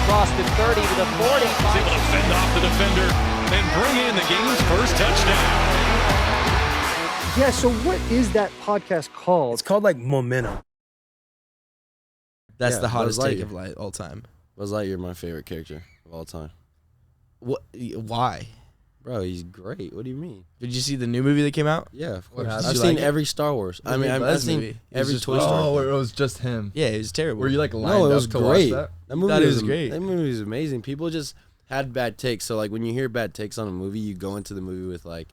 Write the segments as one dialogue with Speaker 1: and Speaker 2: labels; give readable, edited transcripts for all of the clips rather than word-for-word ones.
Speaker 1: across the 30 to the 40.
Speaker 2: He's able to fend off the defender and bring in the game's first touchdown.
Speaker 3: Yeah, so what is that podcast called?
Speaker 4: It's called like Momentum.
Speaker 5: That's
Speaker 6: Yeah,
Speaker 5: the hottest
Speaker 6: Buzz
Speaker 5: take
Speaker 6: Lightyear.
Speaker 5: of all time.
Speaker 6: Buzz Lightyear, my favorite character of all time.
Speaker 5: What? Why?
Speaker 6: Bro, he's great. What do you mean?
Speaker 5: Did you see the new movie that came out?
Speaker 6: Yeah, of
Speaker 7: What
Speaker 6: course.
Speaker 7: happened?
Speaker 6: I've
Speaker 5: Did you
Speaker 6: seen
Speaker 5: like it?
Speaker 6: every Star Wars. I mean, I've
Speaker 5: Buzz
Speaker 6: seen
Speaker 5: movie.
Speaker 6: every
Speaker 5: just
Speaker 6: Toy
Speaker 5: Toy
Speaker 6: Story.
Speaker 7: Oh,
Speaker 6: film.
Speaker 7: it was just him.
Speaker 5: Yeah, it was terrible.
Speaker 7: Were you like lined
Speaker 6: No, it
Speaker 7: up
Speaker 6: was
Speaker 7: to
Speaker 6: great.
Speaker 7: watch that?
Speaker 6: That movie
Speaker 5: Thought it was
Speaker 6: was
Speaker 5: great.
Speaker 6: That movie was amazing. People just had bad takes. So like when you hear bad takes on a movie, you go into the movie with like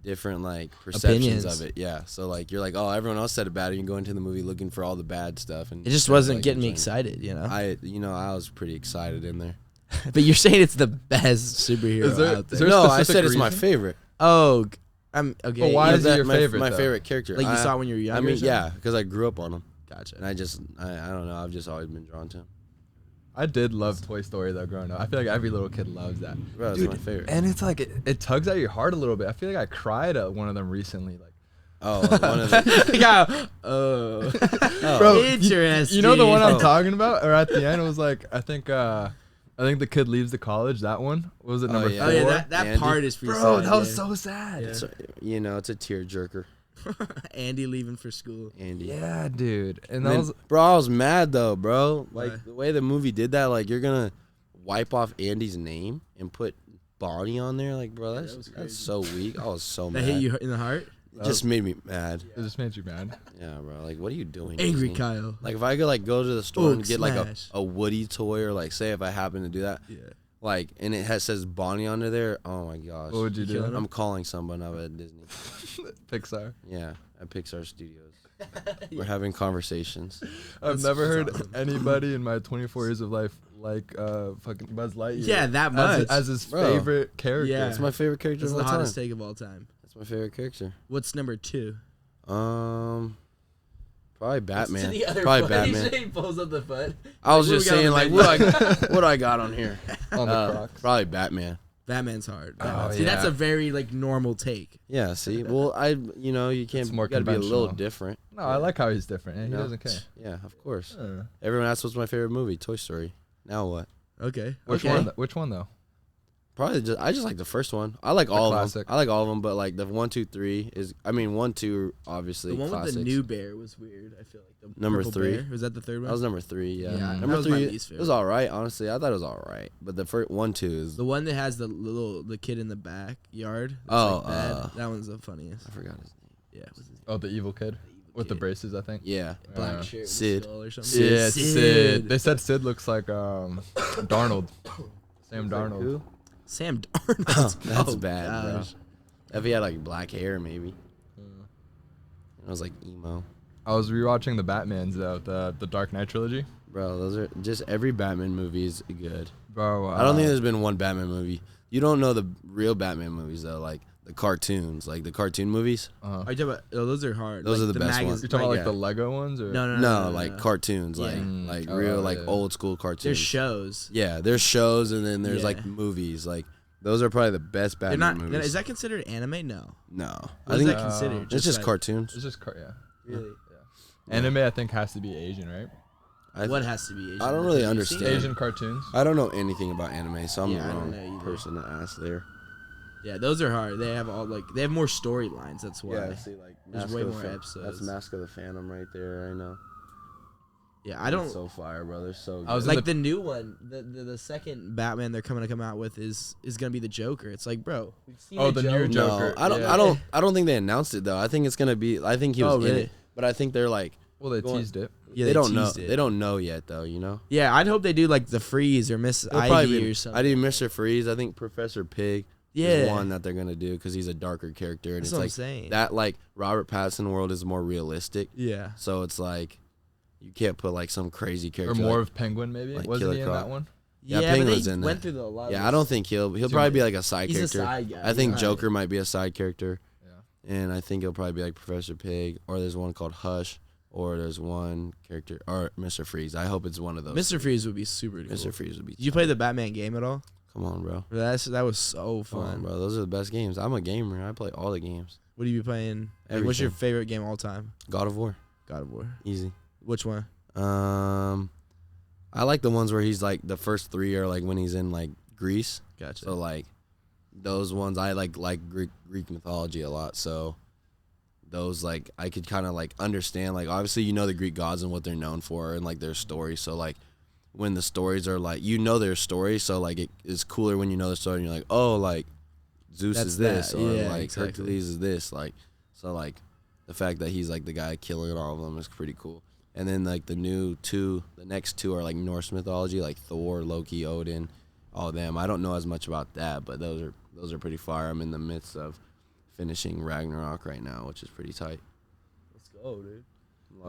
Speaker 6: different like perceptions
Speaker 5: Opinions.
Speaker 6: of it. Yeah. So like you're like, oh, everyone else said it bad, and you go into the movie looking for all the bad stuff, and
Speaker 5: It just
Speaker 6: instead of,
Speaker 5: wasn't
Speaker 6: like,
Speaker 5: getting me
Speaker 6: enjoying it.
Speaker 5: excited, you know.
Speaker 6: I was pretty excited in there.
Speaker 5: But you're saying it's the best superhero
Speaker 7: Is there-
Speaker 5: out
Speaker 7: is
Speaker 5: there.
Speaker 7: there-
Speaker 6: No, I
Speaker 7: specific
Speaker 6: said it's my
Speaker 7: reason?
Speaker 6: favorite.
Speaker 5: Oh, I'm okay.
Speaker 7: But why
Speaker 5: yeah,
Speaker 7: is it your
Speaker 6: my,
Speaker 7: favorite,
Speaker 6: My
Speaker 7: though?
Speaker 6: favorite character.
Speaker 5: Like you saw it when you were younger.
Speaker 6: I
Speaker 5: or
Speaker 6: mean,
Speaker 5: something?
Speaker 6: yeah, because I grew up on him,
Speaker 5: Gotcha.
Speaker 6: and I don't know. I've just always been drawn to him.
Speaker 7: I did love Toy Story though growing up. I feel like every little kid loves that.
Speaker 6: Bro, it's
Speaker 7: Dude,
Speaker 6: my favorite.
Speaker 7: And it's like it tugs at your heart a little bit. I feel like I cried at one of them recently. Like,
Speaker 6: Oh, like one of the.
Speaker 5: Oh,
Speaker 7: bro,
Speaker 5: interesting.
Speaker 7: you know the one I'm
Speaker 6: Oh.
Speaker 7: talking about? Or at the end, it was like I think the kid leaves the college. That one what was it number
Speaker 6: yeah.
Speaker 7: four?
Speaker 5: Oh yeah, that
Speaker 6: Andy.
Speaker 5: part is pretty
Speaker 7: Bro,
Speaker 5: sad,
Speaker 7: that was
Speaker 5: yeah.
Speaker 7: so sad.
Speaker 5: Yeah.
Speaker 6: It's a tearjerker,
Speaker 5: Andy leaving for school.
Speaker 6: Andy.
Speaker 7: Yeah, dude. And
Speaker 6: And
Speaker 7: that was
Speaker 6: bro, I was mad though, bro. Like
Speaker 5: Why?
Speaker 6: the way the movie did that, like you're gonna wipe off Andy's name and put Bonnie on there, like bro, that's so weak. I was so
Speaker 5: That
Speaker 6: mad.
Speaker 5: hit you in the heart.
Speaker 6: It just made me mad.
Speaker 7: it just made you mad.
Speaker 6: Yeah, bro. Like, what are you doing?
Speaker 5: Angry
Speaker 6: Disney?
Speaker 5: Kyle.
Speaker 6: Like, if I could like go to the store and
Speaker 5: Hulk
Speaker 6: get like
Speaker 5: smash.
Speaker 6: a Woody toy, or like say if I happen to do that,
Speaker 5: Yeah.
Speaker 6: like, and it says Bonnie under there. Oh my gosh.
Speaker 7: What would you do?
Speaker 6: I'm calling someone up at Disney.
Speaker 7: Pixar.
Speaker 6: Yeah, at Pixar Studios. We're having conversations.
Speaker 7: I've never heard anybody in my 24 years of life like fucking Buzz Lightyear.
Speaker 5: Yeah, that much.
Speaker 7: As his
Speaker 6: Bro.
Speaker 7: favorite character.
Speaker 5: Yeah.
Speaker 6: That's my favorite character
Speaker 5: That's
Speaker 6: of
Speaker 5: the
Speaker 6: all time.
Speaker 5: hottest take of all time.
Speaker 6: That's my favorite character.
Speaker 5: What's number 2?
Speaker 6: Probably Batman. Probably Batman.
Speaker 5: He pulls up the foot.
Speaker 6: I was
Speaker 5: Like,
Speaker 6: just
Speaker 5: what we got
Speaker 6: saying,
Speaker 5: on
Speaker 6: like,
Speaker 5: the
Speaker 6: what I got on here?
Speaker 7: On the Crocs.
Speaker 6: Probably Batman.
Speaker 5: Batman's hard.
Speaker 7: Oh,
Speaker 5: See, that's
Speaker 7: yeah.
Speaker 5: a very like normal take.
Speaker 6: Yeah. See, well, you can't.
Speaker 7: It's more
Speaker 6: You gotta be a little
Speaker 7: conventional.
Speaker 6: different.
Speaker 7: No, I like how he's different. And he
Speaker 6: No.
Speaker 7: doesn't care.
Speaker 6: Yeah, of course.
Speaker 7: Uh,
Speaker 6: Everyone asks what's my favorite movie. Toy Story. Now what?
Speaker 5: Okay.
Speaker 7: Which
Speaker 5: okay.
Speaker 7: one? Which one though?
Speaker 6: Probably I just like the first one. I like all of them.
Speaker 7: classic.
Speaker 6: I like all of them, but like the 1, 2, 3 is. I mean, 1, 2 obviously
Speaker 5: The one
Speaker 6: classics.
Speaker 5: with the new bear was weird. I feel like the
Speaker 6: Number
Speaker 5: purple
Speaker 6: 3.
Speaker 5: bear. Was that the third one?
Speaker 6: That was number 3. Yeah.
Speaker 5: Yeah, that
Speaker 6: Number
Speaker 5: was my
Speaker 6: 3.
Speaker 5: least
Speaker 6: It was
Speaker 5: favorite.
Speaker 6: all right. Honestly, I thought it was all right. But the first 1, 2 is.
Speaker 5: The one that has the kid in the backyard. that's,
Speaker 6: Oh,
Speaker 5: like, bad. That one's the funniest.
Speaker 6: I forgot his name.
Speaker 5: Yeah. What's his
Speaker 7: Oh, the evil kid with the
Speaker 5: kid.
Speaker 7: braces, I think.
Speaker 6: Yeah.
Speaker 5: black
Speaker 7: Uh,
Speaker 5: shirt with a
Speaker 6: Sid.
Speaker 5: skull or something?
Speaker 7: Yeah, Sid. They said Sid looks like Darnold. Sam Darnold.
Speaker 6: Who?
Speaker 5: Sam Darnold.
Speaker 6: That's
Speaker 5: Oh,
Speaker 6: bad, bro.
Speaker 5: gosh.
Speaker 6: If he had like black hair, maybe. It was like emo.
Speaker 7: I was rewatching the Batmans though, the Dark Knight trilogy.
Speaker 6: Bro, those are just every Batman movie is good.
Speaker 7: Bro,
Speaker 6: I don't think there's been one Batman movie. You don't know the real Batman movies though, like the cartoons, like the cartoon movies.
Speaker 7: Uh-huh.
Speaker 5: Are you talking about? Oh, those are hard.
Speaker 6: Those
Speaker 5: Like,
Speaker 6: are the best ones.
Speaker 7: You're talking about like
Speaker 6: yeah.
Speaker 7: the Lego ones, or
Speaker 5: No,
Speaker 6: No, cartoons,
Speaker 5: Yeah.
Speaker 6: like
Speaker 7: Oh,
Speaker 6: real, like
Speaker 7: yeah.
Speaker 6: old school cartoons.
Speaker 5: There's shows.
Speaker 6: Yeah, there's shows and then there's
Speaker 5: Yeah.
Speaker 6: like movies. Like those are probably the best
Speaker 5: They're
Speaker 6: Batman
Speaker 5: not.
Speaker 6: movies.
Speaker 5: Is that considered anime? No.
Speaker 6: No,
Speaker 5: What
Speaker 6: I
Speaker 5: is
Speaker 6: think
Speaker 5: that considered?
Speaker 6: it's just
Speaker 5: like-
Speaker 6: cartoons.
Speaker 7: It's just yeah.
Speaker 5: Really?
Speaker 7: Anime, I think, has to be Asian, right?
Speaker 5: What has to be Asian?
Speaker 6: I don't really
Speaker 5: Have you
Speaker 6: understand.
Speaker 5: seen it?
Speaker 7: Asian cartoons.
Speaker 6: I don't know anything about anime, so I'm
Speaker 5: Yeah, I
Speaker 6: the
Speaker 5: don't
Speaker 6: wrong
Speaker 5: know either.
Speaker 6: person to ask there.
Speaker 5: Yeah, those are hard. They have they have more storylines. That's why.
Speaker 6: see, like
Speaker 5: There's way more episodes.
Speaker 6: That's Mask of the Phantom right there. I know.
Speaker 5: Yeah, I don't
Speaker 6: It's so fire, bro. They're so good.
Speaker 7: I was in
Speaker 5: like the new one. The second Batman they're coming to come out with is gonna be the Joker. It's like, bro, we've seen
Speaker 7: Oh, the new Joker.
Speaker 6: No, I don't.
Speaker 7: Yeah.
Speaker 6: I don't think they announced it though. I think it's gonna be. I think he was
Speaker 5: Oh,
Speaker 6: in
Speaker 5: really?
Speaker 6: it, but I think they're like.
Speaker 7: Well, they
Speaker 6: Going-
Speaker 7: teased it.
Speaker 5: Yeah,
Speaker 6: they don't know.
Speaker 5: teased it.
Speaker 6: They don't know yet though. You know.
Speaker 5: Yeah, I'd hope they do like the Freeze or Miss
Speaker 6: It'll probably
Speaker 5: Ivy
Speaker 6: be-
Speaker 5: or something.
Speaker 6: I do Mr. Freeze. I think Professor Pig.
Speaker 5: Yeah.
Speaker 6: Is one that they're gonna do because he's a darker character and
Speaker 5: That's
Speaker 6: it's
Speaker 5: what I'm
Speaker 6: like
Speaker 5: saying.
Speaker 6: that. Like Robert Pattinson world is more realistic.
Speaker 5: Yeah.
Speaker 6: So it's like you can't put like some crazy
Speaker 7: Or
Speaker 6: character.
Speaker 7: more
Speaker 6: like,
Speaker 7: of Penguin, maybe.
Speaker 6: like
Speaker 7: Wasn't he
Speaker 6: Killer
Speaker 7: in
Speaker 6: Croc.
Speaker 7: that one?
Speaker 6: Yeah,
Speaker 5: but
Speaker 6: Penguin's
Speaker 5: they
Speaker 6: in
Speaker 5: went
Speaker 6: there.
Speaker 5: through a lot.
Speaker 6: Yeah, I don't think he'll probably be like a side
Speaker 5: He's a
Speaker 6: character.
Speaker 5: side guy.
Speaker 6: I think
Speaker 5: He's
Speaker 6: Joker
Speaker 5: alright.
Speaker 6: might be a side character.
Speaker 7: Yeah.
Speaker 6: And I think he'll probably be like Professor Pig, or there's one called Hush, or there's one character, or Mr. Freeze. I hope it's one of those.
Speaker 5: Mr. Freeze would be super cool.
Speaker 6: Mr. Freeze would be.
Speaker 5: Did you play the Batman game at all?
Speaker 6: Come on, bro.
Speaker 5: That was so
Speaker 6: Come on,
Speaker 5: fun.
Speaker 6: bro. Those are the best games. I'm a gamer. I play all the games.
Speaker 5: What do you be playing? Like, what's your
Speaker 6: Everything.
Speaker 5: favorite game all time?
Speaker 6: God of War,
Speaker 5: God of War.
Speaker 6: easy.
Speaker 5: Which one?
Speaker 6: I like the ones where he's like the first 3 are like when he's in like Greece.
Speaker 5: Gotcha.
Speaker 6: So like those ones I like Greek mythology a lot. So those like I could kind of like understand, like obviously you know the Greek gods and what they're known for and like their story. So like when the stories are like their story, so like it is cooler when you know the story and you're like, oh, like Zeus
Speaker 5: That's
Speaker 6: is this
Speaker 5: that.
Speaker 6: or
Speaker 5: Yeah,
Speaker 6: like
Speaker 5: exactly.
Speaker 6: Hercules is this, like so like the fact that he's like the guy killing all of them is pretty cool. And then like the next two are like Norse mythology, like Thor, Loki, Odin, all of them. I don't know as much about that, but those are pretty fire. I'm in the midst of finishing Ragnarok right now, which is pretty tight.
Speaker 5: Let's go, dude.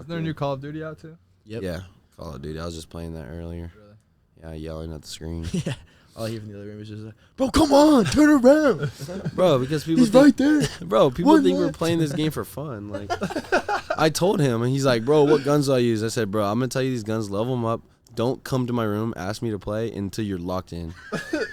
Speaker 7: Is there a new Call of Duty out too?
Speaker 5: Yep.
Speaker 6: Yeah, Call of Duty. I was just playing that earlier.
Speaker 7: Really?
Speaker 6: Yeah, yelling at the screen.
Speaker 5: Yeah. All I hear from the other room is just like, bro, come on, turn around.
Speaker 6: Bro, because people
Speaker 5: He's right there.
Speaker 6: Bro, people
Speaker 5: One
Speaker 6: think we're
Speaker 5: left.
Speaker 6: playing this game for fun. Like, I told him, and he's like, bro, what guns do I use? I said, bro, I'm going to tell you these guns, level them up. Don't come to my room, ask me to play until you're locked in.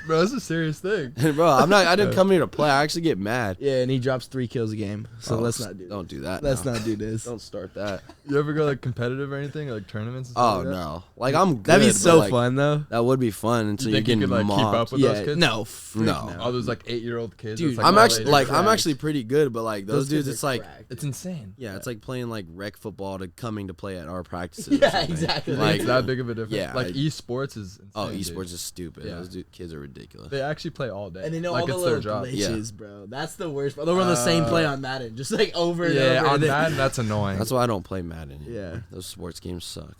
Speaker 7: Bro, that's a serious thing.
Speaker 6: And bro, I didn't come here to play. I actually get mad.
Speaker 5: Yeah, and he drops 3 kills a game. So
Speaker 6: Oh,
Speaker 5: let's not do
Speaker 6: Don't do that.
Speaker 5: Let's
Speaker 6: now.
Speaker 5: not do this.
Speaker 6: Don't start that.
Speaker 7: You ever go like competitive or anything, or, like tournaments? And
Speaker 6: Oh,
Speaker 7: stuff like that?
Speaker 6: no. Like, I'm good.
Speaker 5: That'd be
Speaker 6: but,
Speaker 5: so
Speaker 6: like,
Speaker 5: fun, though.
Speaker 6: That would be fun until
Speaker 7: You
Speaker 6: you're
Speaker 7: think you
Speaker 6: getting
Speaker 7: could like
Speaker 6: mobbed.
Speaker 7: keep up with
Speaker 5: Yeah,
Speaker 7: those kids?
Speaker 5: no.
Speaker 6: No.
Speaker 7: All those like 8-year-old kids.
Speaker 5: Dude,
Speaker 7: that's,
Speaker 6: I'm
Speaker 7: all
Speaker 6: actually
Speaker 7: age.
Speaker 6: like, I'm
Speaker 5: cracked.
Speaker 6: actually pretty good, but like those dudes,
Speaker 5: kids
Speaker 6: it's
Speaker 5: are
Speaker 6: like,
Speaker 5: cracked.
Speaker 7: It's insane.
Speaker 6: yeah, it's like playing like rec football to coming to play at our practices. or
Speaker 5: Yeah,
Speaker 6: something.
Speaker 5: exactly.
Speaker 6: Like,
Speaker 7: It's that big of a difference.
Speaker 6: yeah,
Speaker 7: like
Speaker 6: I-
Speaker 7: esports is insane.
Speaker 6: oh,
Speaker 7: dude.
Speaker 6: esports is stupid.
Speaker 7: Yeah.
Speaker 6: Those kids are ridiculous.
Speaker 7: They actually play all day.
Speaker 5: And they know
Speaker 7: like
Speaker 5: all the
Speaker 7: it's their
Speaker 5: little
Speaker 7: job.
Speaker 5: glitches, bro. That's the worst. They'll run the same play on Madden, just like over and
Speaker 7: Yeah,
Speaker 5: over.
Speaker 7: on
Speaker 5: and then-
Speaker 7: Madden, that's annoying.
Speaker 6: That's why I don't play Madden anymore.
Speaker 5: Yeah.
Speaker 6: Those sports games suck.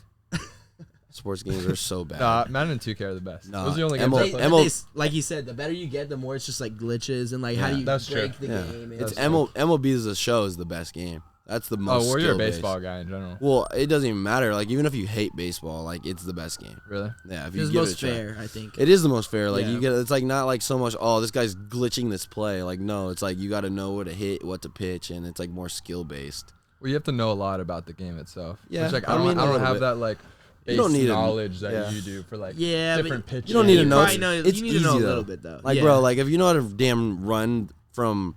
Speaker 6: Sports games are so bad.
Speaker 7: Madden and 2K are the best.
Speaker 6: Nah,
Speaker 7: Those are the only
Speaker 6: ML
Speaker 7: games I
Speaker 5: They-
Speaker 7: play.
Speaker 6: ML
Speaker 5: like you said, the better you get, the more it's just like glitches and like how do you
Speaker 7: that's true.
Speaker 5: break the
Speaker 6: Yeah.
Speaker 5: game. And
Speaker 6: It's
Speaker 7: That's
Speaker 6: MLB as a show is the best game. That's the most.
Speaker 7: Oh, well, you're a
Speaker 6: skill-based.
Speaker 7: baseball guy in general.
Speaker 6: Well, it doesn't even matter. Like even if you hate baseball, like it's the best game.
Speaker 7: Really?
Speaker 6: Yeah, if you
Speaker 5: It's
Speaker 6: give
Speaker 5: most
Speaker 6: it a try.
Speaker 5: fair, I think.
Speaker 6: It is the most fair. Like
Speaker 5: Yeah.
Speaker 6: you get, it's like not like so much. Oh, this guy's glitching this play. Like no, it's like you got to know what to hit, what to pitch, and it's like more skill based.
Speaker 7: Well, you have to know a lot about the game itself.
Speaker 6: Yeah,
Speaker 7: Which, like,
Speaker 6: I
Speaker 7: I
Speaker 6: mean, a
Speaker 7: don't
Speaker 6: little
Speaker 7: have
Speaker 6: bit.
Speaker 7: that like
Speaker 6: You don't
Speaker 7: base
Speaker 6: need
Speaker 7: knowledge that
Speaker 6: yeah.
Speaker 7: you do for like
Speaker 5: Yeah,
Speaker 7: different
Speaker 5: but
Speaker 7: pitches.
Speaker 6: you don't need to
Speaker 5: You
Speaker 6: know.
Speaker 5: probably know-
Speaker 6: It's
Speaker 5: you need to
Speaker 6: easy
Speaker 5: know a
Speaker 6: though.
Speaker 5: little bit, though.
Speaker 6: Like
Speaker 5: Yeah.
Speaker 6: bro, like if you know how to damn run from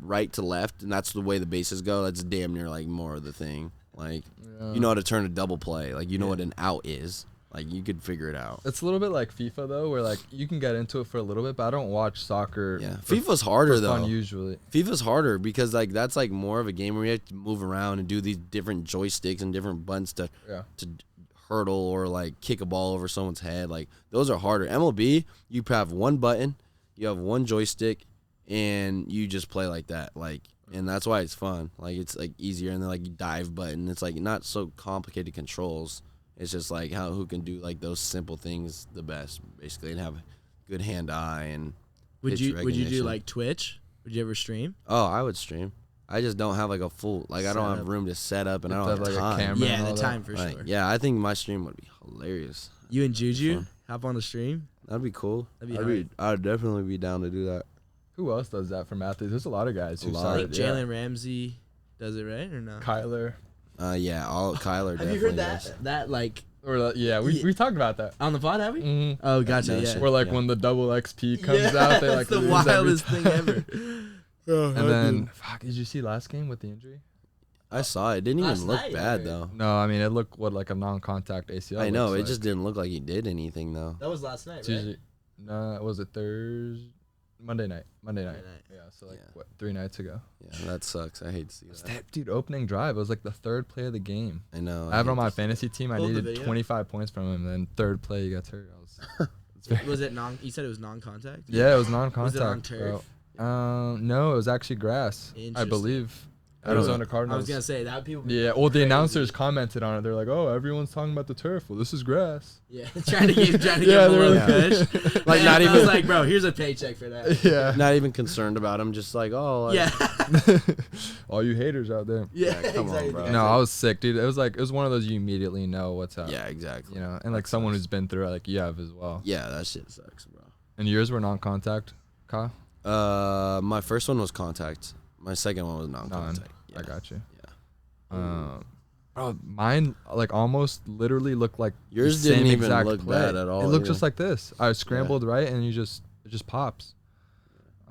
Speaker 6: right to left, and that's the way the bases go. That's damn near like more of the thing. Like you know how to turn a double play. Like you know what an out is. Like you could figure it out.
Speaker 7: It's a little bit like FIFA though, where like you can get into it for a little bit, but I don't watch soccer.
Speaker 6: Yeah,
Speaker 7: for
Speaker 6: FIFA's harder
Speaker 7: fun
Speaker 6: though.
Speaker 7: usually.
Speaker 6: FIFA's harder because like that's like more of a game where you have to move around and do these different joysticks and different buttons to
Speaker 7: Yeah.
Speaker 6: hurdle or like kick a ball over someone's head. Like those are harder. MLB, you have one button, you have one joystick, and you just play like that. Like, and that's why it's fun. Like it's like easier, and then like you dive button. It's like not so complicated controls. It's just like who can do like those simple things the best, basically, and have good hand-eye and
Speaker 5: Would
Speaker 6: pitch
Speaker 5: you do
Speaker 6: recognition.
Speaker 5: like Twitch? Would you ever stream?
Speaker 6: Oh, I would stream. I just don't have like a full I don't have
Speaker 5: Setup.
Speaker 6: room to set up, and I
Speaker 7: You
Speaker 6: don't
Speaker 7: have
Speaker 6: have
Speaker 7: to have, like, a
Speaker 6: time.
Speaker 7: camera.
Speaker 5: Yeah,
Speaker 7: and
Speaker 5: the
Speaker 7: all that.
Speaker 5: time for
Speaker 6: Like,
Speaker 5: sure.
Speaker 6: yeah, I think my stream would be hilarious.
Speaker 5: You and Juju
Speaker 6: Fun.
Speaker 5: hop on the stream.
Speaker 6: That'd be cool.
Speaker 5: That'd be
Speaker 6: I'd definitely be down to do that.
Speaker 7: Who else does that from athletes? There's a lot of guys who
Speaker 6: A lot.
Speaker 5: I
Speaker 7: started.
Speaker 5: think
Speaker 7: Yeah.
Speaker 5: Jalen Ramsey does it right or no?
Speaker 7: Kyler.
Speaker 6: Yeah, all Kyler.
Speaker 5: Have
Speaker 6: definitely
Speaker 5: you heard that?
Speaker 6: does.
Speaker 5: That like
Speaker 7: Or
Speaker 5: Yeah.
Speaker 7: we talked about that.
Speaker 5: on the pod, have we?
Speaker 7: Mm-hmm.
Speaker 5: Oh, gotcha.
Speaker 6: No
Speaker 5: Yeah.
Speaker 6: shit.
Speaker 7: Where like
Speaker 6: Yeah.
Speaker 7: when the double XP comes
Speaker 5: Yeah,
Speaker 7: out, they like
Speaker 5: that's the
Speaker 7: lose
Speaker 5: wildest
Speaker 7: every
Speaker 5: thing
Speaker 7: time.
Speaker 5: ever.
Speaker 7: And then, fuck, did you see last game with the injury?
Speaker 6: I saw it. It didn't
Speaker 5: Last
Speaker 6: even look
Speaker 5: night,
Speaker 6: bad
Speaker 5: right?
Speaker 6: though.
Speaker 7: No, I mean it looked like a non-contact ACL.
Speaker 6: I know.
Speaker 7: looks
Speaker 6: It
Speaker 7: like.
Speaker 6: just didn't look like he did anything though.
Speaker 5: That was last night,
Speaker 7: It's
Speaker 5: right?
Speaker 7: usually, no, was it Thursday? Monday night.
Speaker 5: Monday night.
Speaker 7: Yeah, so like
Speaker 6: Yeah.
Speaker 7: what, 3 nights ago.
Speaker 6: Yeah, that sucks. I hate to see that.
Speaker 7: That dude opening drive. It was like the third play of the game.
Speaker 6: I know.
Speaker 7: I have it on
Speaker 6: hate
Speaker 7: my
Speaker 6: to-
Speaker 7: fantasy team. I
Speaker 5: Pulled the
Speaker 7: needed
Speaker 5: video?
Speaker 7: 25 points from him. Then third play, he got hurt. It's very,
Speaker 5: Was it non? You said it was non-contact.
Speaker 7: yeah, it was non-contact.
Speaker 5: Was it on turf?
Speaker 7: Bro. No, it was actually grass. I
Speaker 5: Interesting.
Speaker 7: believe.
Speaker 6: I don't
Speaker 7: Arizona
Speaker 6: know.
Speaker 5: I
Speaker 7: Cardinals.
Speaker 5: was gonna say that people.
Speaker 7: Yeah, well, the
Speaker 5: crazy.
Speaker 7: announcers commented on it. They're like, "Oh, everyone's talking about the turf. Well, this is grass."
Speaker 5: Yeah, trying to give
Speaker 7: Yeah,
Speaker 5: him a little
Speaker 6: they're
Speaker 5: push.
Speaker 6: Like,
Speaker 5: Yeah,
Speaker 6: not
Speaker 5: I was
Speaker 6: even-
Speaker 5: like, bro, here's a paycheck for that.
Speaker 7: Yeah.
Speaker 6: Not even concerned about him. Just like, oh, like,
Speaker 5: Yeah.
Speaker 7: All you haters out there.
Speaker 5: Yeah.
Speaker 6: Yeah, come on,
Speaker 5: exactly.
Speaker 6: bro.
Speaker 7: No, I was sick, dude. It was one of those you immediately know what's up.
Speaker 6: yeah, exactly.
Speaker 7: You know, and like someone who's been through it, like you have as well.
Speaker 6: Yeah, that shit sucks, bro.
Speaker 7: And yours were non-contact, Kyle?
Speaker 6: My first one was contact. My second one was non-contact. Yeah.
Speaker 7: I got you.
Speaker 6: Yeah.
Speaker 7: Bro, mine like almost literally looked like the
Speaker 6: Yours
Speaker 7: same
Speaker 6: didn't even
Speaker 7: exact
Speaker 6: look
Speaker 7: play.
Speaker 6: bad at all,
Speaker 7: It looked
Speaker 6: yeah.
Speaker 7: just like this. I scrambled right, and it just pops.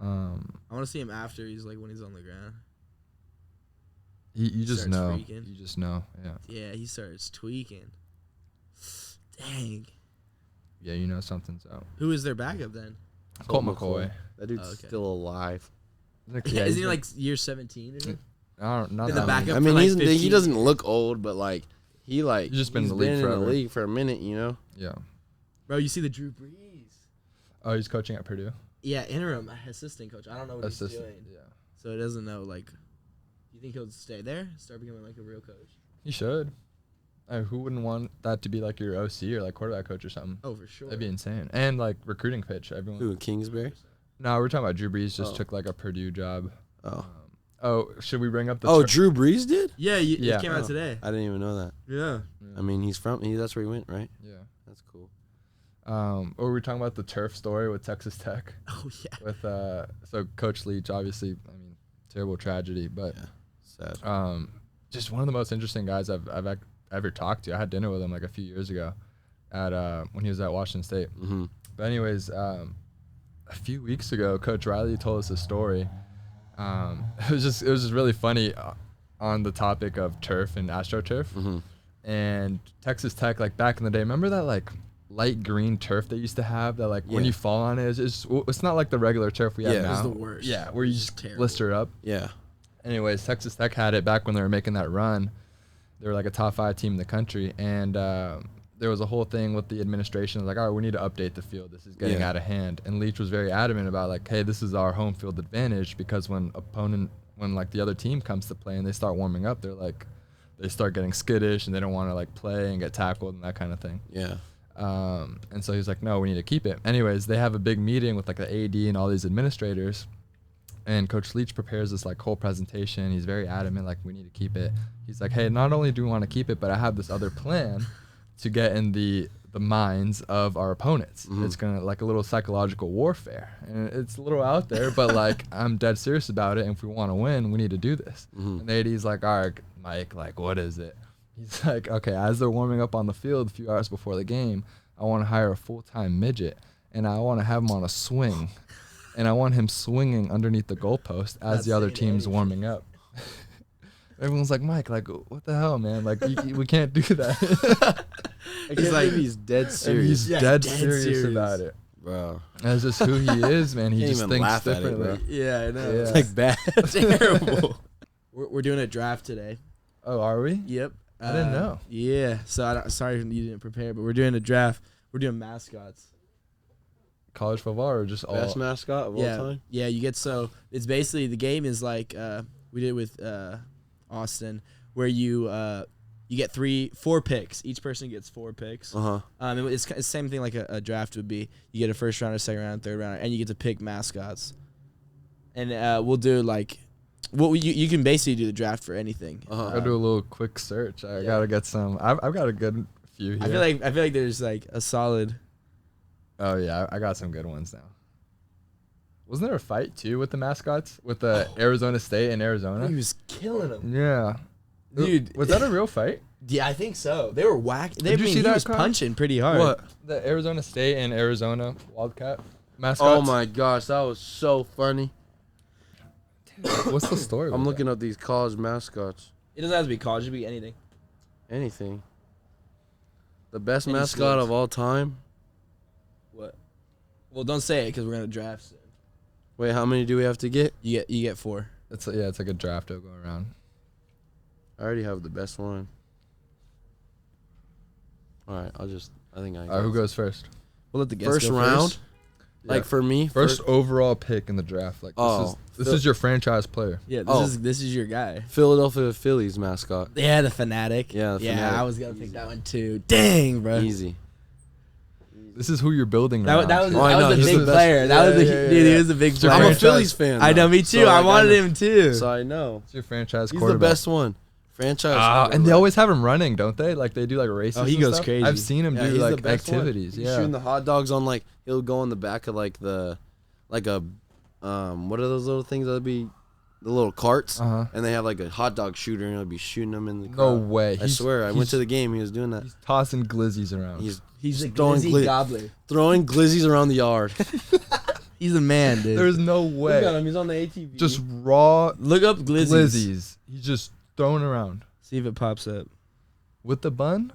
Speaker 5: I want to see him after he's like when he's on the ground.
Speaker 7: You just
Speaker 5: Starts
Speaker 7: know.
Speaker 5: freaking.
Speaker 7: You just know. Yeah.
Speaker 5: Yeah, he starts tweaking. Dang.
Speaker 7: Yeah, you know something's out.
Speaker 5: Who is their backup then?
Speaker 7: Colt McCoy.
Speaker 6: That dude's
Speaker 5: Oh, okay.
Speaker 6: still alive.
Speaker 7: Yeah,
Speaker 5: Isn't
Speaker 7: he's
Speaker 5: he like year 17 or something?
Speaker 7: I don't not
Speaker 5: in
Speaker 7: that
Speaker 5: the
Speaker 7: many.
Speaker 5: backup?
Speaker 6: I mean,
Speaker 5: for like
Speaker 6: he
Speaker 5: 15
Speaker 6: doesn't look old, but like he's
Speaker 7: just been in the league
Speaker 6: in the
Speaker 7: forever.
Speaker 6: league for a minute, you know.
Speaker 7: Yeah.
Speaker 5: Bro, you see the Drew Brees.
Speaker 7: Oh, he's coaching at Purdue.
Speaker 5: Yeah, interim assistant coach. I don't know what he's
Speaker 7: Assistant.
Speaker 5: doing.
Speaker 7: Yeah.
Speaker 5: So he doesn't know, like, you think he'll stay there? Start becoming, like, a real coach?
Speaker 7: He should. Who wouldn't want that to be like your OC or like quarterback coach or something?
Speaker 5: Oh, for sure.
Speaker 7: That'd be insane. And like recruiting pitch, everyone.
Speaker 6: Who, Kingsbury?
Speaker 7: No, we're talking about Drew Brees. Just
Speaker 6: Oh.
Speaker 7: took like a Purdue job.
Speaker 6: Oh,
Speaker 7: Should we bring up the?
Speaker 6: Drew Brees did?
Speaker 5: Yeah,
Speaker 7: Yeah.
Speaker 5: it came out
Speaker 6: Oh.
Speaker 5: today.
Speaker 6: I didn't even know that.
Speaker 5: Yeah.
Speaker 6: I mean, that's where he went, right?
Speaker 7: Yeah.
Speaker 6: That's cool.
Speaker 7: Or were we talking about the turf story with Texas Tech?
Speaker 5: Oh, yeah.
Speaker 7: With so Coach Leach, obviously, I mean, terrible tragedy, but
Speaker 6: Yeah. Sad.
Speaker 7: just one of the most interesting guys I've ever talked to. I had dinner with him like a few years ago, at when he was at Washington State.
Speaker 6: Mm-hmm.
Speaker 7: But anyways, a few weeks ago, Coach Riley told us a story. It was just really funny on the topic of turf and AstroTurf,
Speaker 6: Mm-hmm.
Speaker 7: and Texas Tech. Like back in the day, remember that like light green turf they used to have that like when
Speaker 6: Yeah.
Speaker 7: you fall on it, it's not like the regular turf we have
Speaker 6: Yeah.
Speaker 7: now.
Speaker 6: It was
Speaker 5: the worst.
Speaker 7: Yeah, where you
Speaker 5: It's
Speaker 7: just
Speaker 5: terrible.
Speaker 7: blister up.
Speaker 6: Yeah.
Speaker 7: Anyways, Texas Tech had it back when they were making that run. They were like a top 5 team in the country, and there was a whole thing with the administration like, all right, we need to update the field. This is getting
Speaker 6: Yeah.
Speaker 7: out of hand. And Leach was very adamant about like, hey, this is our home field advantage, because when like the other team comes to play and they start warming up, they start getting skittish and they don't want to like play and get tackled and that kind of thing.
Speaker 6: Yeah.
Speaker 7: And so he's like, no, we need to keep it. Anyways, they have a big meeting with like the AD and all these administrators. And Coach Leach prepares this like whole presentation. He's very adamant, like, we need to keep it. He's like, hey, not only do we want to keep it, but I have this other plan to get in the minds of our opponents.
Speaker 6: Mhm.
Speaker 7: It's gonna like a little psychological warfare, and it's a little out there, but like I'm dead serious about it. And if we want to win, we need to do this.
Speaker 6: Mhm.
Speaker 7: And the AD's like, all right, Mike, like, what is it? He's like, okay, as they're warming up on the field a few hours before the game, I want to hire a full-time midget, and I want to have him on a swing. And I want him swinging underneath the goalpost as
Speaker 5: That's
Speaker 7: the other
Speaker 5: saying
Speaker 7: team's
Speaker 5: anything.
Speaker 7: warming up. Everyone's like, Mike, like, what the hell, man? Like, we can't do that.
Speaker 6: He's like, he's dead
Speaker 7: And
Speaker 6: serious,
Speaker 7: he's
Speaker 5: Yeah,
Speaker 7: dead,
Speaker 5: dead
Speaker 7: serious
Speaker 5: serious.
Speaker 7: about it.
Speaker 6: bro.
Speaker 7: That's just who he is, man. He
Speaker 6: Can't
Speaker 7: just
Speaker 6: even
Speaker 7: thinks
Speaker 6: laugh at it,
Speaker 7: differently.
Speaker 6: bro.
Speaker 5: Yeah, I know.
Speaker 7: Yeah.
Speaker 6: It's like bad.
Speaker 5: Terrible. We're doing a draft today.
Speaker 7: Oh, are we?
Speaker 5: Yep.
Speaker 7: I didn't know.
Speaker 5: Yeah. So sorry you didn't prepare, but we're doing a draft. We're doing mascots.
Speaker 7: College football or just all?
Speaker 6: Best mascot of all time.
Speaker 5: Yeah, you get it's basically the game is like we did with Austin, where you get 4 picks. Each person gets 4 picks.
Speaker 6: Uh huh.
Speaker 5: It's the same thing like a draft would be. You get a first rounder, second round, third rounder, and you get to pick mascots. And we'll do like, you can basically do the draft for anything.
Speaker 7: I'll do a little quick search. I gotta get some. I've got a good few here.
Speaker 5: I feel like there's like a solid.
Speaker 7: Oh yeah, I got some good ones now. Wasn't there a fight too with the mascots with the Arizona State and Arizona?
Speaker 5: He was killing them.
Speaker 7: Yeah,
Speaker 5: Dude,
Speaker 7: was that a real fight?
Speaker 5: Yeah, I think so. They were whack.
Speaker 7: Did you see
Speaker 5: he
Speaker 7: that,
Speaker 5: was
Speaker 7: Kyle?
Speaker 5: punching pretty hard.
Speaker 6: What?
Speaker 7: The Arizona State and Arizona Wildcat mascots.
Speaker 6: Oh my gosh, that was so funny.
Speaker 7: What's the story?
Speaker 6: I'm
Speaker 7: with
Speaker 6: looking up these college mascots.
Speaker 5: It doesn't have to be college. It could be anything.
Speaker 6: Anything. The best
Speaker 5: Any
Speaker 6: mascot
Speaker 5: sports.
Speaker 6: of all time.
Speaker 5: What? Well, don't say it because we're gonna draft soon.
Speaker 6: Wait, how many do we have to get?
Speaker 5: You get 4.
Speaker 7: that? It's like a draft to go around.
Speaker 6: I already have the best one. All right, I think I.
Speaker 7: All right, who goes first?
Speaker 5: We'll let the guests
Speaker 6: First
Speaker 5: go
Speaker 6: round.
Speaker 5: first.
Speaker 6: Like for me,
Speaker 7: First overall pick in the draft. Like this
Speaker 6: Phil-
Speaker 7: is your franchise player.
Speaker 5: Yeah,
Speaker 6: Oh.
Speaker 5: this is your guy.
Speaker 6: Philadelphia Phillies mascot.
Speaker 5: Yeah, the fanatic.
Speaker 6: Yeah, the Fanatic.
Speaker 5: I was gonna pick that one too. Dang, bro.
Speaker 6: Easy.
Speaker 7: This is who you're building.
Speaker 5: That,
Speaker 7: around.
Speaker 5: that was
Speaker 6: Oh, I know,
Speaker 5: a
Speaker 6: he's
Speaker 5: big
Speaker 6: the best.
Speaker 5: player. That was
Speaker 7: Yeah,
Speaker 5: dude.
Speaker 7: yeah.
Speaker 5: He was a big
Speaker 7: It's your
Speaker 5: player.
Speaker 6: I'm a
Speaker 7: franchise.
Speaker 6: Phillies fan.
Speaker 5: I know,
Speaker 6: though.
Speaker 5: me too.
Speaker 6: So,
Speaker 5: I
Speaker 6: like,
Speaker 5: wanted
Speaker 6: know.
Speaker 5: him too.
Speaker 6: So I know.
Speaker 7: It's your franchise
Speaker 6: He's the
Speaker 7: quarterback.
Speaker 6: best one. Franchise.
Speaker 7: And they
Speaker 6: quarterback.
Speaker 7: always have him running, don't they? Like they do like races.
Speaker 5: Oh, he
Speaker 7: and
Speaker 5: goes
Speaker 7: stuff.
Speaker 5: crazy.
Speaker 7: I've seen him
Speaker 6: Yeah,
Speaker 7: do
Speaker 6: he's the
Speaker 7: like
Speaker 6: best one.
Speaker 7: activities.
Speaker 6: He's
Speaker 7: Yeah.
Speaker 6: shooting the hot dogs on like he'll go on the back of like what are those little things that'll be the little carts
Speaker 7: Uh-huh.
Speaker 6: and they have like a hot dog shooter and he'll be shooting them in the
Speaker 7: No
Speaker 6: crowd.
Speaker 7: way.
Speaker 6: I swear I went to the game, he was doing that.
Speaker 7: He's tossing glizzies around.
Speaker 5: He's a
Speaker 6: throwing
Speaker 5: glizzy gobbler.
Speaker 6: throwing glizzies around the yard.
Speaker 5: He's a man, dude.
Speaker 7: There's no way.
Speaker 6: Look at him, he's on the ATV.
Speaker 7: Just raw
Speaker 5: Look up glizzies.
Speaker 7: glizzies. He's just throwing around
Speaker 5: See if it pops up.
Speaker 7: with the bun.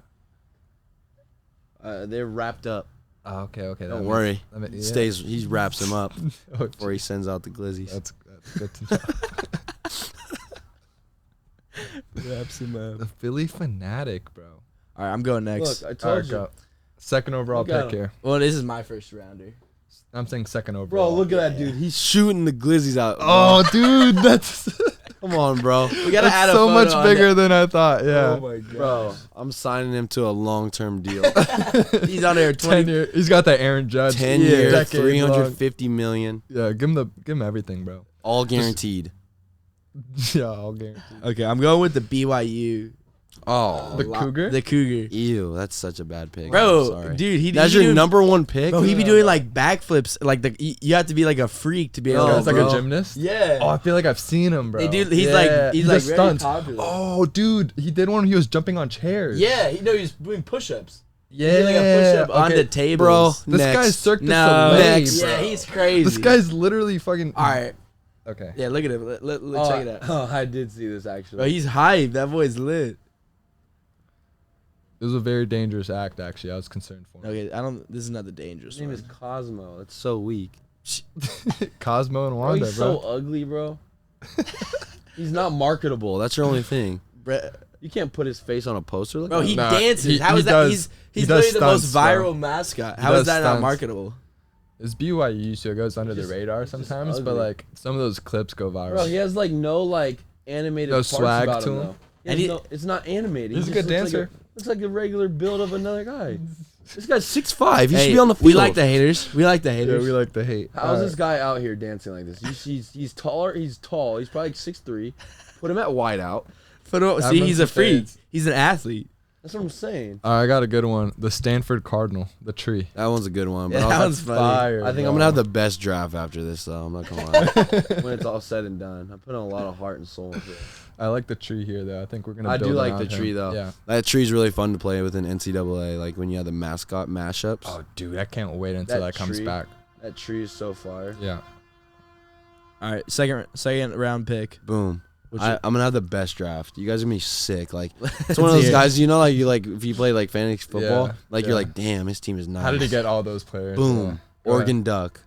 Speaker 6: They're wrapped up.
Speaker 7: Oh, okay.
Speaker 6: Don't worry. He wraps him up before he sends out the glizzies.
Speaker 7: That's good to know.
Speaker 5: Wraps him up.
Speaker 7: The Philly fanatic, bro.
Speaker 5: All right, I'm going next.
Speaker 6: Look, I
Speaker 7: All
Speaker 6: told
Speaker 7: right,
Speaker 6: you.
Speaker 7: go. Second overall
Speaker 6: Look at
Speaker 7: pick
Speaker 6: him.
Speaker 7: here.
Speaker 5: Well, this is my first rounder.
Speaker 7: I'm saying second overall.
Speaker 6: Bro, look at that dude. He's shooting the glizzies out.
Speaker 7: Oh, dude, that's
Speaker 6: Come on, bro.
Speaker 5: We gotta add a
Speaker 7: so
Speaker 5: photo
Speaker 7: much
Speaker 5: on
Speaker 7: bigger than I thought. Yeah.
Speaker 5: Oh my god,
Speaker 6: Bro, I'm signing him to a long-term deal.
Speaker 5: he's on there
Speaker 7: 10
Speaker 5: 20.
Speaker 7: year. He's got that Aaron Judge.
Speaker 6: 10 years,
Speaker 7: decade long.
Speaker 6: $350 million,
Speaker 7: Yeah, give him everything, bro.
Speaker 6: all guaranteed.
Speaker 7: Yeah, I'll guarantee.
Speaker 5: Okay, I'm going with the BYU.
Speaker 6: Oh,
Speaker 7: The Cougar?
Speaker 5: The Cougar.
Speaker 6: ew, that's such a bad pick.
Speaker 5: Bro,
Speaker 6: Sorry.
Speaker 5: dude,
Speaker 6: That's your number one pick?
Speaker 5: Bro, he be doing like backflips. Like you have to be like a freak to be able.
Speaker 6: No,
Speaker 5: to
Speaker 7: He's like
Speaker 6: bro.
Speaker 7: a gymnast.
Speaker 5: Yeah.
Speaker 7: Oh, I feel like I've seen him, bro.
Speaker 5: They do. He's
Speaker 7: Yeah.
Speaker 5: like
Speaker 7: He
Speaker 5: like
Speaker 7: does
Speaker 5: very
Speaker 7: stunts.
Speaker 5: popular.
Speaker 7: Oh, dude, he did one when he was jumping on chairs.
Speaker 5: Yeah, he was doing push-ups.
Speaker 7: yeah.
Speaker 5: He did like a push-up on
Speaker 7: Okay.
Speaker 5: the tables.
Speaker 6: Bro,
Speaker 7: This
Speaker 6: next.
Speaker 7: guy's Cirque du
Speaker 5: No,
Speaker 7: Soleil,
Speaker 6: next.
Speaker 7: bro.
Speaker 5: Yeah, he's crazy.
Speaker 7: This guy's literally fucking.
Speaker 5: All right.
Speaker 7: Okay.
Speaker 5: Yeah, look at him. Let check it out.
Speaker 6: Oh, I did see this actually.
Speaker 5: Bro, he's hype. That boy's lit.
Speaker 7: It was a very dangerous act, actually. I was concerned for him.
Speaker 5: Okay, This is not the dangerous
Speaker 6: His name
Speaker 5: one.
Speaker 6: is Cosmo. That's so weak.
Speaker 7: Cosmo and
Speaker 6: Bro,
Speaker 7: Wanda,
Speaker 6: he's
Speaker 7: bro.
Speaker 6: so ugly, bro. He's not marketable. That's your only thing. You can't put his face on a poster. Look
Speaker 5: Bro,
Speaker 6: at
Speaker 5: he
Speaker 6: him.
Speaker 7: Nah,
Speaker 5: dances. How
Speaker 7: he
Speaker 5: is that?
Speaker 7: does-
Speaker 5: He's
Speaker 7: he does
Speaker 5: literally the most
Speaker 7: stunts, bro.
Speaker 5: viral mascot.
Speaker 7: He
Speaker 5: How is
Speaker 7: does
Speaker 5: that not
Speaker 7: stunts.
Speaker 5: marketable?
Speaker 7: It's BYU, so it goes under the
Speaker 6: Just-
Speaker 7: radar
Speaker 6: just
Speaker 7: sometimes, but
Speaker 6: ugly.
Speaker 7: like some of those clips go viral.
Speaker 6: Bro, he has like no like animated
Speaker 7: No
Speaker 6: parts
Speaker 7: swag
Speaker 6: about
Speaker 7: to
Speaker 6: him.
Speaker 7: him.
Speaker 6: Though.
Speaker 5: And
Speaker 6: And
Speaker 5: he-
Speaker 6: it's not animated.
Speaker 7: He's
Speaker 6: He
Speaker 7: a
Speaker 6: just
Speaker 7: good
Speaker 6: looks
Speaker 7: dancer.
Speaker 6: Looks like a regular build of another guy. This guy's 6'5". He should
Speaker 5: Hey,
Speaker 6: be on the field.
Speaker 5: We like the haters. We like the
Speaker 7: yeah,
Speaker 5: haters.
Speaker 7: we like the hate.
Speaker 6: How is this guy out here dancing like this? He's taller. He's tall. He's probably like 6'3". Put him at wide out.
Speaker 5: See, he's a freak.
Speaker 7: fans.
Speaker 5: He's an athlete.
Speaker 6: That's what I'm saying.
Speaker 7: I got a good one. The Stanford Cardinal, the tree.
Speaker 6: That one's a good one. But
Speaker 5: Yeah,
Speaker 6: I'll-
Speaker 5: that one's funny.
Speaker 7: Fire.
Speaker 6: I think I'm gonna have the best draft after this, though. I'm not gonna lie. When it's all said and done, I put in a lot of heart and soul into it.
Speaker 7: I like the tree here, though. I think we're gonna.
Speaker 6: I do
Speaker 7: build
Speaker 6: like
Speaker 7: around
Speaker 6: the tree,
Speaker 7: him.
Speaker 6: though.
Speaker 7: Yeah.
Speaker 6: That tree's really fun to play with in NCAA. Like when you have the mascot mashups.
Speaker 7: Oh, dude, I can't wait until that comes
Speaker 6: tree-
Speaker 7: back.
Speaker 6: That tree is so fire.
Speaker 7: Yeah.
Speaker 5: All right, second round pick.
Speaker 6: Boom.
Speaker 5: Which
Speaker 6: I'm gonna have the best draft. You guys are gonna be sick. Like it's
Speaker 5: Let's
Speaker 6: one of those
Speaker 5: hear it.
Speaker 6: guys, you know, like you like if you play like fantasy football,
Speaker 7: Yeah,
Speaker 6: like
Speaker 7: yeah.
Speaker 6: you're like, damn, his team is nice.
Speaker 7: How did he get all those players?
Speaker 6: Boom?
Speaker 7: Go
Speaker 6: Oregon Duck.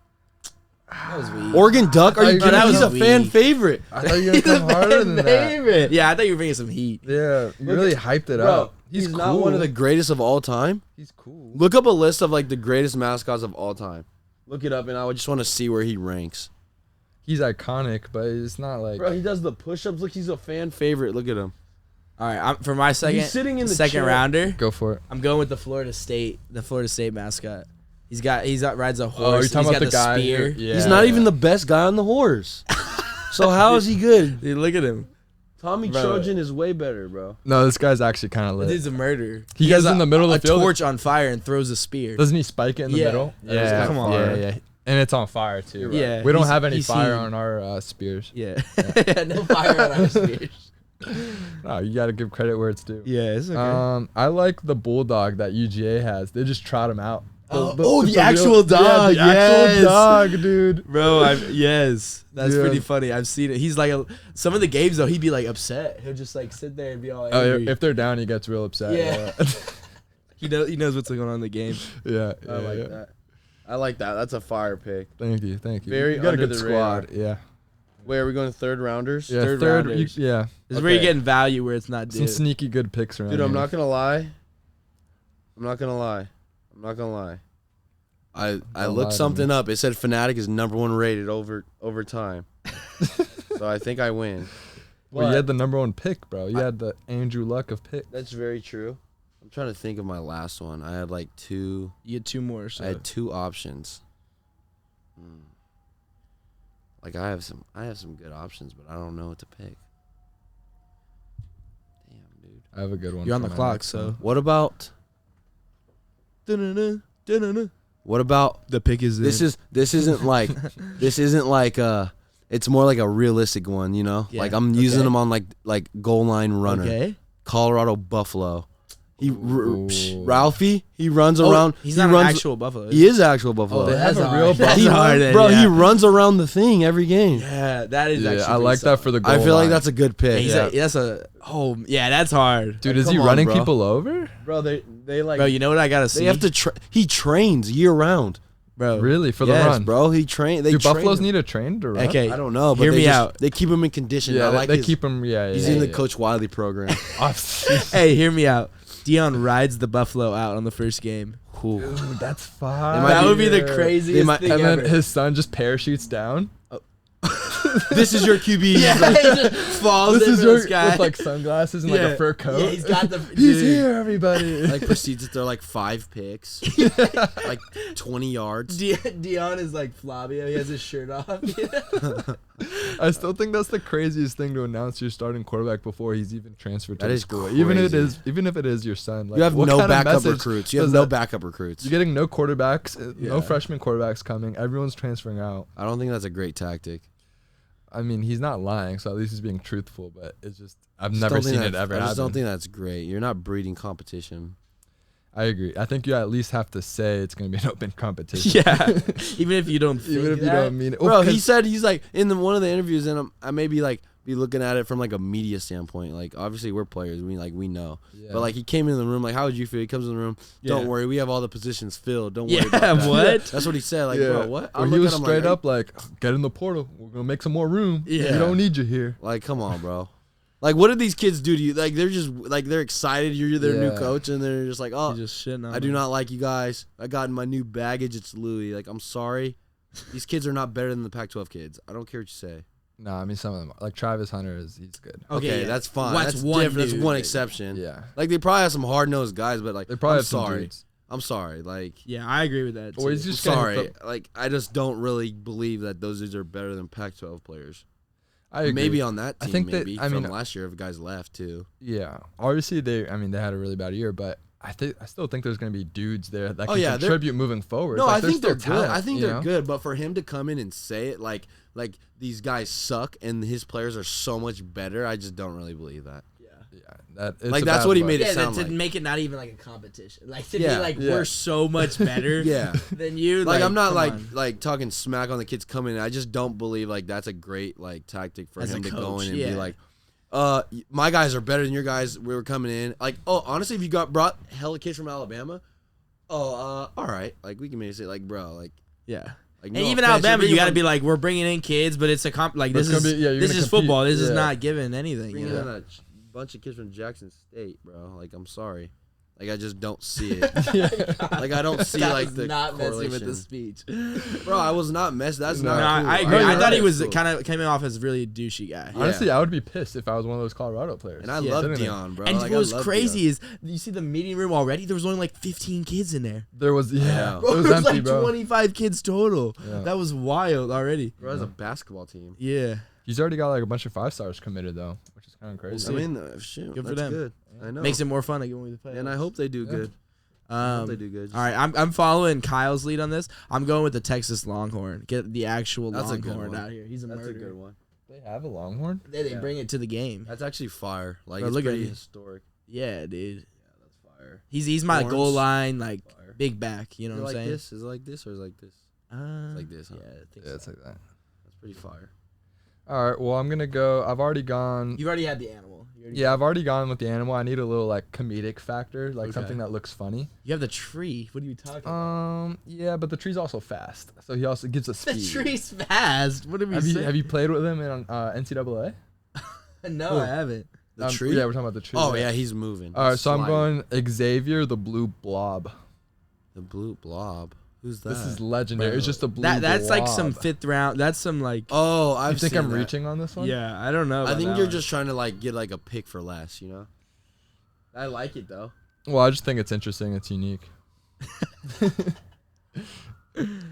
Speaker 5: That was weak.
Speaker 6: Oregon Duck? Are you
Speaker 7: thought
Speaker 6: kidding?
Speaker 7: that
Speaker 6: He's
Speaker 5: was
Speaker 6: a fan
Speaker 5: weak.
Speaker 6: favorite.
Speaker 7: I thought you were gonna come harder than that.
Speaker 5: Favorite. Yeah, I thought you were bringing some heat.
Speaker 7: Yeah, you really hyped it
Speaker 6: Bro,
Speaker 7: up.
Speaker 6: he's
Speaker 7: cool.
Speaker 6: not one of the greatest of all time.
Speaker 7: He's cool.
Speaker 6: Look up a list of like the greatest mascots of all time. Look it up, and I would just want to see where he ranks.
Speaker 7: He's iconic, but it's not like.
Speaker 6: Bro, he does the push-ups. Look, he's a fan favorite. Look at him.
Speaker 5: All right, for my second
Speaker 6: sitting in the
Speaker 5: second
Speaker 6: chair.
Speaker 5: rounder,
Speaker 7: Go for it.
Speaker 5: I'm going with the Florida State mascot. He's got rides a
Speaker 7: Oh,
Speaker 5: horse.
Speaker 7: you're talking
Speaker 5: He's
Speaker 7: about
Speaker 5: got
Speaker 7: the guy?
Speaker 5: spear.
Speaker 7: Yeah.
Speaker 6: He's not even the best guy on the horse. So how is he good?
Speaker 5: Dude, look at him.
Speaker 6: Tommy
Speaker 5: Bro.
Speaker 6: Trojan is way better, bro.
Speaker 7: No, this guy's actually kind of
Speaker 5: This
Speaker 7: lit.
Speaker 5: dude's a murderer.
Speaker 7: He
Speaker 5: has
Speaker 7: gets in the middle of the
Speaker 5: a
Speaker 7: field.
Speaker 5: torch on fire and throws a spear.
Speaker 7: Doesn't he spike it in the
Speaker 5: Yeah.
Speaker 7: middle?
Speaker 5: That was kinda
Speaker 7: come on.
Speaker 5: fire.
Speaker 7: Yeah. And it's on fire too. right?
Speaker 5: Yeah,
Speaker 7: We don't
Speaker 5: he's-
Speaker 7: have any
Speaker 5: he's
Speaker 7: fire
Speaker 5: seen-
Speaker 7: on our spears.
Speaker 5: Yeah. No fire on our spears.
Speaker 7: No, you got to give credit where it's due.
Speaker 5: Yeah, it's okay.
Speaker 7: I like the bulldog that UGA has. They just trot him out.
Speaker 5: The
Speaker 7: it's a
Speaker 5: actual dog.
Speaker 7: Yeah, the actual
Speaker 5: Yes.
Speaker 7: dog, dude.
Speaker 5: Bro, yes, that's
Speaker 7: Yeah.
Speaker 5: pretty funny. I've seen it. He's like some of the games though. He'd be like upset. He'll just like sit there and be all
Speaker 7: Oh,
Speaker 5: angry.
Speaker 7: if they're down, he gets real upset.
Speaker 5: Yeah. He knows what's going on in the game.
Speaker 7: yeah.
Speaker 6: I like
Speaker 7: yeah.
Speaker 6: that. I like that. That's a fire pick.
Speaker 7: Thank you.
Speaker 6: Very
Speaker 7: you got a
Speaker 6: under
Speaker 7: good
Speaker 6: the
Speaker 7: squad. Yeah.
Speaker 6: Wait, are we going third rounders?
Speaker 7: Yeah.
Speaker 5: Third
Speaker 7: Third.
Speaker 5: rounders.
Speaker 7: Yeah.
Speaker 5: This is where you're
Speaker 6: Okay.
Speaker 5: getting value where it's not due.
Speaker 7: Some sneaky good picks around.
Speaker 6: Dude, I'm
Speaker 7: here.
Speaker 6: not gonna lie. I
Speaker 7: Don't lie
Speaker 6: looked
Speaker 7: to
Speaker 6: something
Speaker 7: me.
Speaker 6: up. It said Fnatic is #1 rated over time. So I think I win.
Speaker 7: Well, you
Speaker 6: But-
Speaker 7: had the #1 pick, bro. You had the Andrew Luck of picks.
Speaker 6: That's very true. I'm trying to think of my last one. I had like two.
Speaker 5: You had two more. So
Speaker 6: I had two options. Like I have some good options, but I don't know what to pick. Damn, dude.
Speaker 7: I have a good one.
Speaker 5: you're on
Speaker 7: for
Speaker 5: the
Speaker 7: my
Speaker 5: clock.
Speaker 7: next
Speaker 5: So
Speaker 7: one.
Speaker 6: What about
Speaker 5: the pick is
Speaker 6: this isn't like it's more like a realistic one, you know?
Speaker 5: Yeah,
Speaker 6: Like I'm using
Speaker 5: okay.
Speaker 6: them on like goal line runner.
Speaker 5: Okay.
Speaker 6: Colorado Buffalo. Ralphie, he runs around.
Speaker 5: He's
Speaker 6: he
Speaker 5: not
Speaker 6: runs,
Speaker 5: an actual Buffalo.
Speaker 6: He is actual Buffalo.
Speaker 7: They have
Speaker 5: That's
Speaker 7: a real
Speaker 5: hard. That's
Speaker 7: Buffalo.
Speaker 5: hard then,
Speaker 6: Bro,
Speaker 5: yeah.
Speaker 6: he runs around the thing every game.
Speaker 5: Yeah, that is actually.
Speaker 7: I like that for the goal
Speaker 6: I feel like
Speaker 7: line.
Speaker 6: that's a good pick.
Speaker 5: That's hard,
Speaker 7: Dude,
Speaker 6: Like,
Speaker 7: is he
Speaker 6: come on,
Speaker 7: running
Speaker 6: bro.
Speaker 7: people over?
Speaker 6: Bro, they like.
Speaker 5: bro. You know what I gotta see,
Speaker 6: They have to. He trains year round.
Speaker 5: bro.
Speaker 7: Really? For the
Speaker 6: Yes,
Speaker 7: run?
Speaker 6: bro. He train. They
Speaker 7: Do
Speaker 6: train
Speaker 7: Buffaloes
Speaker 6: him.
Speaker 7: need a train to run?
Speaker 5: Okay,
Speaker 6: I don't know, but
Speaker 5: hear
Speaker 6: they
Speaker 5: me
Speaker 6: just,
Speaker 5: out.
Speaker 6: They keep him in condition.
Speaker 7: Yeah,
Speaker 6: I like
Speaker 7: they
Speaker 6: his,
Speaker 7: keep him. Yeah,
Speaker 6: He's
Speaker 7: yeah,
Speaker 6: in the
Speaker 7: yeah.
Speaker 6: Coach Wiley program.
Speaker 5: Hey, hear me out. Deion rides the Buffalo out on the first game.
Speaker 6: Ooh.
Speaker 7: That's fine.
Speaker 5: That would be the craziest
Speaker 6: might-
Speaker 5: thing
Speaker 7: And
Speaker 5: ever.
Speaker 7: then his son just parachutes down.
Speaker 6: This is your QB.
Speaker 5: yeah, he just falls
Speaker 7: This
Speaker 5: in
Speaker 7: is
Speaker 5: from the
Speaker 7: your
Speaker 5: sky.
Speaker 7: with like sunglasses and like a fur coat.
Speaker 5: Yeah, he's got the.
Speaker 7: He's
Speaker 5: dude.
Speaker 7: here, everybody.
Speaker 6: Like proceeds to throw like 5 picks, like 20 yards.
Speaker 5: Deion is like Flavio. He has his shirt off.
Speaker 7: I still think that's the craziest thing to announce your starting quarterback before he's even transferred to
Speaker 6: That
Speaker 7: the
Speaker 6: is
Speaker 7: school.
Speaker 6: crazy.
Speaker 7: Even if it is your son. Like,
Speaker 6: You have
Speaker 7: what
Speaker 6: no
Speaker 7: kind of
Speaker 6: backup
Speaker 7: message
Speaker 6: recruits. You have
Speaker 7: does
Speaker 6: no
Speaker 7: that-
Speaker 6: backup recruits.
Speaker 7: You're getting no quarterbacks, no
Speaker 5: Yeah.
Speaker 7: freshman quarterbacks coming. Everyone's transferring out.
Speaker 6: I don't think that's a great tactic.
Speaker 7: I mean, he's not lying, so at least he's being truthful. But it's just I've
Speaker 6: Just
Speaker 7: never
Speaker 6: don't think
Speaker 7: seen it
Speaker 6: that's-
Speaker 7: ever
Speaker 6: I just
Speaker 7: happen.
Speaker 6: don't think that's great. You're not breeding competition.
Speaker 7: I agree. I think you at least have to say it's going to be an open competition.
Speaker 5: yeah, even if you don't. Think
Speaker 7: Even if you
Speaker 5: that.
Speaker 7: don't mean it.
Speaker 6: Bro,
Speaker 7: Oh,
Speaker 6: he
Speaker 7: 'cause-
Speaker 6: said he's like in one of the interviews, and I may be like be looking at it from like a media standpoint. Like obviously we're players, we know.
Speaker 7: Yeah.
Speaker 6: But like he came in the room, like how would you feel? He comes in the room. Don't
Speaker 5: Yeah.
Speaker 6: worry, we have all the positions filled. Don't worry
Speaker 5: Yeah,
Speaker 6: about that.
Speaker 5: what?
Speaker 6: That's what he said. Like
Speaker 7: Yeah.
Speaker 6: bro, what?
Speaker 7: Or
Speaker 6: I
Speaker 7: he
Speaker 6: look
Speaker 7: was
Speaker 6: at him
Speaker 7: straight
Speaker 6: like,
Speaker 7: up like, get in the portal. We're going to make some more room.
Speaker 5: Yeah.
Speaker 7: We don't need you here.
Speaker 6: Like come on, bro. Like what did these kids do to you? Like they're just like they're excited you're their new
Speaker 7: Yeah.
Speaker 6: coach, and they're just like, oh,
Speaker 5: He just shitting on
Speaker 6: I do
Speaker 5: him.
Speaker 6: not like you guys. I got my new baggage. It's Louis. Like I'm sorry. These kids are not better than the Pac-12 kids. I don't care what you say.
Speaker 7: No, I mean, some of them are. Like Travis Hunter, he's good.
Speaker 6: Okay,
Speaker 5: yeah.
Speaker 6: that's fine.
Speaker 5: Well,
Speaker 6: that's
Speaker 5: one
Speaker 6: different. That's
Speaker 5: dude.
Speaker 6: one exception.
Speaker 7: Yeah.
Speaker 6: Like they probably have some hard-nosed guys, but like
Speaker 7: They probably
Speaker 6: I'm
Speaker 7: have some
Speaker 6: sorry.
Speaker 7: dudes.
Speaker 6: I'm sorry. Like
Speaker 5: Yeah, I agree with that.
Speaker 7: Or he's
Speaker 5: too.
Speaker 7: just
Speaker 6: I'm
Speaker 7: getting
Speaker 6: sorry.
Speaker 7: the-
Speaker 6: Like I just don't really believe that those dudes are better than Pac-12 players.
Speaker 7: I agree.
Speaker 6: Maybe on that
Speaker 7: I
Speaker 6: team,
Speaker 7: think that-
Speaker 6: maybe
Speaker 7: I mean-
Speaker 6: from last year if guys left too.
Speaker 7: Yeah. Obviously, they had a really bad year, but I still think there's going to be dudes there that
Speaker 6: Oh,
Speaker 7: can
Speaker 6: yeah, they're-
Speaker 7: contribute moving forward.
Speaker 6: No,
Speaker 7: Like,
Speaker 6: I think they're
Speaker 7: still
Speaker 6: good.
Speaker 7: talent,
Speaker 6: I think
Speaker 7: you
Speaker 6: they're
Speaker 7: know?
Speaker 6: good, but for him to come in and say it like these guys suck and his players are so much better, I just don't really believe that.
Speaker 7: Yeah. It's
Speaker 6: Like,
Speaker 7: a
Speaker 6: that's
Speaker 7: bad
Speaker 6: what he
Speaker 7: look.
Speaker 6: made it
Speaker 5: Yeah,
Speaker 6: sound
Speaker 5: to
Speaker 6: like.
Speaker 5: make it not even like a competition. Like to
Speaker 6: Yeah.
Speaker 5: be like
Speaker 7: Yeah.
Speaker 5: we're so much better
Speaker 6: Yeah.
Speaker 5: than you.
Speaker 6: Like I'm not
Speaker 5: come
Speaker 6: like
Speaker 5: on.
Speaker 6: like talking smack on the kids coming in. I just don't believe like that's a great like tactic for
Speaker 5: As a
Speaker 6: him to go
Speaker 5: coach,
Speaker 6: in and
Speaker 5: yeah.
Speaker 6: be like, my guys are better than your guys. We were coming in. Like, oh, honestly, if you brought hella kids from Alabama, all right. Like we can maybe say like, bro, like
Speaker 5: Yeah.
Speaker 6: like
Speaker 5: And
Speaker 6: no
Speaker 5: even
Speaker 6: offense,
Speaker 5: Alabama,
Speaker 6: you're
Speaker 5: you got to
Speaker 6: bringing
Speaker 5: be like, we're bringing in kids, but it's a like
Speaker 7: But
Speaker 5: this
Speaker 7: it's
Speaker 5: is
Speaker 7: gonna be- yeah, you're
Speaker 5: this
Speaker 7: gonna
Speaker 5: is
Speaker 7: compete.
Speaker 5: football. This is
Speaker 7: Yeah.
Speaker 5: not giving anything.
Speaker 6: bringing
Speaker 5: You
Speaker 6: in
Speaker 5: know?
Speaker 6: a bunch of kids from Jackson State, bro. Like I'm sorry. Like I just don't see it. Like I don't see
Speaker 5: That
Speaker 6: like
Speaker 5: was
Speaker 6: the
Speaker 5: not messing
Speaker 6: correlation.
Speaker 5: with the speech.
Speaker 6: Bro, I was not messed. That's
Speaker 7: No,
Speaker 6: not.
Speaker 5: No,
Speaker 6: cool.
Speaker 5: I agree.
Speaker 7: No,
Speaker 5: I
Speaker 7: you're
Speaker 5: thought he
Speaker 7: right.
Speaker 5: was
Speaker 6: Cool.
Speaker 5: kind of coming off as a really douchey guy.
Speaker 7: Honestly,
Speaker 6: Yeah.
Speaker 7: I would be pissed if I was one of those Colorado players.
Speaker 6: And I
Speaker 5: Yeah.
Speaker 6: love
Speaker 7: Sitting there.
Speaker 6: Deion, bro.
Speaker 5: And
Speaker 6: Like,
Speaker 5: what
Speaker 6: I
Speaker 5: was
Speaker 6: love
Speaker 5: crazy
Speaker 6: Deion.
Speaker 5: is, you see the meeting room already? There was only like 15 kids in there.
Speaker 7: There was,
Speaker 6: Yeah.
Speaker 7: it was
Speaker 5: There
Speaker 7: empty,
Speaker 5: like
Speaker 7: bro.
Speaker 5: 25 kids total.
Speaker 7: Yeah.
Speaker 5: That was wild already.
Speaker 6: Bro, as a basketball team.
Speaker 5: Yeah.
Speaker 7: He's already got like a bunch of 5-stars committed though, which is kind of crazy.
Speaker 6: I mean, shoot,
Speaker 5: Good for
Speaker 6: that's
Speaker 5: them.
Speaker 6: good. I know.
Speaker 5: Makes it more fun again when we play.
Speaker 6: and I hope they do good. I hope they do good.
Speaker 5: All right, I'm following Kyle's lead on this. I'm going with the Texas Longhorn. Get the actual
Speaker 6: That's a good
Speaker 5: Longhorn
Speaker 6: one.
Speaker 5: out here. He's a
Speaker 6: That's a
Speaker 5: murderer.
Speaker 6: good one.
Speaker 7: They have a Longhorn.
Speaker 5: They bring it to the game.
Speaker 6: That's actually fire. Like
Speaker 5: Bro,
Speaker 6: it's
Speaker 5: look at
Speaker 6: pretty
Speaker 5: him.
Speaker 6: historic.
Speaker 5: Yeah, dude.
Speaker 6: Yeah, that's fire.
Speaker 5: He's my
Speaker 6: Horns.
Speaker 5: goal line like
Speaker 6: Fire.
Speaker 5: big back. You know
Speaker 6: Is it
Speaker 5: what I'm
Speaker 6: like
Speaker 5: saying?
Speaker 6: this? Is it like this or is it like this? It's like this, huh?
Speaker 5: Yeah, I think
Speaker 7: Yeah,
Speaker 5: so.
Speaker 7: it's like that.
Speaker 6: That's pretty fire.
Speaker 7: All right, well I'm gonna go. I've already gone.
Speaker 5: You've already had the animal.
Speaker 7: Yeah, I've already gone with the animal. I need a little like comedic factor, like
Speaker 5: Okay.
Speaker 7: something that looks funny.
Speaker 5: You have the tree. What are you talking about?
Speaker 7: Yeah, but the tree's also fast, so he also gives us speed.
Speaker 5: The tree's fast. What are we
Speaker 7: Have you
Speaker 5: saying?
Speaker 7: played with him in NCAA?
Speaker 5: No, I haven't.
Speaker 6: The tree?
Speaker 7: Yeah, we're talking about the tree.
Speaker 6: Oh yeah, he's moving.
Speaker 7: All right,
Speaker 6: He's
Speaker 7: so I'm
Speaker 6: sliding.
Speaker 7: going Xavier the Blue Blob.
Speaker 6: The blue blob. Who's that?
Speaker 7: This is legendary. It's just a blue.
Speaker 5: That's like some
Speaker 7: blob.
Speaker 5: fifth round. That's some like.
Speaker 6: Oh, I
Speaker 7: You think I'm
Speaker 6: that.
Speaker 7: reaching on this one?
Speaker 5: Yeah, I don't know.
Speaker 6: I
Speaker 5: about
Speaker 6: think
Speaker 5: that
Speaker 6: you're
Speaker 5: one.
Speaker 6: just trying to like get like a pick for less, you know. I like it though.
Speaker 7: Well, I just think it's interesting. It's unique.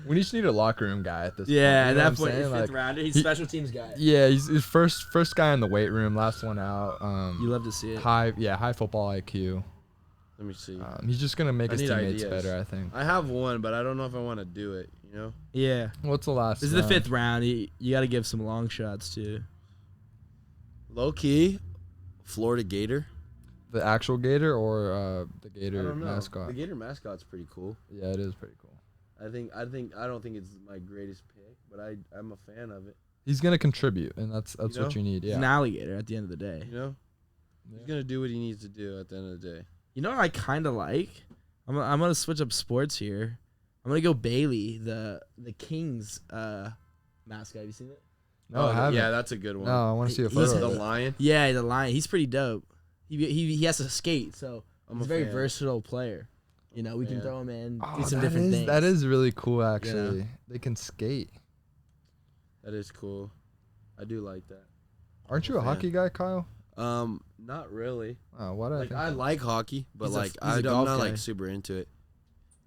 Speaker 7: We just need a locker room guy at this point.
Speaker 5: Yeah,
Speaker 7: you
Speaker 5: at
Speaker 7: know
Speaker 5: that
Speaker 7: what
Speaker 5: point,
Speaker 7: I'm saying?
Speaker 5: fifth
Speaker 7: Like,
Speaker 5: rounder. He's
Speaker 7: he-
Speaker 5: special teams guy.
Speaker 7: yeah, he's first guy in the weight room, last one out.
Speaker 5: You love to see it.
Speaker 7: high football IQ.
Speaker 6: Let me see.
Speaker 7: He's just gonna make
Speaker 6: I
Speaker 7: his
Speaker 6: need
Speaker 7: teammates
Speaker 6: ideas.
Speaker 7: better, I think.
Speaker 6: I have one, but I don't know if I want to do it. You know.
Speaker 5: Yeah.
Speaker 7: What's the last?
Speaker 5: This is the
Speaker 7: round?
Speaker 5: fifth round. You got to give some long shots too.
Speaker 6: Low key, Florida Gator.
Speaker 7: The actual gator or the
Speaker 6: I
Speaker 7: gator
Speaker 6: don't know.
Speaker 7: mascot?
Speaker 6: The gator mascot's pretty cool.
Speaker 7: Yeah, it is pretty cool.
Speaker 6: I don't think it's my greatest pick, but I'm a fan of it.
Speaker 7: He's gonna contribute, and that's
Speaker 6: You
Speaker 7: what
Speaker 6: know?
Speaker 7: you need.
Speaker 5: He's
Speaker 7: Yeah.
Speaker 5: an alligator at the end of the day.
Speaker 6: You know, he's gonna do what he needs to do at the end of the day.
Speaker 5: You know what I kind of like? I'm gonna switch up sports here. I'm gonna go Bailey, the Kings mascot. Have you seen it?
Speaker 7: No, I haven't.
Speaker 6: Yeah, that's a good one.
Speaker 7: No, I want to see a
Speaker 5: He's
Speaker 7: photo.
Speaker 6: The
Speaker 7: of it.
Speaker 6: lion.
Speaker 5: Yeah, the lion. He's pretty dope. He has to skate, so
Speaker 6: I'm
Speaker 5: he's
Speaker 6: a
Speaker 5: a very
Speaker 6: fan.
Speaker 5: versatile player. You know, we can
Speaker 6: Yeah.
Speaker 5: throw him in,
Speaker 7: Oh,
Speaker 5: do some
Speaker 7: that
Speaker 5: different
Speaker 7: is-
Speaker 5: things.
Speaker 7: That is really cool, actually. They can skate.
Speaker 6: That is cool. I do like that.
Speaker 7: Aren't you a
Speaker 6: fan.
Speaker 7: hockey guy, Kyle?
Speaker 6: Not really.
Speaker 7: Oh, why did I
Speaker 6: Like
Speaker 7: think
Speaker 6: I
Speaker 7: that?
Speaker 6: like hockey, but
Speaker 5: He's a-
Speaker 6: like
Speaker 5: he's a
Speaker 6: I'm
Speaker 5: golf
Speaker 6: not
Speaker 5: guy.
Speaker 6: like super into it.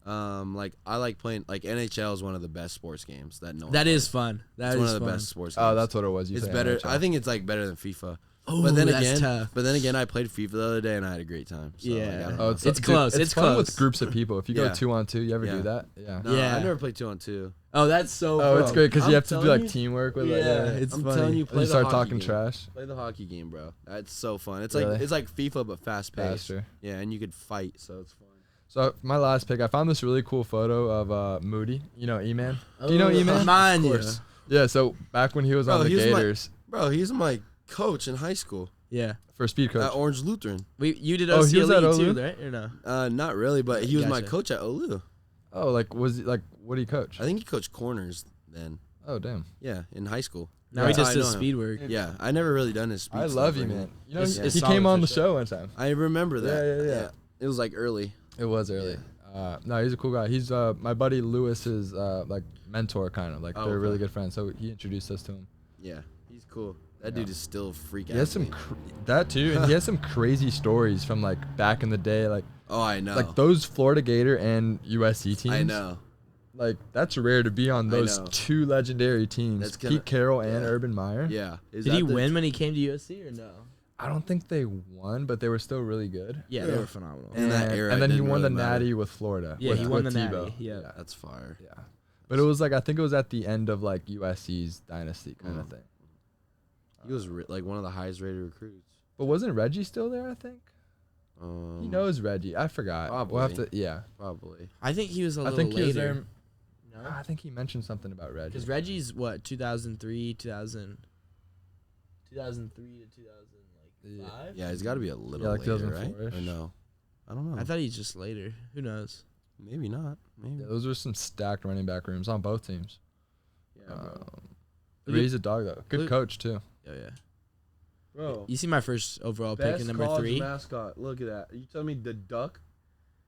Speaker 6: Like I like playing like NHL is one of the best sports games that no one
Speaker 5: That is
Speaker 6: plays.
Speaker 5: fun. That
Speaker 6: It's
Speaker 5: is
Speaker 6: one of the
Speaker 5: fun.
Speaker 6: best sports games.
Speaker 7: Oh, that's what it was. You
Speaker 6: It's
Speaker 7: say
Speaker 6: better.
Speaker 7: NHL.
Speaker 6: I think it's like better than FIFA.
Speaker 5: Oh,
Speaker 6: But then
Speaker 5: that's
Speaker 6: again,
Speaker 5: tough.
Speaker 6: I played FIFA the other day and I had a great time. So, like,
Speaker 5: Yeah.
Speaker 6: I don't
Speaker 7: Oh,
Speaker 6: know.
Speaker 5: It's close. It's
Speaker 7: fun with
Speaker 5: close.
Speaker 7: groups of people. If you go
Speaker 6: Yeah.
Speaker 7: 2-on-2, you ever
Speaker 6: Yeah.
Speaker 7: do that? Yeah.
Speaker 6: No,
Speaker 5: Yeah.
Speaker 6: I never played 2-on-2.
Speaker 5: Oh, that's so.
Speaker 7: Oh,
Speaker 5: fun.
Speaker 7: it's great because
Speaker 6: I'm
Speaker 7: you have to do
Speaker 6: telling
Speaker 7: like
Speaker 6: you.
Speaker 7: teamwork with
Speaker 5: Yeah,
Speaker 7: like.
Speaker 5: it's
Speaker 6: I'm
Speaker 5: funny.
Speaker 6: telling you,
Speaker 7: And
Speaker 6: play
Speaker 7: you
Speaker 6: the
Speaker 7: start
Speaker 6: hockey
Speaker 7: talking
Speaker 6: game.
Speaker 7: trash.
Speaker 6: Play the hockey game, bro. That's so fun. It's
Speaker 7: Really?
Speaker 6: like it's like FIFA but fast paced.
Speaker 7: Faster.
Speaker 6: Yeah, and you could fight, so it's fun.
Speaker 7: So my last pick, I found this really cool photo of Moody. You know E-Man? Do you know
Speaker 5: Oh,
Speaker 7: E-Man?
Speaker 5: Mine,
Speaker 6: Of course.
Speaker 7: Yeah. So back when he was
Speaker 6: Bro,
Speaker 7: on the
Speaker 6: he was my-
Speaker 7: Gators
Speaker 6: Bro, he's my coach in high school
Speaker 5: Yeah.
Speaker 7: for speed coach.
Speaker 6: at Orange Lutheran.
Speaker 5: You did
Speaker 7: Oh, he was at
Speaker 5: OCLE too,
Speaker 7: OLU?
Speaker 5: right? Or no?
Speaker 6: Not really, but he was my
Speaker 5: Gotcha.
Speaker 6: coach at OLU.
Speaker 7: Oh, like was he, like what did he coach?
Speaker 6: I think he coached corners then.
Speaker 7: Oh damn.
Speaker 6: Yeah, in high school.
Speaker 5: Now he
Speaker 6: That's how
Speaker 5: just
Speaker 6: I
Speaker 5: does
Speaker 6: know him.
Speaker 5: speed work.
Speaker 6: Yeah, I never really done his speed
Speaker 7: I
Speaker 6: stuff
Speaker 7: love
Speaker 6: or
Speaker 7: you,
Speaker 6: anything.
Speaker 7: man. You know,
Speaker 5: It's-
Speaker 7: he
Speaker 5: it's
Speaker 7: came
Speaker 5: solid
Speaker 7: on
Speaker 5: for
Speaker 7: the
Speaker 5: sure.
Speaker 7: show one time.
Speaker 6: I remember that.
Speaker 7: Yeah.
Speaker 6: It was like early.
Speaker 7: It was early. No, he's a cool guy. He's my buddy Lewis's like mentor, kind of like
Speaker 6: Oh,
Speaker 7: they're really
Speaker 6: okay.
Speaker 7: good friends. So he introduced us to him.
Speaker 6: Yeah, he's cool. That
Speaker 7: Yeah.
Speaker 6: dude is still a freak.
Speaker 7: He has some
Speaker 6: athlete.
Speaker 7: that too, and he has some crazy stories from like back in the day, like
Speaker 6: Oh, I know.
Speaker 7: like those Florida Gator and USC teams.
Speaker 6: I know.
Speaker 7: Like that's rare to be on
Speaker 6: I
Speaker 7: those
Speaker 6: know.
Speaker 7: two legendary teams,
Speaker 6: That's gonna-
Speaker 7: Pete Carroll and
Speaker 6: yeah.
Speaker 7: Urban Meyer.
Speaker 6: Yeah. Is
Speaker 5: Did
Speaker 6: that
Speaker 5: he
Speaker 6: the-
Speaker 5: win when he came to USC or no?
Speaker 7: I don't think they won, but they were still really good.
Speaker 5: Yeah, they were phenomenal.
Speaker 6: In that era,
Speaker 7: and
Speaker 6: it
Speaker 7: then he
Speaker 6: didn't
Speaker 7: won the
Speaker 6: really matter.
Speaker 7: Natty with Florida.
Speaker 5: Yeah,
Speaker 7: with,
Speaker 5: he won
Speaker 7: with
Speaker 5: the
Speaker 7: Tebow.
Speaker 5: Natty, yeah.
Speaker 6: That's fire.
Speaker 7: Yeah. But it was like I think it was at the end of like USC's dynasty kind of thing.
Speaker 6: He was like one of the highest rated recruits.
Speaker 7: But wasn't Reggie still there? I think he knows Reggie. I forgot. We'll have to.
Speaker 6: Probably.
Speaker 7: Yeah,
Speaker 6: Probably.
Speaker 5: I think he was a
Speaker 7: I
Speaker 5: little
Speaker 7: think he was
Speaker 5: later.
Speaker 7: there. I think he mentioned something about Reggie.
Speaker 5: Because Reggie's what 2003, 2000, 2003 to 2005.
Speaker 6: Yeah, he's got to be a little
Speaker 7: like
Speaker 6: later, right?
Speaker 7: 2004-ish.
Speaker 6: Or no? I don't know.
Speaker 5: I thought he's just later. Who knows?
Speaker 6: Maybe not. Maybe.
Speaker 7: Yeah, those were some stacked running back rooms on both teams.
Speaker 6: Yeah, bro.
Speaker 7: But he's a dog though. Good
Speaker 5: Look-
Speaker 7: coach too.
Speaker 5: Oh yeah.
Speaker 6: Bro,
Speaker 5: You see my first overall pick in number 3.
Speaker 6: mascot. Look at that. You tell me the duck?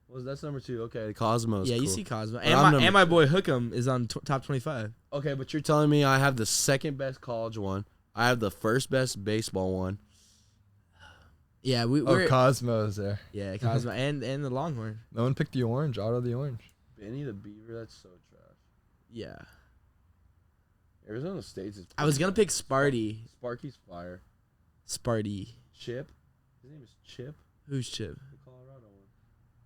Speaker 6: Was that's number 2? Okay, Cosmos.
Speaker 5: Yeah, you
Speaker 6: cool.
Speaker 5: see Cosmo,
Speaker 6: But
Speaker 5: and
Speaker 6: I'm
Speaker 5: my
Speaker 6: number-
Speaker 5: boy Hookem is on top 25.
Speaker 6: Okay, but you're telling me I have the second best college one. I have the first best baseball one.
Speaker 5: Yeah, we're
Speaker 7: Oh, Cosmo's there.
Speaker 5: yeah Cosmo and the Longhorn.
Speaker 7: No one picked the orange. Otto the orange.
Speaker 6: Benny the Beaver. That's so trash.
Speaker 5: Yeah,
Speaker 6: Arizona State's is.
Speaker 5: I was gonna pick Sparty.
Speaker 6: Sparky's fire.
Speaker 5: Sparty.
Speaker 6: Chip. His name is Chip.
Speaker 5: Who's Chip?
Speaker 6: The Colorado one.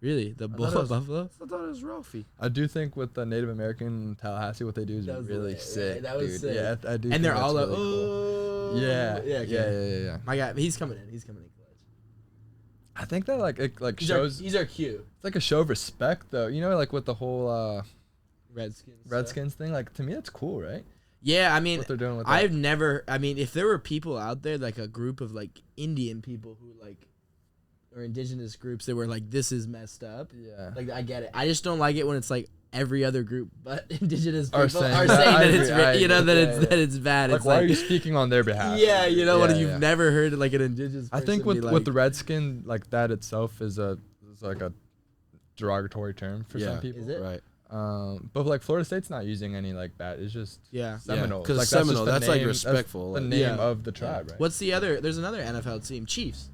Speaker 5: Really? The
Speaker 6: thought
Speaker 5: Bull
Speaker 6: it was-
Speaker 5: Buffalo?
Speaker 6: I thought it was Ralphie.
Speaker 7: I do think with the Native American in Tallahassee, what they do is
Speaker 5: That was
Speaker 7: really
Speaker 5: lit,
Speaker 7: sick.
Speaker 5: right? That was
Speaker 7: dude.
Speaker 5: sick.
Speaker 7: Yeah, I do.
Speaker 5: And
Speaker 7: think
Speaker 5: they're
Speaker 7: that's
Speaker 5: all
Speaker 7: really
Speaker 5: like,
Speaker 7: cool. Yeah,
Speaker 5: okay.
Speaker 7: yeah.
Speaker 5: My guy, he's coming in. He's coming in clutch.
Speaker 7: I think that like it like
Speaker 5: He's
Speaker 7: shows.
Speaker 5: our Q.
Speaker 7: It's like a show of respect though. You know, like with the whole Redskins thing. Like to me, that's cool, right?
Speaker 5: Yeah, I mean,
Speaker 7: What they're doing with that.
Speaker 5: I've never. I mean, if there were people out there, like a group of like Indian people who like, or indigenous groups that were like, this is messed up.
Speaker 7: Yeah.
Speaker 5: Like I get it. I just don't like it when it's like every other group but indigenous people
Speaker 7: Are
Speaker 5: are
Speaker 7: saying
Speaker 5: saying
Speaker 7: that. I
Speaker 5: that it's
Speaker 7: agree, I
Speaker 5: you know
Speaker 7: agree.
Speaker 5: that
Speaker 7: Yeah,
Speaker 5: it's
Speaker 7: yeah.
Speaker 5: that it's bad.
Speaker 7: Like,
Speaker 5: It's
Speaker 7: why
Speaker 5: like,
Speaker 7: are you speaking on their behalf?
Speaker 5: yeah, you know what?
Speaker 7: Yeah,
Speaker 5: You've
Speaker 7: yeah.
Speaker 5: never heard like an indigenous.
Speaker 7: I think
Speaker 5: person be
Speaker 7: with the
Speaker 5: like,
Speaker 7: Redskin, like that itself is like a derogatory term for some people.
Speaker 5: Is it?
Speaker 6: Right.
Speaker 7: But like Florida State's not using any like that. It's just
Speaker 5: Yeah.
Speaker 7: Seminoles.
Speaker 6: because
Speaker 7: like,
Speaker 6: Seminole,
Speaker 7: just the
Speaker 6: that's like
Speaker 7: name-
Speaker 6: respectful.
Speaker 7: That's the
Speaker 6: like-
Speaker 7: name
Speaker 5: Yeah.
Speaker 7: of the tribe, right?
Speaker 5: What's the other? There's another NFL team, Chiefs.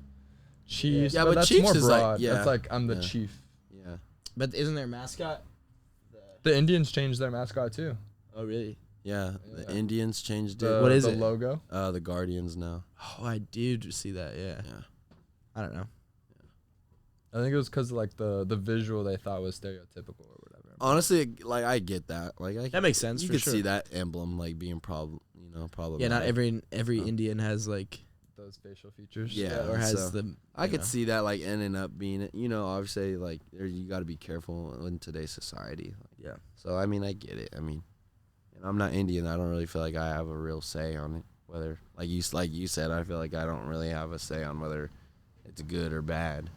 Speaker 7: Chiefs?
Speaker 6: Yeah,
Speaker 7: but
Speaker 6: but
Speaker 7: that's
Speaker 6: Chiefs
Speaker 7: more
Speaker 6: is like-
Speaker 7: broad.
Speaker 6: yeah.
Speaker 7: That's like I'm the
Speaker 6: Yeah.
Speaker 7: chief.
Speaker 6: Yeah.
Speaker 5: But isn't their mascot?
Speaker 7: The Indians changed their mascot too.
Speaker 5: Oh really?
Speaker 6: Yeah.
Speaker 7: Yeah.
Speaker 6: The Indians changed
Speaker 7: The,
Speaker 6: it.
Speaker 5: What is
Speaker 7: the
Speaker 5: it?
Speaker 7: logo?
Speaker 6: The Guardians now.
Speaker 5: Oh, I did see that. Yeah.
Speaker 6: Yeah.
Speaker 5: I don't know.
Speaker 7: I think it was because like the visual they thought was stereotypical or whatever.
Speaker 6: Honestly, like I get that. Like I
Speaker 5: That makes sense.
Speaker 6: you
Speaker 5: for
Speaker 6: could
Speaker 5: sure.
Speaker 6: see that emblem like being problematic.
Speaker 5: Yeah, not every Indian has like
Speaker 7: those facial features.
Speaker 6: Yeah,
Speaker 5: or has
Speaker 6: so
Speaker 5: the
Speaker 6: I could see that like ending up being it. You know, obviously like you got to be careful in today's society.
Speaker 5: Yeah.
Speaker 6: So I mean, I get it. I mean, and I'm not Indian. I don't really feel like I have a real say on it. Whether like you said, I feel like I don't really have a say on whether it's good or bad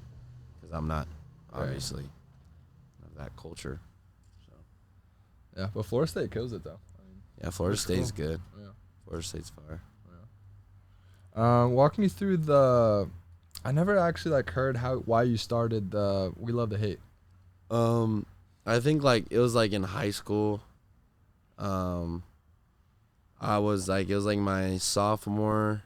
Speaker 6: because I'm not obviously of that culture. So
Speaker 7: Yeah, but Florida State kills it though. I mean,
Speaker 6: yeah, Florida
Speaker 7: that's
Speaker 6: State's
Speaker 7: cool.
Speaker 6: good.
Speaker 7: Yeah.
Speaker 6: Florida State's fire.
Speaker 7: Walk me through the. I never actually like heard why you started the We Love to Hate.
Speaker 6: I think like it was like in high school. I was like it was like my sophomore.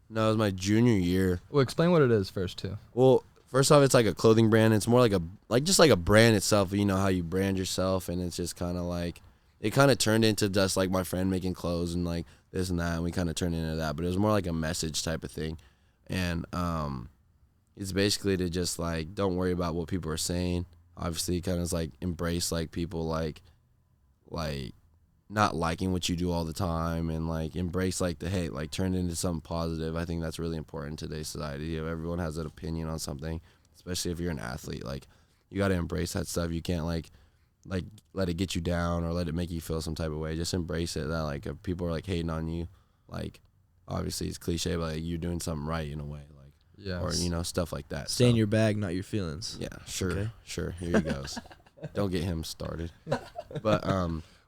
Speaker 6: No, it was my junior year.
Speaker 7: Well, explain what it is first too.
Speaker 6: Well, first off, it's like a clothing brand. It's more like just like a brand itself. You know how you brand yourself, and it's just kind of like it kind of turned into just like my friend making clothes and like this and that, and we kind of turned into that. But it was more like a message type of thing, and it's basically to just like don't worry about what people are saying. Obviously, kind of like embrace like people like not liking what you do all the time, and like embrace like the hate, like turn it into something positive. I think that's really important in today's society. You know, everyone has an opinion on something, especially if you're an athlete. Like you got to embrace that stuff. You can't like let it get you down or let it make you feel some type of way. Just embrace it. That like if people are like hating on you, like obviously it's cliche, but like you're doing something right in a way, like
Speaker 7: Yeah.
Speaker 6: or you know stuff like that.
Speaker 5: Stay in
Speaker 6: So,
Speaker 5: your bag, not your feelings.
Speaker 6: yeah, sure,
Speaker 5: Okay.
Speaker 6: sure. Here he goes. Don't get him started. But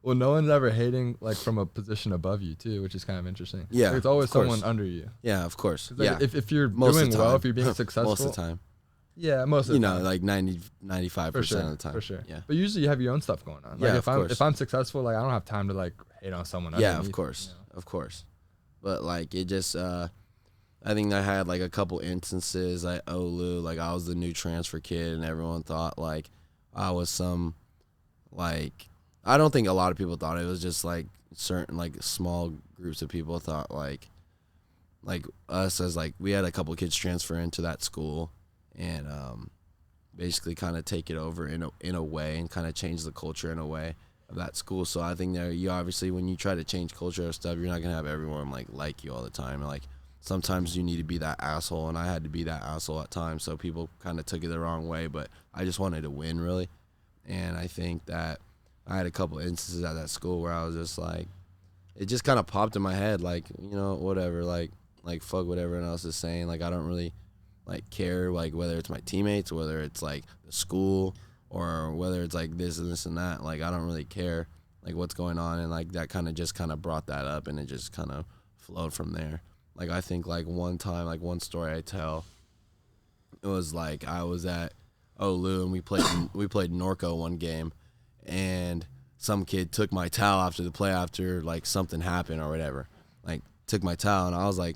Speaker 7: Well, no one's ever hating like from a position above you too, which is kind of interesting.
Speaker 6: Yeah,
Speaker 7: Like, it's always
Speaker 6: of course.
Speaker 7: someone under you.
Speaker 6: yeah, of course.
Speaker 7: 'Cause, like,
Speaker 6: Yeah,
Speaker 7: if you're
Speaker 6: most
Speaker 7: doing
Speaker 6: of the
Speaker 7: well,
Speaker 6: time.
Speaker 7: if you're being successful,
Speaker 6: most of the time.
Speaker 7: Yeah, most of the
Speaker 6: You
Speaker 7: time.
Speaker 6: know, like 95%
Speaker 7: For sure,
Speaker 6: of the time.
Speaker 7: for sure.
Speaker 6: Yeah.
Speaker 7: But usually you have your own stuff going on. Like
Speaker 6: Yeah,
Speaker 7: if
Speaker 6: of
Speaker 7: I'm
Speaker 6: course.
Speaker 7: if I'm successful, like I don't have time to like hate on someone.
Speaker 6: Yeah,
Speaker 7: underneath,
Speaker 6: of course.
Speaker 7: you know?
Speaker 6: Of course. But like it just I think I had like a couple instances at OLU, like I was the new transfer kid and everyone thought like I was some like I don't think a lot of people thought it was just like certain like small groups of people thought like us as like we had a couple kids transfer into that school and basically kind of take it over in a way and kind of change the culture in a way of that school. So I think that you obviously when you try to change culture and stuff, you're not gonna have everyone like you all the time. And like sometimes you need to be that asshole, and I had to be that asshole at times. So people kind of took it the wrong way, but I just wanted to win really. And I think that I had a couple instances at that school where I was just like, it just kind of popped in my head, like you know whatever, like fuck what everyone else is saying. Like I don't really like care like whether it's my teammates, whether it's like the school, or whether it's like this and this and that. Like I don't really care like what's going on, and like that kind of just kind of brought that up, and it just kind of flowed from there. Like I think like one time, like one story I tell, it was like I was at OLU and we played Norco one game, and some kid took my towel after the play after like something happened or whatever. Like took my towel, and I was like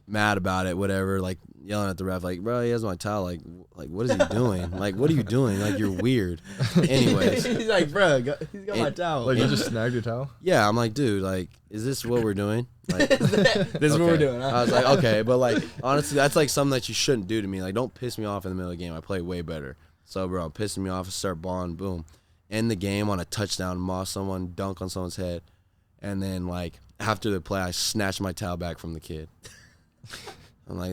Speaker 6: mad about it, whatever, like yelling at the ref, like, bro, he has my towel, like what is he doing? Like, what are you doing? Like, you're weird. Anyways,
Speaker 5: He's like, bro, he's got my towel.
Speaker 7: Like you just snagged your towel.
Speaker 6: yeah, I'm like, dude, like, is this what we're doing? Like,
Speaker 5: this is what we're doing, huh?
Speaker 6: I was like, okay, but like, honestly, that's like something that you shouldn't do to me. Like, don't piss me off in the middle of the game. I play way better. So, bro, pissing me off, start balling, boom, end the game on a touchdown, moss someone, dunk on someone's head, and then like after the play, I snatched my towel back from the kid. I'm like,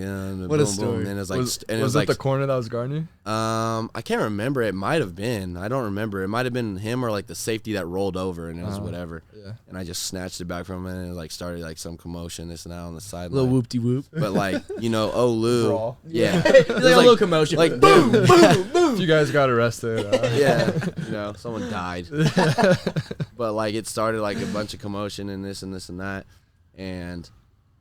Speaker 5: What
Speaker 6: boom,
Speaker 5: a story.
Speaker 6: boom. And then it was like,
Speaker 7: Was
Speaker 6: and it was
Speaker 7: it
Speaker 6: like,
Speaker 7: the corner that was guarding you?
Speaker 6: I can't remember. It might have been. I don't remember. It might have been him or like the safety that rolled over, and it was whatever.
Speaker 7: Yeah.
Speaker 6: And I just snatched it back from him, and it like started like some commotion, this and that on the sideline.
Speaker 5: Little whoop de whoop.
Speaker 6: But like, you know, OLU.
Speaker 7: Brawl.
Speaker 6: Yeah.
Speaker 5: Like a little commotion.
Speaker 6: Like
Speaker 5: boom,
Speaker 6: boom.
Speaker 5: boom, boom.
Speaker 7: You guys got arrested.
Speaker 6: Yeah. You know, someone died. But like it started like a bunch of commotion and this and this and that. And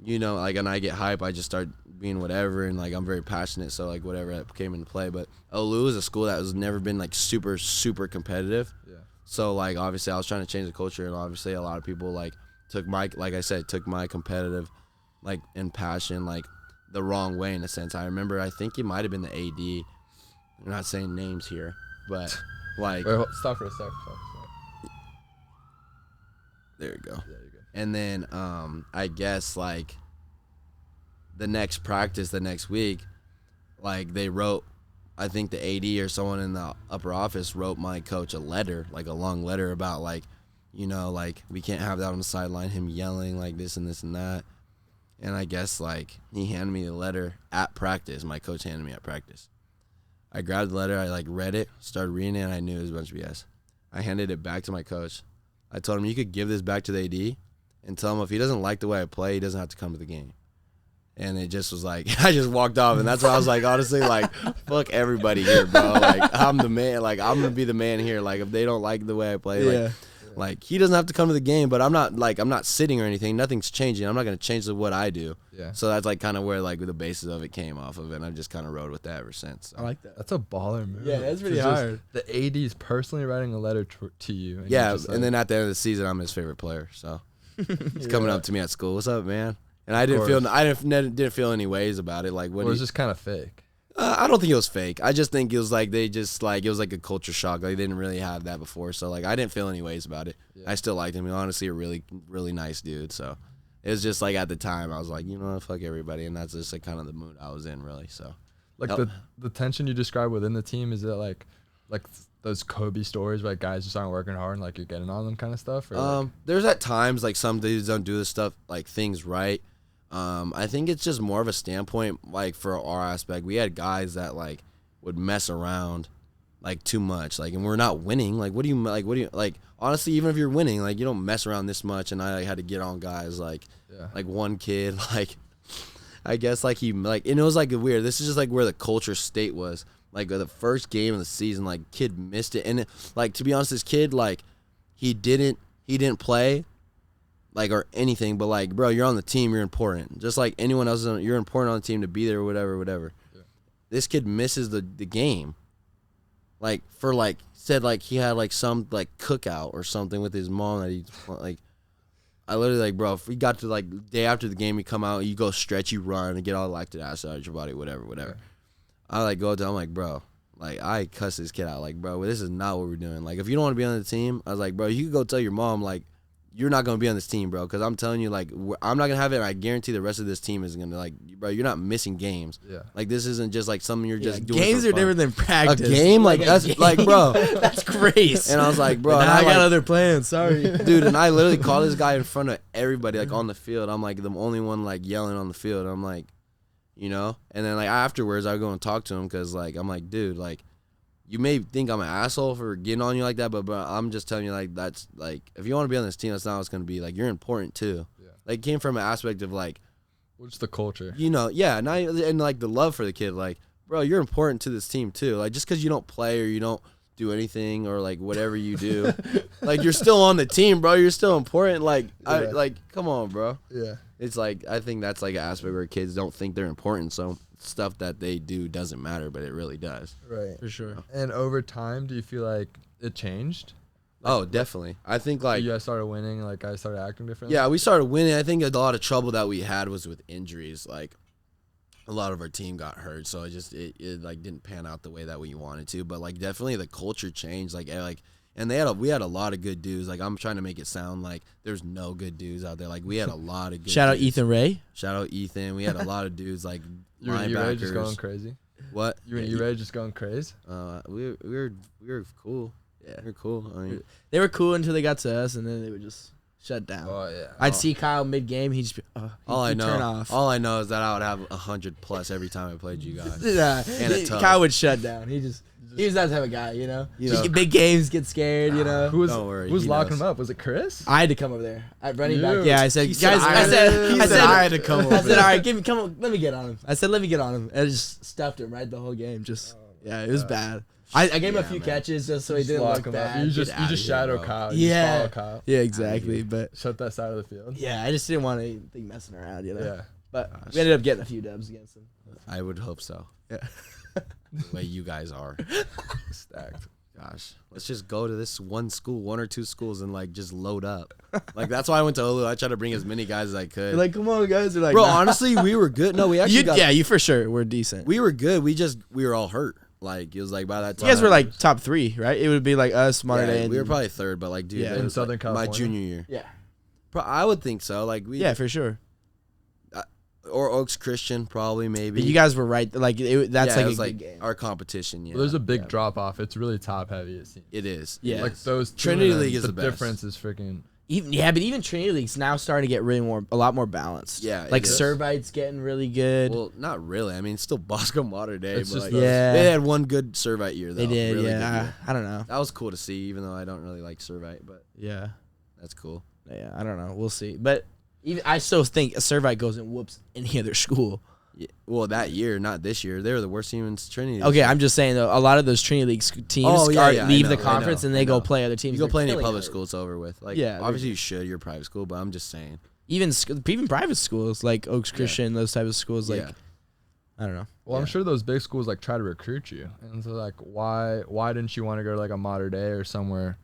Speaker 6: you know, like, and I get hype, I just start being whatever, and like I'm very passionate, so like whatever that came into play. But OLU is a school that has never been like super competitive.
Speaker 7: Yeah.
Speaker 6: So like obviously I was trying to change the culture, and obviously a lot of people like took my, like I said, took my competitive like and passion like the wrong way in a sense. I remember, I think it might have been the AD. I'm not saying names here, but like
Speaker 7: Wait, stop for a sec.
Speaker 6: there you go.
Speaker 7: Yeah, you're good.
Speaker 6: And then I guess like the next practice the next week, like they wrote, I think the AD or someone in the upper office wrote my coach a letter, like a long letter about like, you know, like we can't have that on the sideline, him yelling like this and this and that. And I guess, like, he handed me the letter at practice. My coach handed me at practice. I grabbed the letter. I, like, read it, started reading it, and I knew it was a bunch of BS. I handed it back to my coach. I told him, you could give this back to the AD and tell him if he doesn't like the way I play, he doesn't have to come to the game. And it just was like, I just walked off. And that's why I was like, honestly, like, fuck everybody here, bro. Like, I'm the man. Like, I'm going to be the man here. Like, if they don't like the way I play, like, he doesn't have to come to the game, but I'm not sitting or anything. Nothing's changing. I'm not going to change what I do.
Speaker 7: Yeah.
Speaker 6: So that's, like, kind of where, like, the basis of it came off of it. And I've just kind of rode with that ever since. So.
Speaker 5: I like that.
Speaker 7: That's a baller move.
Speaker 5: Yeah, that's pretty
Speaker 7: It's just
Speaker 5: hard.
Speaker 7: The AD's personally writing a letter to you. And
Speaker 6: Yeah,
Speaker 7: you're just like,
Speaker 6: and then at the end of the season, I'm his favorite player. So he's coming up to me at school. What's up, man? And I didn't feel any ways about it. Like,
Speaker 7: it was just kind of fake.
Speaker 6: I don't think it was fake. I just think it was like it was like a culture shock. Like, they didn't really have that before. So, like, I didn't feel any ways about it.
Speaker 7: Yeah.
Speaker 6: I still liked him. He was honestly a really, really nice dude. So it was just like, at the time, I was like, you know what, fuck everybody. And that's just like kind of the mood I was in, really. So,
Speaker 7: Like, the tension you describe within the team, is it like those Kobe stories where, like, guys just aren't working hard and, like, you're getting on them kind of stuff? Or like,
Speaker 6: there's at times, like, some dudes don't do this stuff, like, things right. I think it's just more of a standpoint, like, for our aspect. We had guys that, like, would mess around, like, too much, like, and we're not winning. Like, what do you honestly, even if you're winning, like, you don't mess around this much. And I, like, had to get on guys, like, like, one kid, like, I guess, like, and it was, like, weird. This is just, like, where the culture state was. Like, the first game of the season, like, kid missed it. And, like, to be honest, this kid, like, he didn't play, like, or anything, but, like, bro, you're on the team, you're important. Just like anyone else, you're important on the team to be there, whatever. Yeah. This kid misses the game, like, for, like, said, like, he had, like, some, like, cookout or something with his mom that he, like, I literally, like, bro, if we got to, like, day after the game, you come out, you go stretch, you run, and get all lactic acid out of your body, whatever. Yeah. I, like, go to, I'm like, bro, like, I cuss this kid out, like, bro, this is not what we're doing. Like, if you don't want to be on the team, I was like, bro, you could go tell your mom, like, you're not going to be on this team, bro, because I'm telling you, like, I'm not going to have it, and I guarantee the rest of this team is going to, like, bro, you're not missing games.
Speaker 7: Yeah.
Speaker 6: Like, this isn't just, like, something you're just doing
Speaker 5: Games
Speaker 6: for
Speaker 5: are
Speaker 6: fun.
Speaker 5: different than practice.
Speaker 6: A game? Like, that's,
Speaker 5: game.
Speaker 6: like, bro.
Speaker 5: That's crazy.
Speaker 6: And I was like, bro.
Speaker 5: Now
Speaker 6: and
Speaker 5: I got
Speaker 6: like,
Speaker 5: other plans. Sorry.
Speaker 6: dude, and I literally called this guy in front of everybody, like, on the field. I'm, like, the only one, like, yelling on the field. I'm, like, you know? And then, like, afterwards, I go and talk to him because, like, I'm like, dude, like, you may think I'm an asshole for getting on you like that, but I'm just telling you, like, that's, like, if you want to be on this team, that's not what it's going to be. Like, you're important, too.
Speaker 7: Yeah.
Speaker 6: Like, it came from an aspect of, like,
Speaker 7: what's the culture?
Speaker 6: you know, yeah, and, like, the love for the kid. Like, bro, you're important to this team, too. Like, just because you don't play or you don't do anything or, like, whatever you do, like, you're still on the team, bro. You're still important. Like, like, come on, bro.
Speaker 7: Yeah.
Speaker 6: It's, like, I think that's, like, an aspect where kids don't think they're important, so stuff that they do doesn't matter, but it really does.
Speaker 7: Right.
Speaker 5: For sure.
Speaker 7: And over time, do you feel like it changed?
Speaker 6: Oh, definitely. I think, like,
Speaker 7: You guys started winning, like, guys started acting differently?
Speaker 6: yeah, we started winning. I think a lot of trouble that we had was with injuries. Like, a lot of our team got hurt, so it like didn't pan out the way that we wanted to. But, like, definitely the culture changed. Like, and we had a lot of good dudes. Like, I'm trying to make it sound like there's no good dudes out there. Like, we had a lot of good
Speaker 5: Shout out
Speaker 6: dudes.
Speaker 5: Ethan Ray.
Speaker 6: Shout out Ethan. We had a lot of dudes, like,
Speaker 7: You Ray just going
Speaker 6: linebackers.
Speaker 7: crazy?
Speaker 6: What?
Speaker 7: You and Ray just going crazy?
Speaker 6: We were cool. Yeah, we were cool. I mean,
Speaker 5: They were cool until they got to us, and then they would just shut down.
Speaker 7: Oh, yeah.
Speaker 5: I'd see Kyle mid game. He'd just be,
Speaker 6: all I
Speaker 5: turn off.
Speaker 6: know is that I would have 100+ every time I played you guys.
Speaker 5: Yeah,
Speaker 6: And a tub.
Speaker 5: Kyle would shut down. He was that type of guy, you know.
Speaker 6: You know.
Speaker 5: Big games, get scared, you know.
Speaker 6: Don't worry,
Speaker 7: Who was
Speaker 6: he
Speaker 7: locking
Speaker 6: knows.
Speaker 7: him up? Was it Chris?
Speaker 5: I had to come over there. Running back.
Speaker 7: You.
Speaker 5: Yeah, I said,
Speaker 6: He said
Speaker 5: guys,
Speaker 6: I had to come
Speaker 5: I
Speaker 6: over
Speaker 5: said,
Speaker 6: there.
Speaker 5: all right, come on, let me get on him. I said, let me get on him. And I just stuffed him right the whole game. Just yeah, it was bad. I gave him a few catches just so he didn't
Speaker 7: lock
Speaker 5: look
Speaker 7: him up.
Speaker 5: bad.
Speaker 7: You just shadow
Speaker 6: bro.
Speaker 7: Kyle. You
Speaker 5: Yeah.
Speaker 7: just follow Kyle.
Speaker 5: Yeah, exactly. But
Speaker 7: Shut that side of the field.
Speaker 5: yeah, I just didn't want anything messing around, you know.
Speaker 7: Yeah.
Speaker 5: But we ended up getting a few dubs against him.
Speaker 6: I would hope so.
Speaker 5: Yeah.
Speaker 6: The way you guys are.
Speaker 7: Stacked.
Speaker 6: Gosh, let's just go to this one or two schools and, like, just load up. Like, that's why I went to Olu. I tried to bring as many guys as I could.
Speaker 5: They're like, come on, guys. They're like,
Speaker 6: bro,
Speaker 5: nah.
Speaker 6: honestly, we were good. No, we actually
Speaker 5: you for sure. We're decent.
Speaker 6: we were good. We were all hurt. Like, it was like by that time.
Speaker 5: You guys were like top 3, right? It would be like us, Monterey,
Speaker 6: yeah,
Speaker 5: and
Speaker 6: we were probably third, but, like, dude,
Speaker 5: Yeah.
Speaker 6: it
Speaker 7: In
Speaker 6: was,
Speaker 7: Southern
Speaker 6: like,
Speaker 7: California?
Speaker 6: my junior year.
Speaker 5: yeah,
Speaker 6: I would think so. Like,
Speaker 5: yeah, for sure.
Speaker 6: or Oaks Christian, probably, maybe.
Speaker 5: But you guys were right. Like that's
Speaker 6: yeah,
Speaker 5: like
Speaker 6: it
Speaker 5: a
Speaker 6: was
Speaker 5: good
Speaker 6: like
Speaker 5: game.
Speaker 6: our competition. Yeah,
Speaker 7: Well, there's a big drop off. It's really top heavy, it seems.
Speaker 6: it is.
Speaker 5: Yeah.
Speaker 6: It
Speaker 7: Like
Speaker 6: is.
Speaker 7: those two
Speaker 6: Trinity
Speaker 7: of them,
Speaker 6: League is the best.
Speaker 7: difference is freaking.
Speaker 5: Even Trinity League's now starting to get a lot more balanced.
Speaker 6: Yeah,
Speaker 5: like
Speaker 6: it is.
Speaker 5: Servite's getting really good.
Speaker 6: Well, not really. I mean, it's still Bosco Modern Day,
Speaker 7: It's
Speaker 6: but
Speaker 7: just
Speaker 6: like,
Speaker 5: yeah.
Speaker 6: they had one good Servite year, though.
Speaker 5: They did,
Speaker 6: Really good
Speaker 5: yeah.
Speaker 6: year.
Speaker 5: I don't know.
Speaker 6: That was cool to see, even though I don't really like Servite, but
Speaker 5: Yeah.
Speaker 6: that's cool.
Speaker 5: Yeah, I don't know. We'll see. But I still think a Servite goes and whoops any other school.
Speaker 6: Yeah. Well, that year, not this year. They were the worst team in Trinity. this
Speaker 5: Okay,
Speaker 6: year.
Speaker 5: I'm just saying, though, a lot of those Trinity League teams
Speaker 6: I
Speaker 5: leave
Speaker 6: know,
Speaker 5: the conference and
Speaker 6: I
Speaker 5: they go
Speaker 6: know.
Speaker 5: play other teams.
Speaker 6: You go
Speaker 5: They're
Speaker 6: play any
Speaker 5: killing
Speaker 6: public
Speaker 5: it.
Speaker 6: school, it's over with. Like,
Speaker 5: Yeah,
Speaker 6: obviously you should. You're a private school, but I'm just saying.
Speaker 5: Even private schools like Oaks Christian, those type of schools, like
Speaker 6: Yeah.
Speaker 5: I don't know.
Speaker 7: Well, I'm
Speaker 6: Yeah.
Speaker 7: sure those big schools like try to recruit you, and so like, why didn't you want to go to like a Modern Day or somewhere?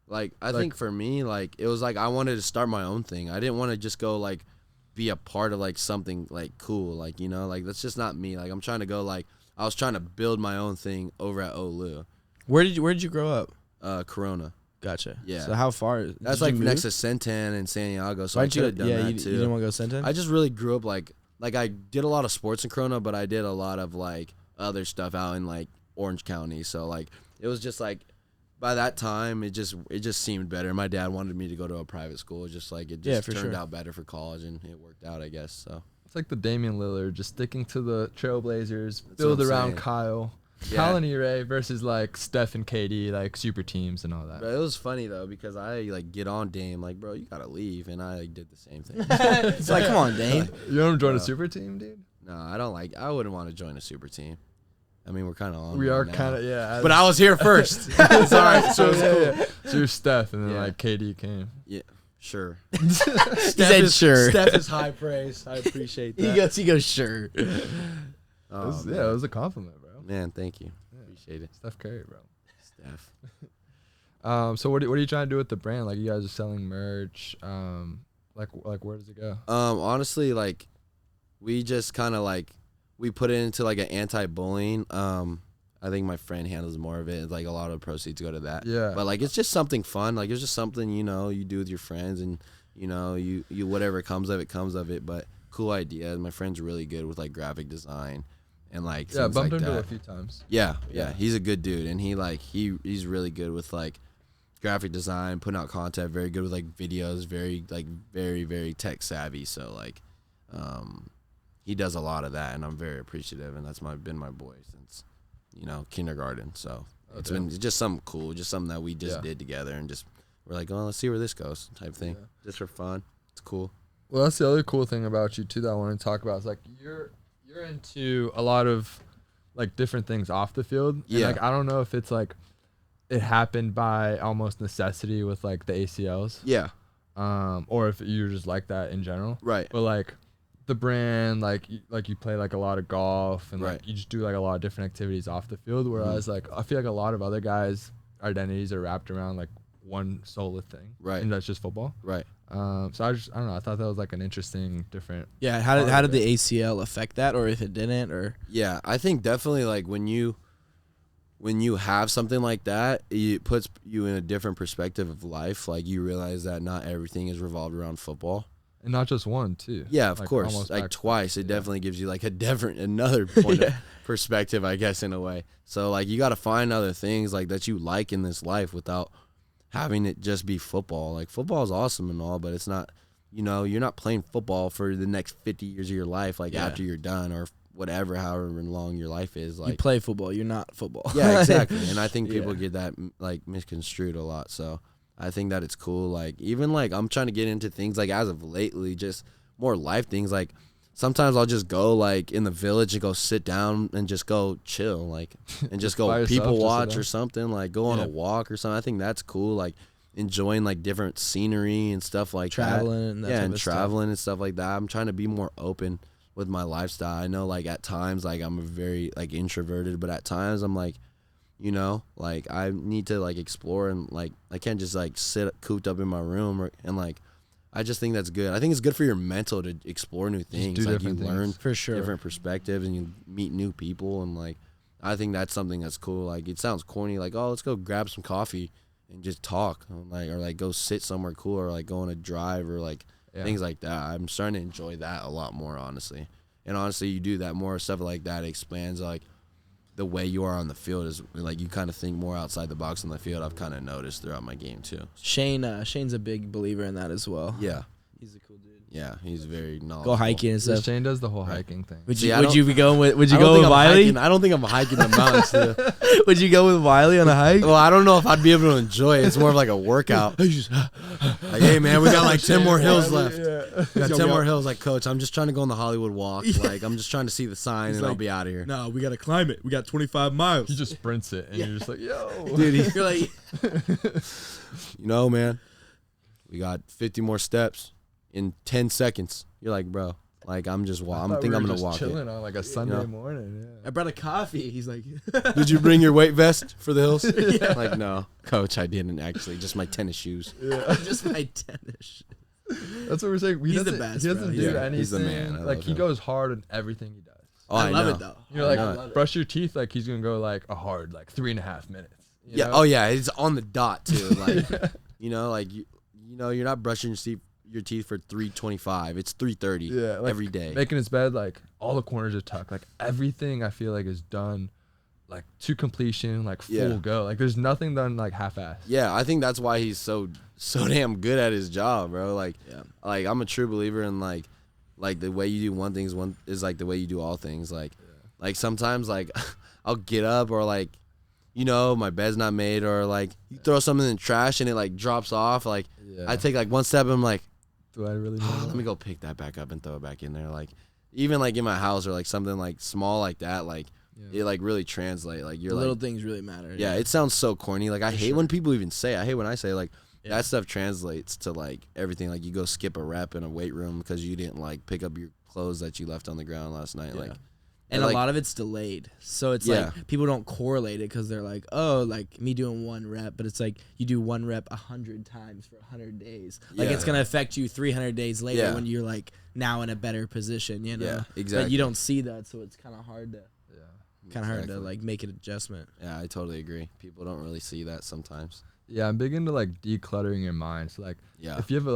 Speaker 6: Like I think for me, like it was like I wanted to start my own thing. I didn't want to just go like be a part of like something like cool, like like that's just not me. Like I'm trying to go like I was trying to build my own thing over at Olu.
Speaker 5: Where did you grow up?
Speaker 6: Corona.
Speaker 5: Gotcha.
Speaker 6: Yeah.
Speaker 5: So how far?
Speaker 6: That's
Speaker 5: did
Speaker 6: like
Speaker 5: you
Speaker 6: next
Speaker 5: move?
Speaker 6: to Centan and Santiago. So
Speaker 5: Why'd
Speaker 6: I could have done
Speaker 5: yeah,
Speaker 6: that
Speaker 5: you
Speaker 6: too.
Speaker 5: didn't want to go Centen?
Speaker 6: I just really grew up like I did a lot of sports in Corona, but I did a lot of like other stuff out in like Orange County. So like it was just like by that time it just seemed better. My dad wanted me to go to a private school, just like it just turned out better for college and it worked out, I guess. So
Speaker 7: It's like the Damian Lillard, just sticking to the Trailblazers,
Speaker 6: That's
Speaker 7: build
Speaker 6: what I'm
Speaker 7: around
Speaker 6: saying.
Speaker 7: Kyle.
Speaker 6: Yeah.
Speaker 7: Colony Ray versus like Steph and KD, like super teams and all that.
Speaker 6: But it was funny though because I like get on Dame like, bro, you gotta leave, and I like, did the same thing.
Speaker 5: It's like, come on, Dane.
Speaker 7: You don't join a super team, dude?
Speaker 6: No, I don't like. I wouldn't want to join a super team. I mean, we're kind of on.
Speaker 7: We
Speaker 6: one
Speaker 7: are
Speaker 6: now.
Speaker 7: kind of, yeah.
Speaker 6: But I was here first. It's all right. So it's cool.
Speaker 7: yeah. So you're Steph, and then
Speaker 6: Yeah.
Speaker 7: like KD came.
Speaker 6: Yeah, sure.
Speaker 5: He said sure.
Speaker 6: Steph is high praise. I appreciate that.
Speaker 5: He goes sure.
Speaker 6: Oh,
Speaker 7: It was,
Speaker 6: man.
Speaker 7: yeah, it was a compliment, bro.
Speaker 6: Man, thank you. Appreciate it.
Speaker 7: Steph Curry, bro.
Speaker 6: Steph.
Speaker 7: So what are you trying to do with the brand? Like you guys are selling merch. Like where does it go?
Speaker 6: Honestly, like, we just kind of like we put it into like an anti-bullying. I think my friend handles more of it. It's like a lot of proceeds go to that.
Speaker 7: Yeah.
Speaker 6: But like it's just something fun. Like it's just something you do with your friends, and you whatever comes of it comes of it. But cool idea. My friend's really good with like graphic design, and like
Speaker 7: Yeah,
Speaker 6: things
Speaker 7: bumped
Speaker 6: like
Speaker 7: into
Speaker 6: that.
Speaker 7: it a few times.
Speaker 6: Yeah, he's a good dude, and he's really good with like graphic design, putting out content. Very good with like videos. Very very tech savvy. So like, he does a lot of that, and I'm very appreciative. And that's been my boy since kindergarten. So it's been just something cool, just something that we just did together, and just we're like, oh, let's see where this goes, type thing, just for fun. It's cool.
Speaker 7: Well, that's the other cool thing about you too that I want to talk about. Is like you're into a lot of like different things off the field. And,
Speaker 6: Yeah.
Speaker 7: like I don't know if it's like it happened by almost necessity with like the ACLs.
Speaker 6: Yeah.
Speaker 7: Or if you're just like that in general.
Speaker 6: Right.
Speaker 7: But like the brand, like you play like a lot of golf and
Speaker 6: Right.
Speaker 7: like you just do like a lot of different activities off the field. Whereas like I feel like a lot of other guys' identities are wrapped around like one solo thing.
Speaker 6: Right.
Speaker 7: And that's just football.
Speaker 6: Right.
Speaker 7: So I don't know. I thought that was like an interesting, different.
Speaker 5: Yeah, how did the ACL affect that, or if it didn't, or
Speaker 6: Yeah, I think definitely like when you have something like that, it puts you in a different perspective of life. Like you realize that not everything is revolved around football.
Speaker 7: And not just one, too.
Speaker 6: Yeah, of
Speaker 7: Like,
Speaker 6: course.
Speaker 7: almost
Speaker 6: Like
Speaker 7: back-
Speaker 6: twice. It
Speaker 7: yeah.
Speaker 6: definitely gives you like another point of perspective, I guess, in a way. So like you got to find other things like that you like in this life without having it just be football. Like football is awesome and all, but it's not, you're not playing football for the next 50 years of your life, like
Speaker 5: Yeah.
Speaker 6: after you're done or whatever, however long your life is.
Speaker 5: you
Speaker 6: Like,
Speaker 5: play football, you're not football.
Speaker 6: yeah, exactly. And I think people
Speaker 5: Yeah.
Speaker 6: get that like misconstrued a lot. So I think that it's cool. Like even like I'm trying to get into things like as of lately, just more life things. Like sometimes I'll just go like in the village and go sit down and just go chill, like and just go
Speaker 7: by yourself,
Speaker 6: people
Speaker 7: just sit
Speaker 6: watch
Speaker 7: down?
Speaker 6: or something. Like go on
Speaker 5: Yeah.
Speaker 6: a walk or something. I think that's cool. Like enjoying like different scenery and stuff like
Speaker 5: Traveling
Speaker 6: that.
Speaker 5: and that
Speaker 6: yeah,
Speaker 5: type
Speaker 6: and
Speaker 5: of stuff.
Speaker 6: traveling and stuff like that. I'm trying to be more open with my lifestyle. I know like at times like I'm a very like introverted, but at times I'm like, like I need to like explore and like I can't just like sit cooped up in my room and like I just think that's good. I think it's good for your mental to explore new things.
Speaker 7: do
Speaker 6: Like you
Speaker 7: different things.
Speaker 6: learn
Speaker 5: For sure.
Speaker 6: different perspectives and you meet new people and like I think that's something that's cool. Like it sounds corny, like oh let's go grab some coffee and just talk, like or like go sit somewhere cool or like go on a drive or like things like that. I'm starting to enjoy that a lot more, honestly. And honestly, you do that more stuff like that, it expands like the way you are on the field is like you kind of think more outside the box on the field. I've kind of noticed throughout my game too.
Speaker 5: Shane's a big believer in that as well.
Speaker 6: Yeah,
Speaker 5: He's a cool dude.
Speaker 6: yeah, he's very knowledgeable.
Speaker 5: Go hiking and
Speaker 7: Yeah,
Speaker 5: stuff.
Speaker 7: Shane does the whole hiking thing.
Speaker 5: Would
Speaker 6: See,
Speaker 5: you be going with? Would you
Speaker 6: I don't
Speaker 5: go
Speaker 6: think
Speaker 5: with
Speaker 6: I'm
Speaker 5: Wiley?
Speaker 6: hiking- I don't think I'm hiking the mountains. Too.
Speaker 5: Would you go with Wiley on a hike?
Speaker 6: Well, I don't know if I'd be able to enjoy it. It's more of like a workout. Like, hey man, we got like 10 more hills left. We got 10 more hills. Like, coach, I'm just trying to go on the Hollywood Walk. Like, I'm just trying to see the sign and I'll be out of here.
Speaker 5: No, we gotta climb it. We got 25 miles.
Speaker 7: He just sprints it, and you're just like, yo.
Speaker 5: Dude, you're like,
Speaker 6: You know, man, we got 50 more steps in 10 seconds. You're like, bro, like I'm just I'm
Speaker 7: I'm
Speaker 6: gonna walk
Speaker 7: chilling
Speaker 6: it.
Speaker 7: on like a Sunday morning.
Speaker 5: I brought a coffee. He's like,
Speaker 6: Did you bring your weight vest for the hills? Like, no, coach, I didn't actually. Just my tennis shoes.
Speaker 5: just my tennis.
Speaker 7: That's what we're saying.
Speaker 5: He's the best,
Speaker 7: He doesn't
Speaker 5: bro.
Speaker 7: do
Speaker 6: Yeah,
Speaker 7: anything.
Speaker 6: he's the man. I
Speaker 7: Like
Speaker 6: love
Speaker 7: he
Speaker 6: him.
Speaker 7: goes hard on everything he does.
Speaker 6: Oh,
Speaker 5: I love
Speaker 6: know.
Speaker 5: it though.
Speaker 7: You're
Speaker 6: I
Speaker 7: like,
Speaker 6: know it.
Speaker 7: brush your teeth. Like he's gonna go like a hard like 3.5 minutes. you
Speaker 6: Yeah.
Speaker 7: know?
Speaker 6: Oh yeah, it's on the dot too. Like, you know, like you know, you're not brushing your teeth for 3:25. It's 3:30.
Speaker 7: Yeah, like
Speaker 6: every day.
Speaker 7: Making his bed, like all the corners are tucked. Like everything I feel like is done like to completion, like full
Speaker 6: Yeah.
Speaker 7: go. Like there's nothing done like half-assed.
Speaker 6: Yeah, I think that's why he's so damn good at his job, bro. Like,
Speaker 5: Yeah.
Speaker 6: like I'm a true believer in like the way you do one thing is like the way you do all things. Like sometimes like I'll get up or like, you know, my bed's not made or like you throw something in the trash and it like drops off. Like
Speaker 7: Yeah.
Speaker 6: I take like one step and I'm like,
Speaker 7: Do I really
Speaker 6: oh,
Speaker 7: know?
Speaker 6: let me go pick that back up and throw it back in there. Like even like in my house or like something like small like that, like
Speaker 7: Yeah.
Speaker 6: it like really translate. Like you're
Speaker 5: The
Speaker 6: like,
Speaker 5: little things really matter.
Speaker 6: yeah, it sounds so corny. Like I hate when people even say. I hate when I say like
Speaker 5: Yeah.
Speaker 6: that stuff translates to like everything. Like you go skip a rep in a weight room because you didn't like pick up your clothes that you left on the ground last night.
Speaker 5: Yeah.
Speaker 6: Like,
Speaker 5: And
Speaker 6: like,
Speaker 5: a lot of it's delayed. So it's
Speaker 6: Yeah.
Speaker 5: like people don't correlate it because they're like, oh, like me doing one rep. But it's like you do one rep 100 times for 100 days. Like
Speaker 6: Yeah.
Speaker 5: it's going to affect you 300 days later
Speaker 6: Yeah.
Speaker 5: when you're like now in a better position, you know?
Speaker 6: Yeah,
Speaker 5: But
Speaker 6: exactly.
Speaker 5: you don't see that. So it's kind of hard to.
Speaker 7: Yeah.
Speaker 5: Kind of hard to
Speaker 6: Exactly.
Speaker 5: like make an adjustment.
Speaker 6: Yeah, I totally agree. People don't really see that sometimes.
Speaker 7: Yeah, I'm big into like decluttering your mind. So like
Speaker 6: Yeah.
Speaker 7: if you have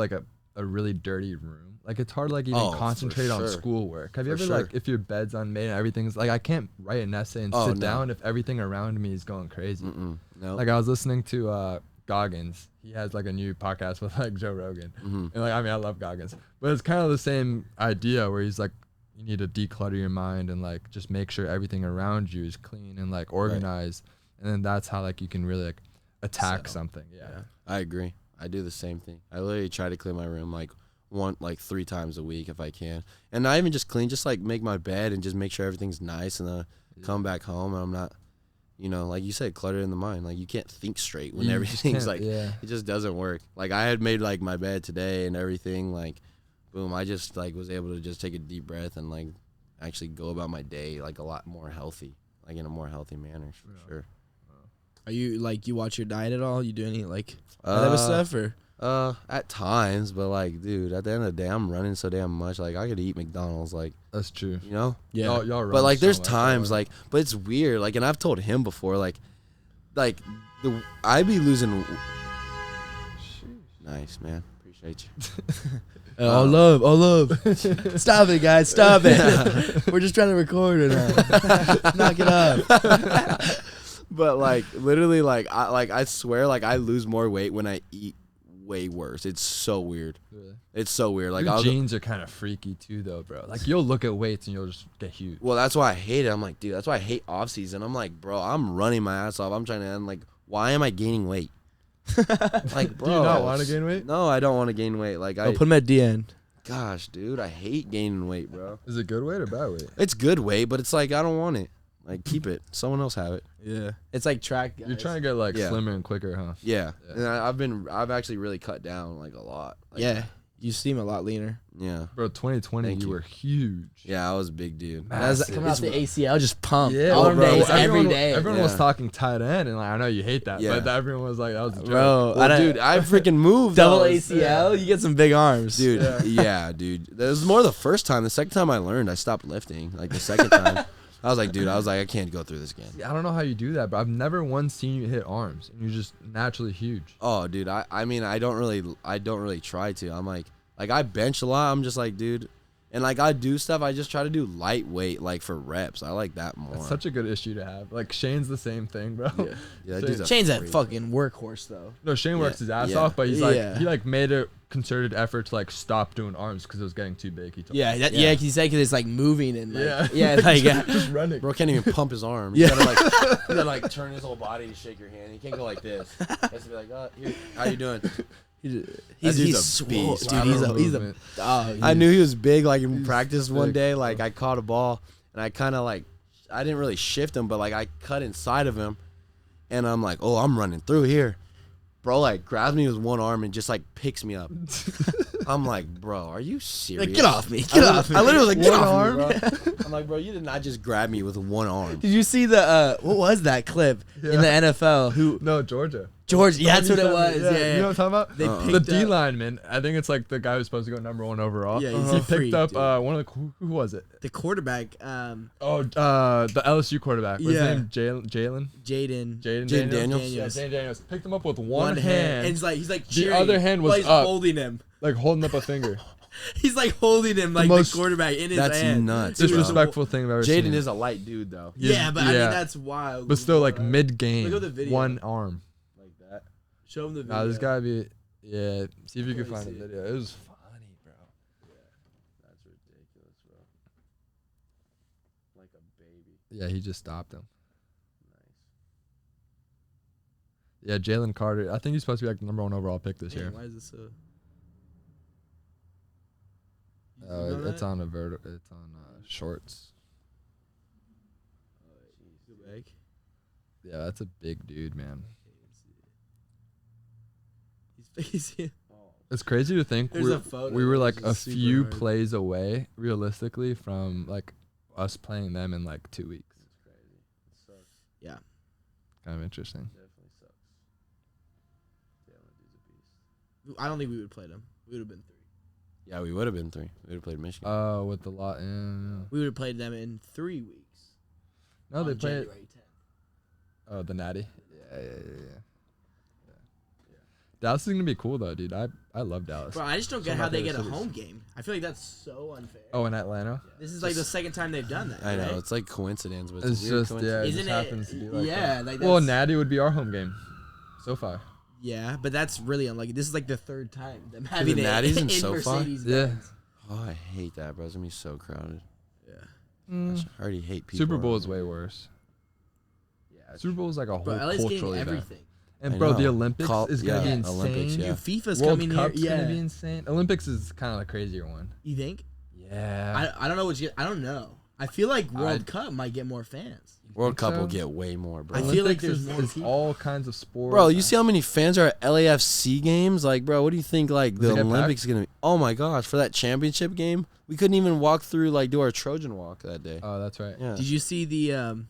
Speaker 7: a really dirty room, like it's hard to like even
Speaker 6: Oh, for
Speaker 7: concentrate on
Speaker 6: sure.
Speaker 7: schoolwork. Have you
Speaker 6: For
Speaker 7: ever
Speaker 6: sure.
Speaker 7: like if your bed's unmade and everything's like I can't write an essay and
Speaker 6: Oh,
Speaker 7: sit
Speaker 6: no.
Speaker 7: down if everything around me is going crazy.
Speaker 6: No.
Speaker 7: Like I was listening to Goggins. He has like a new podcast with like Joe Rogan. And like I mean I love Goggins. But it's kind of the same idea where he's like you need to declutter your mind and like just make sure everything around you is clean and like organized. And then that's how like you can really like attack something. Yeah.
Speaker 6: I agree. I do the same thing. I literally try to clean my room like 3 times a week if I can, and not even just clean, just like make my bed and just make sure everything's nice, and then come back home and I'm not, you know, like you said, cluttered in the mind. Like you can't think straight when
Speaker 7: You just
Speaker 6: everything's
Speaker 7: can't,
Speaker 6: like it just doesn't work. Like I had made like my bed today and everything, like boom, I just like was able to just take a deep breath and like actually go about my day like a lot more healthy, like in a more healthy manner for sure.
Speaker 5: Are you like, you watch your diet at all? You do any like that type of stuff or?
Speaker 6: At times, but like, dude, at the end of the day, I'm running so damn much. Like, I could eat McDonald's, like,
Speaker 7: That's true.
Speaker 6: you know.
Speaker 5: Yeah.
Speaker 7: Y'all run
Speaker 6: But like,
Speaker 7: so
Speaker 6: there's
Speaker 7: much,
Speaker 6: times,
Speaker 7: though.
Speaker 6: like, but it's weird. Like, and I've told him before, like I be losing. Nice, man. Appreciate you.
Speaker 5: All love. Stop it, guys. Stop it. We're just trying to record it now. Knock it up.
Speaker 6: But like, literally, like I swear, like I lose more weight when I eat way worse. It's so weird.
Speaker 7: Really?
Speaker 6: It's so weird. Like,
Speaker 7: Your genes are kind of freaky too, though, bro. Like you'll look at weights and you'll just get huge.
Speaker 6: well, that's why I hate it. I'm like, dude, that's why I hate off season. I'm like, bro, I'm running my ass off. I'm trying to end. Like, why am I gaining weight? Like, bro,
Speaker 7: Do you not want to gain weight?
Speaker 6: No, I don't want to gain weight. Like,
Speaker 5: Oh, put him at DN.
Speaker 6: gosh, dude, I hate gaining weight, bro.
Speaker 7: Is it good weight or bad weight?
Speaker 6: It's good weight, but it's like I don't want it. Like, keep it. Someone else have it.
Speaker 5: Yeah. It's like track guys.
Speaker 7: You're trying to get like
Speaker 6: Yeah.
Speaker 7: slimmer and quicker, huh?
Speaker 6: Yeah,
Speaker 7: Yeah.
Speaker 6: and I've actually really cut down like a lot. Like,
Speaker 5: Yeah. You seem a lot leaner.
Speaker 6: yeah,
Speaker 7: Bro, 2020,
Speaker 6: Thank
Speaker 7: you
Speaker 6: you.
Speaker 7: were huge.
Speaker 6: yeah. I was a big dude.
Speaker 5: That's
Speaker 7: Massive.
Speaker 5: coming out the ACL, just pump.
Speaker 7: Yeah,
Speaker 5: All
Speaker 6: bro.
Speaker 5: days, every
Speaker 7: everyone,
Speaker 5: day.
Speaker 7: Everyone was
Speaker 6: Yeah.
Speaker 7: talking tight end, and like I know you hate that,
Speaker 6: Yeah.
Speaker 7: but everyone was like, that was a joke.
Speaker 5: Bro,
Speaker 6: Well, dude, I freaking moved.
Speaker 5: double
Speaker 6: those.
Speaker 5: ACL, you get some big arms.
Speaker 6: Dude, yeah, dude. That was more the first time. The second time I learned, I stopped lifting. Like the second time, I was like, dude, I can't go through this again.
Speaker 7: I don't know how you do that, but I've never once seen you hit arms, and you're just naturally huge.
Speaker 6: Oh, dude, I mean, I don't really try to. I'm like I bench a lot. I'm just like, dude, And like I do stuff, I just try to do lightweight, like for reps. I like that more.
Speaker 7: That's such a good issue to have. Like Shane's the same thing, bro.
Speaker 6: Yeah, that dude's a
Speaker 5: Shane's that
Speaker 6: freak.
Speaker 5: fucking workhorse though.
Speaker 7: No, Shane works his ass
Speaker 6: yeah.
Speaker 7: off, but he's
Speaker 5: Yeah.
Speaker 7: like he like made a concerted effort to like stop doing arms because it was getting too big. He told me.
Speaker 5: Yeah,
Speaker 6: Yeah.
Speaker 5: he said because it's like moving and like,
Speaker 7: Yeah.
Speaker 5: like
Speaker 7: just running.
Speaker 6: Bro can't even pump his arm.
Speaker 5: Yeah.
Speaker 6: You gotta like turn his whole body to shake your hand. He can't go like this. He has to be like, here, how you doing?
Speaker 5: he's
Speaker 6: dude's a
Speaker 5: swole,
Speaker 6: beast.
Speaker 5: dude. He's a
Speaker 7: Movement.
Speaker 5: dog.
Speaker 6: I knew he was big. Like in practice
Speaker 7: sick,
Speaker 6: one day, like
Speaker 7: bro.
Speaker 6: I caught a ball and I kind of like I didn't really shift him, but like I cut inside of him, and I'm like, oh, I'm running through here. Bro, like grabs me with one arm and just like picks me up. I'm like, bro, are you serious?
Speaker 5: Like, get off me, get off me.
Speaker 6: I literally was like, get
Speaker 5: One
Speaker 6: off
Speaker 5: arm?
Speaker 6: me, bro. I'm like, bro, you did not just grab me with one arm.
Speaker 5: Did you see the what was that clip in the NFL? Who
Speaker 7: No, Georgia.
Speaker 5: George? Yeah, that's what it
Speaker 7: You
Speaker 5: was.
Speaker 7: said-
Speaker 5: Yeah,
Speaker 7: You know what I'm talking about?
Speaker 5: They
Speaker 6: Uh-uh.
Speaker 5: picked
Speaker 7: The D
Speaker 5: up-
Speaker 7: lineman. I think it's like the guy who's supposed to go number 1 overall.
Speaker 5: Yeah, he's
Speaker 7: he
Speaker 5: a
Speaker 7: picked
Speaker 5: freak,
Speaker 7: up
Speaker 5: dude.
Speaker 7: one of the who was it?
Speaker 5: the quarterback,
Speaker 7: The LSU quarterback. Was
Speaker 5: Yeah.
Speaker 7: his name Jalen?
Speaker 5: Jaden
Speaker 6: Jaden Daniels?
Speaker 7: Yeah, Jaden Daniels. Picked him up with
Speaker 5: one
Speaker 7: one
Speaker 5: hand,
Speaker 7: hand,
Speaker 5: and he's like
Speaker 7: The
Speaker 5: cheering
Speaker 7: other hand was
Speaker 5: while he's
Speaker 7: up.
Speaker 5: holding him.
Speaker 7: like holding up a finger.
Speaker 5: He's like holding him like
Speaker 7: most-
Speaker 5: the quarterback in his
Speaker 6: That's
Speaker 5: hand.
Speaker 6: nuts, bro.
Speaker 7: Disrespectful thing I've ever seen.
Speaker 6: Jaden is a light dude though.
Speaker 5: Yeah, but I mean
Speaker 7: Yeah.
Speaker 5: that's wild.
Speaker 7: But still, like
Speaker 5: Look
Speaker 7: mid-game,
Speaker 5: at the video.
Speaker 7: one arm.
Speaker 6: Like that.
Speaker 5: Show him the video.
Speaker 7: Nah, this gotta be. Yeah, see if you can
Speaker 5: Let me
Speaker 7: find a
Speaker 5: see it.
Speaker 7: video. It was funny, bro.
Speaker 6: That's ridiculous, bro. Like a baby.
Speaker 7: Yeah, he just stopped him. Yeah, Jalen Carter. I think he's supposed to be like the number 1 overall pick this
Speaker 5: Man,
Speaker 7: year.
Speaker 5: why is this so? You know
Speaker 7: It's
Speaker 5: that?
Speaker 7: on It's on shorts.
Speaker 5: Go back.
Speaker 7: Yeah, that's a big dude, man.
Speaker 5: He's
Speaker 7: It's crazy to think
Speaker 5: There's a photo
Speaker 7: we were
Speaker 5: which
Speaker 7: like
Speaker 5: is
Speaker 7: a
Speaker 5: super
Speaker 7: few
Speaker 5: hard.
Speaker 7: plays away, realistically, from like us playing them in like 2 weeks.
Speaker 6: It's crazy. It sucks.
Speaker 5: Yeah.
Speaker 7: Kind of interesting.
Speaker 6: Definitely sucks. Jalen dude's a beast.
Speaker 5: I don't think we would play them. We would have been 3.
Speaker 6: Yeah, we would have been 3. We would have played Michigan.
Speaker 7: Oh, with the lot. Yeah.
Speaker 5: We would have played them in 3 weeks.
Speaker 7: No, they
Speaker 5: on
Speaker 7: played.
Speaker 5: January 10th.
Speaker 7: Oh, the Natty. Yeah. Dallas is gonna be cool though, dude. I love Dallas.
Speaker 5: Bro, I just don't
Speaker 7: Some
Speaker 5: get
Speaker 7: of
Speaker 5: how
Speaker 7: my
Speaker 5: they get
Speaker 7: favorite
Speaker 5: a
Speaker 7: cities.
Speaker 5: home game. I feel like that's so unfair.
Speaker 7: Oh, in Atlanta.
Speaker 5: This is like the second time they've done that.
Speaker 6: I know
Speaker 5: right?
Speaker 6: it's like coincidence, but
Speaker 7: It's
Speaker 6: it's, a weird
Speaker 7: just yeah,
Speaker 6: coincidence.
Speaker 7: it
Speaker 5: Isn't
Speaker 7: just happens to be like
Speaker 5: yeah,
Speaker 7: that.
Speaker 5: like
Speaker 7: Well,
Speaker 5: that's-
Speaker 7: Natty would be our home game. So far.
Speaker 5: Yeah, but that's really unlucky. This is like the 3rd time them having
Speaker 6: the
Speaker 5: it
Speaker 6: Natties in
Speaker 5: in
Speaker 6: SoFi?
Speaker 5: Mercedes-Benz.
Speaker 6: Oh, I hate that, bro. It's gonna be so crowded.
Speaker 5: Yeah.
Speaker 6: I already hate people.
Speaker 7: Super Bowl
Speaker 6: around
Speaker 7: is
Speaker 6: me.
Speaker 7: way worse.
Speaker 6: Yeah,
Speaker 7: Super Bowl is like a whole
Speaker 5: Bro, LA's getting
Speaker 7: cultural event.
Speaker 5: everything.
Speaker 7: And
Speaker 6: I
Speaker 7: bro, the
Speaker 6: know.
Speaker 7: Olympics is gonna be
Speaker 6: yeah,
Speaker 7: insane.
Speaker 6: Olympics, yeah.
Speaker 5: Dude, FIFA's
Speaker 7: World
Speaker 5: coming
Speaker 7: Cup's
Speaker 5: here.
Speaker 7: gonna
Speaker 5: Yeah.
Speaker 7: be insane. Olympics is kind of the crazier one.
Speaker 5: You think?
Speaker 7: Yeah.
Speaker 5: I don't know what you. I don't know. I feel like World
Speaker 7: I'd-
Speaker 5: Cup might get more fans.
Speaker 6: World Cup
Speaker 7: so?
Speaker 6: will get way more, bro.
Speaker 5: I feel like
Speaker 7: Olympics
Speaker 5: there's
Speaker 7: is,
Speaker 5: more
Speaker 7: is
Speaker 5: people.
Speaker 7: all kinds of sports.
Speaker 6: Bro, you see how many fans are at LAFC games? Like, bro, what do you think? Like
Speaker 7: Does
Speaker 6: the
Speaker 7: it get
Speaker 6: Olympics is gonna be? Oh my gosh, for that championship game, we couldn't even walk through like do our Trojan walk that day.
Speaker 7: Oh, that's right.
Speaker 6: Yeah.
Speaker 5: Did you see the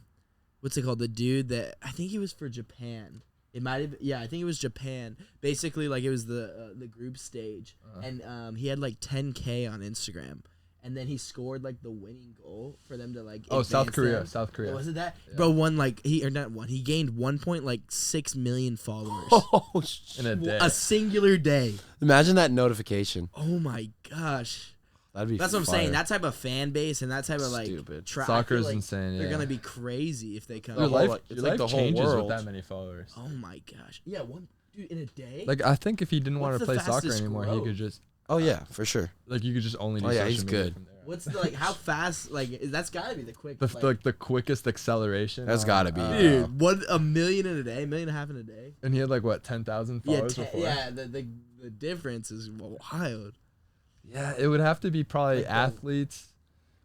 Speaker 5: what's it called? The dude that I think he was for Japan. It might have. Yeah, I think it was Japan. Basically, like it was the group stage, and he had like 10K on Instagram, and then he scored like the winning goal for them to like.
Speaker 7: Oh, South
Speaker 5: advance
Speaker 7: Korea.
Speaker 5: them.
Speaker 7: South Korea.
Speaker 5: Was it that?
Speaker 7: Yeah.
Speaker 5: Bro, won like he or not one. He gained 1.6 million followers.
Speaker 6: Oh,
Speaker 7: In a day.
Speaker 5: A singular day.
Speaker 6: imagine that notification.
Speaker 5: Oh my gosh.
Speaker 6: That'd be.
Speaker 5: That's what I'm
Speaker 6: fire.
Speaker 5: saying. That type of fan base and that type of like
Speaker 6: Stupid.
Speaker 5: I feel
Speaker 7: Soccer's
Speaker 5: like
Speaker 7: insane,
Speaker 5: They're
Speaker 7: yeah.
Speaker 5: gonna be crazy if they come.
Speaker 6: The
Speaker 7: Your
Speaker 6: whole,
Speaker 7: life,
Speaker 6: like,
Speaker 7: your
Speaker 6: it's like
Speaker 7: life
Speaker 6: the whole
Speaker 7: changes
Speaker 6: world.
Speaker 7: with that many followers.
Speaker 5: Oh my gosh. Yeah, one dude in a day.
Speaker 7: Like I think if he didn't want
Speaker 5: What's
Speaker 7: to
Speaker 5: the
Speaker 7: play soccer
Speaker 5: fastest
Speaker 7: anymore, he
Speaker 5: growth?
Speaker 7: could just
Speaker 6: Oh yeah, for sure.
Speaker 7: like you could just only do
Speaker 6: Oh, yeah,
Speaker 7: social
Speaker 6: he's
Speaker 7: media
Speaker 6: good.
Speaker 7: from there.
Speaker 5: What's the like? How fast? Like that's gotta be the quick.
Speaker 7: The quickest acceleration.
Speaker 6: That's gotta be.
Speaker 5: dude. What 1 million in a day? 1.5 million in a day?
Speaker 7: And he had like what 10,000
Speaker 5: Yeah,
Speaker 7: followers before.
Speaker 5: yeah. The difference is wild.
Speaker 7: Yeah, it would have to be probably
Speaker 5: Like the-
Speaker 7: athletes,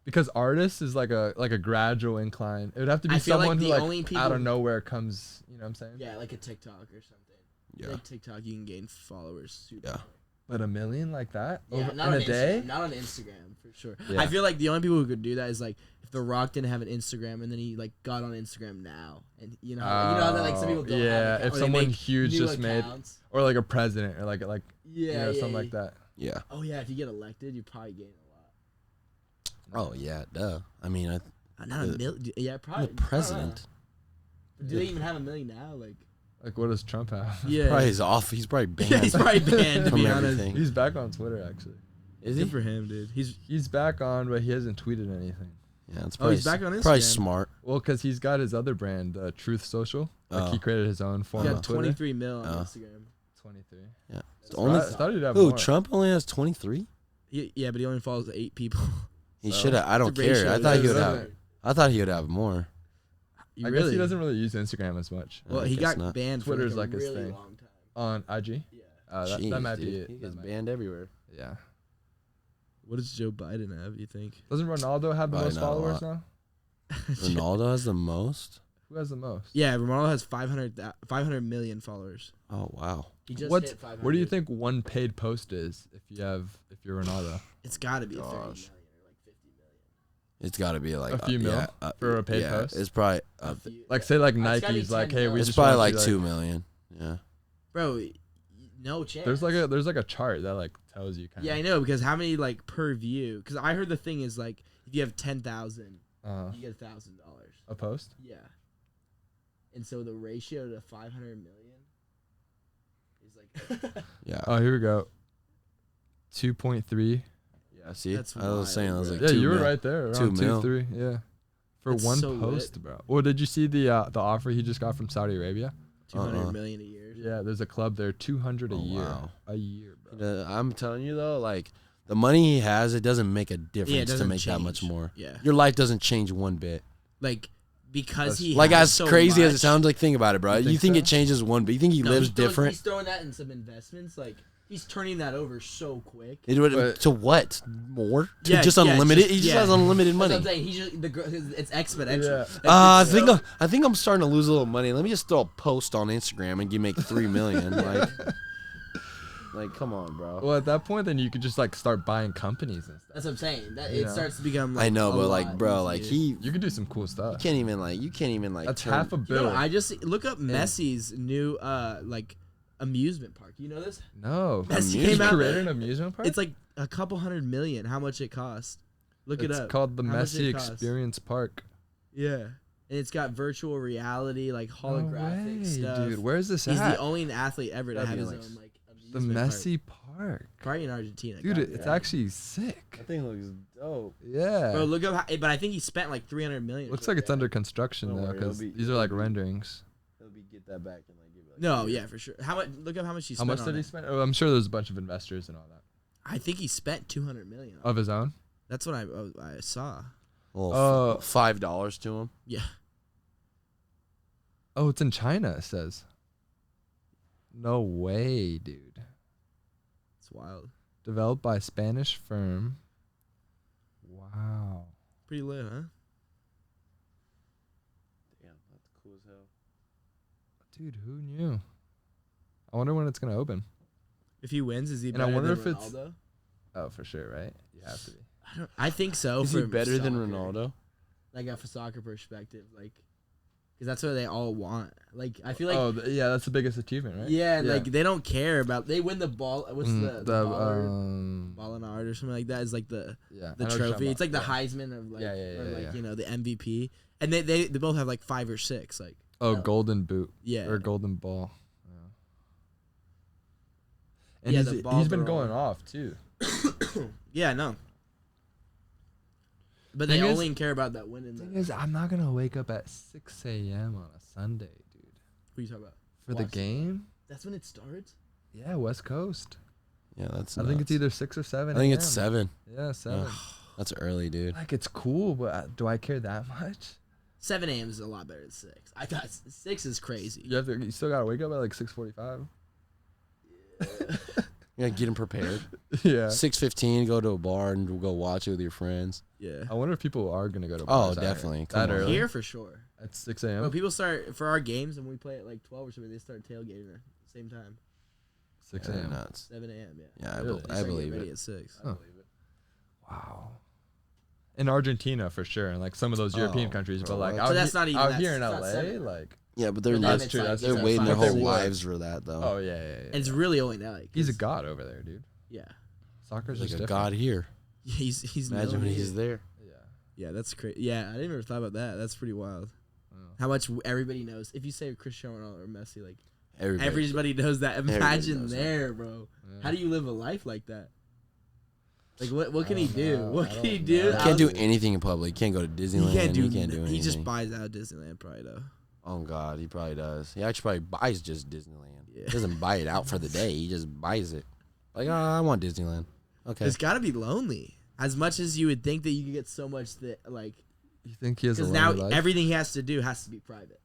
Speaker 7: because artists is like a gradual incline. It would have to be
Speaker 5: I feel like
Speaker 7: someone who
Speaker 5: the
Speaker 7: like
Speaker 5: only
Speaker 7: out
Speaker 5: people-
Speaker 7: of nowhere comes. You know what I'm saying?
Speaker 5: Yeah, like a TikTok or something.
Speaker 6: Yeah.
Speaker 5: Like TikTok, you can gain followers. Super
Speaker 6: Yeah.
Speaker 5: quick.
Speaker 7: But 1 million like that
Speaker 5: Yeah,
Speaker 7: over,
Speaker 5: not
Speaker 7: in
Speaker 5: on
Speaker 7: a day?
Speaker 5: Instagram, not on Instagram for sure.
Speaker 7: Yeah.
Speaker 5: I feel like the only people who could do that is like if The Rock didn't have an Instagram and then he like got on Instagram now, and you know how that like some people don't.
Speaker 7: Yeah,
Speaker 5: have an account,
Speaker 7: if
Speaker 5: or they
Speaker 7: someone
Speaker 5: make
Speaker 7: huge
Speaker 5: new
Speaker 7: just made,
Speaker 5: accounts.
Speaker 7: or like a president, or like
Speaker 5: Yeah,
Speaker 7: you know,
Speaker 5: yeah,
Speaker 7: something
Speaker 5: yeah.
Speaker 7: like that.
Speaker 6: Yeah.
Speaker 5: Oh yeah, if you get elected, you probably gain a lot.
Speaker 6: Oh yeah, duh. I mean,
Speaker 5: Not a
Speaker 6: The-
Speaker 5: million. Yeah, probably.
Speaker 6: the president.
Speaker 5: Do they even have 1 million now? Like,
Speaker 7: Like what does Trump have?
Speaker 5: yeah,
Speaker 6: Probably is off. He's probably banned.
Speaker 5: yeah, he's probably banned to
Speaker 6: from
Speaker 5: be honest.
Speaker 6: everything.
Speaker 7: He's back on Twitter actually.
Speaker 6: Is
Speaker 5: Good
Speaker 6: he?
Speaker 5: for him, dude.
Speaker 7: He's back on, but he hasn't tweeted anything.
Speaker 6: Yeah, it's
Speaker 5: Oh,
Speaker 6: probably,
Speaker 5: he's back on
Speaker 6: probably
Speaker 5: Instagram.
Speaker 6: smart.
Speaker 7: Well, because he's got his other brand, Truth Social. Like he
Speaker 6: Oh.
Speaker 7: created his own
Speaker 5: He
Speaker 7: form
Speaker 5: got
Speaker 7: of Twitter.
Speaker 5: 23 mil on
Speaker 6: Oh.
Speaker 5: Instagram.
Speaker 7: 23.
Speaker 6: Yeah. It's
Speaker 7: I
Speaker 6: only
Speaker 7: thought he'd have
Speaker 6: who?
Speaker 7: more.
Speaker 6: Trump only has 23.
Speaker 5: Yeah, but he only follows 8 people.
Speaker 6: He
Speaker 7: So,
Speaker 6: should have. I don't
Speaker 5: the
Speaker 6: care.
Speaker 5: ratio
Speaker 6: I thought he
Speaker 5: is-
Speaker 6: would have. I thought he would have more.
Speaker 5: You
Speaker 7: I
Speaker 5: really?
Speaker 7: guess he doesn't really use Instagram as much.
Speaker 5: Well,
Speaker 6: I
Speaker 5: he
Speaker 6: guess
Speaker 5: got
Speaker 6: not.
Speaker 5: banned
Speaker 7: Twitter's
Speaker 5: for
Speaker 7: like
Speaker 5: a
Speaker 7: his
Speaker 5: really
Speaker 7: thing.
Speaker 5: long time.
Speaker 7: On IG.
Speaker 5: Yeah.
Speaker 7: That
Speaker 6: Jeez,
Speaker 7: might be
Speaker 6: dude.
Speaker 7: it.
Speaker 6: He
Speaker 7: That
Speaker 6: gets
Speaker 7: might-
Speaker 6: banned everywhere.
Speaker 7: Yeah.
Speaker 5: What does Joe Biden have, you think?
Speaker 7: Doesn't Ronaldo have the
Speaker 6: Probably
Speaker 7: most
Speaker 6: not a
Speaker 7: followers
Speaker 6: lot.
Speaker 7: now?
Speaker 6: Ronaldo has the most.
Speaker 7: Who has the most?
Speaker 5: Yeah, Ronaldo has 500 million followers.
Speaker 6: Oh wow.
Speaker 5: He just
Speaker 7: What's
Speaker 5: hit 500.
Speaker 7: what do you think one paid post is if you're Ronaldo?
Speaker 5: It's got to be 30 million or
Speaker 6: Gosh.
Speaker 5: like 50 million.
Speaker 6: It's got to be like
Speaker 7: A few mil
Speaker 6: yeah,
Speaker 7: for a paid
Speaker 6: yeah,
Speaker 7: post?
Speaker 6: It's probably
Speaker 7: Like say like
Speaker 5: It's gotta be
Speaker 7: Nike's like,
Speaker 5: 10
Speaker 7: hey,
Speaker 5: mil.
Speaker 7: we
Speaker 6: it's
Speaker 7: just
Speaker 6: probably
Speaker 7: want
Speaker 6: like
Speaker 7: you,
Speaker 6: 2 million. Yeah.
Speaker 5: Bro, no chance.
Speaker 7: There's like a chart that like tells you kind
Speaker 5: Yeah, I know, because how many like per view? Because I heard the thing is like if you have 10,000, you get $1,000.
Speaker 7: a post.
Speaker 5: Yeah. And so the ratio to 500 million is like
Speaker 6: Yeah.
Speaker 7: Oh, here we go. 2.3.
Speaker 6: Yeah. See,
Speaker 5: That's
Speaker 6: I was saying I was
Speaker 5: wild,
Speaker 6: like
Speaker 7: Yeah,
Speaker 6: 2
Speaker 7: you were
Speaker 6: mil.
Speaker 7: right there. Around
Speaker 6: 2 mil.
Speaker 7: 2, 3. Yeah. For
Speaker 5: That's
Speaker 7: one
Speaker 5: so lit.
Speaker 7: post, bro. Well, did you see the offer he just got from Saudi Arabia?
Speaker 5: 200 million a year.
Speaker 7: Yeah, there's a club there, 200 a
Speaker 6: Oh,
Speaker 7: year.
Speaker 6: wow.
Speaker 7: A year, bro.
Speaker 6: I'm telling you though, like the money he has, it doesn't make a
Speaker 5: Yeah, it
Speaker 6: difference to
Speaker 5: doesn't
Speaker 6: make that much
Speaker 5: change.
Speaker 6: more.
Speaker 5: Yeah.
Speaker 6: Your life doesn't change one bit.
Speaker 5: Like because he
Speaker 6: Like
Speaker 5: has
Speaker 6: as
Speaker 5: so
Speaker 6: crazy as it
Speaker 5: much-
Speaker 6: sounds, like think about it, bro.
Speaker 7: You
Speaker 6: You
Speaker 7: think
Speaker 6: think
Speaker 7: so?
Speaker 6: it changes one bit. You think he
Speaker 5: No,
Speaker 6: lives
Speaker 5: he's throwing-
Speaker 6: different?
Speaker 5: He's throwing that in some investments. Like he's turning that over so quick.
Speaker 6: It would,
Speaker 7: But-
Speaker 6: to what? More? To
Speaker 5: Yeah,
Speaker 6: just
Speaker 5: yeah,
Speaker 6: unlimited? He just
Speaker 5: yeah.
Speaker 6: has unlimited
Speaker 5: That's what
Speaker 6: money.
Speaker 5: I'm saying. He's just it's exponential.
Speaker 7: Yeah.
Speaker 5: Like,
Speaker 6: I think I'm starting to lose a little money. Let me just throw a post on Instagram and you make 3 million. Like, come on, bro.
Speaker 7: Well, at that point, then you could just like start buying companies and stuff.
Speaker 5: that's what I'm saying. That
Speaker 7: You
Speaker 5: it
Speaker 7: know?
Speaker 5: starts to become. Like,
Speaker 6: I know,
Speaker 5: a
Speaker 6: but
Speaker 5: lot
Speaker 6: like, bro, like
Speaker 5: easier.
Speaker 7: You could do some cool
Speaker 6: you
Speaker 7: stuff.
Speaker 6: can't even like.
Speaker 7: That's
Speaker 6: turn-
Speaker 7: half a
Speaker 5: You
Speaker 7: bill.
Speaker 5: know, I just look up Messi's new like amusement park. You know this?
Speaker 7: No.
Speaker 5: Messi
Speaker 7: You
Speaker 5: came out.
Speaker 7: created an amusement park?
Speaker 5: It's like a couple $100 million. How much it cost? Look it
Speaker 7: It's
Speaker 5: up.
Speaker 7: called the
Speaker 5: How much
Speaker 7: Messi
Speaker 5: it cost?
Speaker 7: Experience Park.
Speaker 5: Yeah, and it's got virtual reality, like holographic
Speaker 7: No way,
Speaker 5: stuff.
Speaker 7: dude. Where's this
Speaker 5: He's
Speaker 7: at?
Speaker 5: the only athlete ever to
Speaker 6: That'd
Speaker 5: have
Speaker 6: be
Speaker 5: his
Speaker 6: like
Speaker 5: own like
Speaker 7: The
Speaker 5: amusement
Speaker 7: Messi Park.
Speaker 5: park. Probably in Argentina.
Speaker 7: Dude,
Speaker 5: gotta be,
Speaker 7: it's
Speaker 5: right?
Speaker 7: actually sick.
Speaker 6: That thing looks dope.
Speaker 7: Yeah.
Speaker 5: Bro, look up. But I think he spent like 300 million. or
Speaker 7: Looks
Speaker 5: something
Speaker 7: like it's
Speaker 5: that.
Speaker 7: under construction
Speaker 6: Don't
Speaker 7: though,
Speaker 6: worry, it'll
Speaker 7: because
Speaker 6: be-
Speaker 7: these are like renderings.
Speaker 6: He'll be get that back and like give it. Like
Speaker 5: No, yeah, for sure. How much? Look up how much he
Speaker 7: How
Speaker 5: spent.
Speaker 7: much
Speaker 5: on
Speaker 7: did he
Speaker 5: it.
Speaker 7: spend? Oh, I'm sure there's a bunch of investors and all that.
Speaker 5: I think he spent 200 million.
Speaker 7: Of his own?
Speaker 5: That's what I saw.
Speaker 6: Well, $5 to him.
Speaker 5: Yeah.
Speaker 7: Oh, it's in China, it says. No way, dude.
Speaker 5: It's wild.
Speaker 7: Developed by a Spanish firm. Wow.
Speaker 5: Pretty lit, huh?
Speaker 6: Damn, that's cool as hell.
Speaker 7: Dude, who knew? I wonder when it's going to open.
Speaker 5: If he wins, is he
Speaker 7: And I
Speaker 5: better
Speaker 7: wonder
Speaker 5: than
Speaker 7: if it's-
Speaker 5: Ronaldo?
Speaker 7: Oh, for sure, right? You have to be.
Speaker 5: I think so.
Speaker 6: Is he
Speaker 5: from
Speaker 6: better than
Speaker 5: soccer.
Speaker 6: Ronaldo?
Speaker 5: Like a soccer perspective, like, because that's what they all want. Like, I feel like,
Speaker 7: Oh, yeah, that's the biggest achievement, right?
Speaker 5: yeah, like they don't care about. They win the ball. What's the
Speaker 7: the
Speaker 5: ball and art or something like that? Is like the
Speaker 7: yeah, I know
Speaker 5: the
Speaker 7: what you're
Speaker 5: trophy.
Speaker 7: talking
Speaker 5: It's like the
Speaker 7: about.
Speaker 5: Heisman of like,
Speaker 7: Yeah,
Speaker 5: or like
Speaker 7: yeah.
Speaker 5: you know the MVP. And they both have like 5 or 6. Like,
Speaker 7: Oh, golden boot.
Speaker 5: yeah,
Speaker 7: Or golden ball. Yeah. And
Speaker 5: Yeah,
Speaker 7: he's,
Speaker 5: the ball
Speaker 7: he's been
Speaker 5: thrower.
Speaker 7: going off too.
Speaker 5: yeah, no. But they
Speaker 7: Thing is-
Speaker 5: only care about that winning.
Speaker 7: Thing is, I'm not gonna wake up at 6 a.m. on a Sunday, dude.
Speaker 5: Who you talking about?
Speaker 7: For the
Speaker 5: Watch.
Speaker 7: game?
Speaker 5: That's when it starts.
Speaker 7: Yeah, West Coast.
Speaker 6: Yeah, that's.
Speaker 7: I think
Speaker 6: nuts.
Speaker 7: it's either 6 or 7.
Speaker 6: I think it's
Speaker 7: a.m.
Speaker 6: 7.
Speaker 7: Yeah, 7.
Speaker 6: Ugh, that's early, dude.
Speaker 7: Like it's cool, but do I care that much?
Speaker 5: 7 a.m. is a lot better than 6. I thought 6 is crazy.
Speaker 7: You still gotta wake up at like 6:45.
Speaker 6: Yeah, get him prepared.
Speaker 7: Yeah.
Speaker 6: 6:15, go to a bar and we'll go watch it with your friends.
Speaker 5: Yeah.
Speaker 7: I wonder if people are gonna go to.
Speaker 6: Oh,
Speaker 7: bars that
Speaker 6: definitely.
Speaker 7: early.
Speaker 6: Come
Speaker 7: That
Speaker 6: on.
Speaker 7: early
Speaker 5: Here for sure.
Speaker 7: at 6
Speaker 5: Well,
Speaker 7: a.m.
Speaker 5: people start for our games and we play at like 12 or something. They start tailgating at the same time.
Speaker 7: 6
Speaker 6: Yeah,
Speaker 7: a.m.
Speaker 6: nuts.
Speaker 5: 7 a.m. Yeah.
Speaker 6: Yeah,
Speaker 7: Really?
Speaker 5: They
Speaker 6: I
Speaker 5: start
Speaker 6: believe
Speaker 5: getting ready
Speaker 6: it.
Speaker 5: at 6.
Speaker 7: Huh. Wow. In Argentina for sure, and like some of those European
Speaker 6: Oh,
Speaker 7: countries, but
Speaker 6: bro,
Speaker 7: like
Speaker 6: that's-
Speaker 7: out,
Speaker 5: So that's not even-
Speaker 7: out
Speaker 5: that's-
Speaker 7: here in
Speaker 5: it's not
Speaker 7: LA,
Speaker 5: 7.
Speaker 7: like
Speaker 6: Yeah, but they're
Speaker 5: For them,
Speaker 7: That's
Speaker 5: it's
Speaker 7: true,
Speaker 5: like-
Speaker 7: that's
Speaker 5: it's
Speaker 6: they're
Speaker 5: like
Speaker 6: waiting their
Speaker 5: 5.
Speaker 6: whole
Speaker 7: They would.
Speaker 6: lives for that though.
Speaker 7: oh yeah.
Speaker 5: And it's really only now. Like,
Speaker 7: He's a
Speaker 5: 'cause-
Speaker 7: god over there, dude.
Speaker 5: Yeah.
Speaker 7: Soccer's
Speaker 6: He's
Speaker 7: just
Speaker 6: like a
Speaker 7: different.
Speaker 6: god here.
Speaker 5: Yeah, he's
Speaker 6: Imagine when
Speaker 5: known-
Speaker 6: he's there.
Speaker 7: Yeah.
Speaker 5: Yeah, that's crazy. Yeah, I didn't ever thought about that. That's pretty wild.
Speaker 7: Oh.
Speaker 5: How much everybody knows. If you say Cristiano Ronaldo or Messi, like
Speaker 6: Everybody.
Speaker 5: everybody knows that.
Speaker 6: Everybody
Speaker 5: Imagine
Speaker 6: knows that.
Speaker 5: there, bro.
Speaker 7: Yeah.
Speaker 5: How do you live a life like that? Like what can he do?
Speaker 7: know.
Speaker 5: What
Speaker 7: I
Speaker 5: can
Speaker 7: don't
Speaker 5: he do?
Speaker 7: know.
Speaker 6: You can't do anything in public. You can't go to Disneyland.
Speaker 5: He can't do.
Speaker 6: You can't do anything.
Speaker 5: He just buys out Disneyland probably though.
Speaker 6: Oh God, he probably does. He actually probably buys just Disneyland.
Speaker 5: Yeah.
Speaker 6: He doesn't buy it out for the day. He just buys it. Like, oh, I want Disneyland. Okay.
Speaker 5: It's got to be lonely. As much as you would think that you could get so much that like,
Speaker 7: You think he has a
Speaker 5: because now
Speaker 7: lonely life?
Speaker 5: everything he has to do has to be private.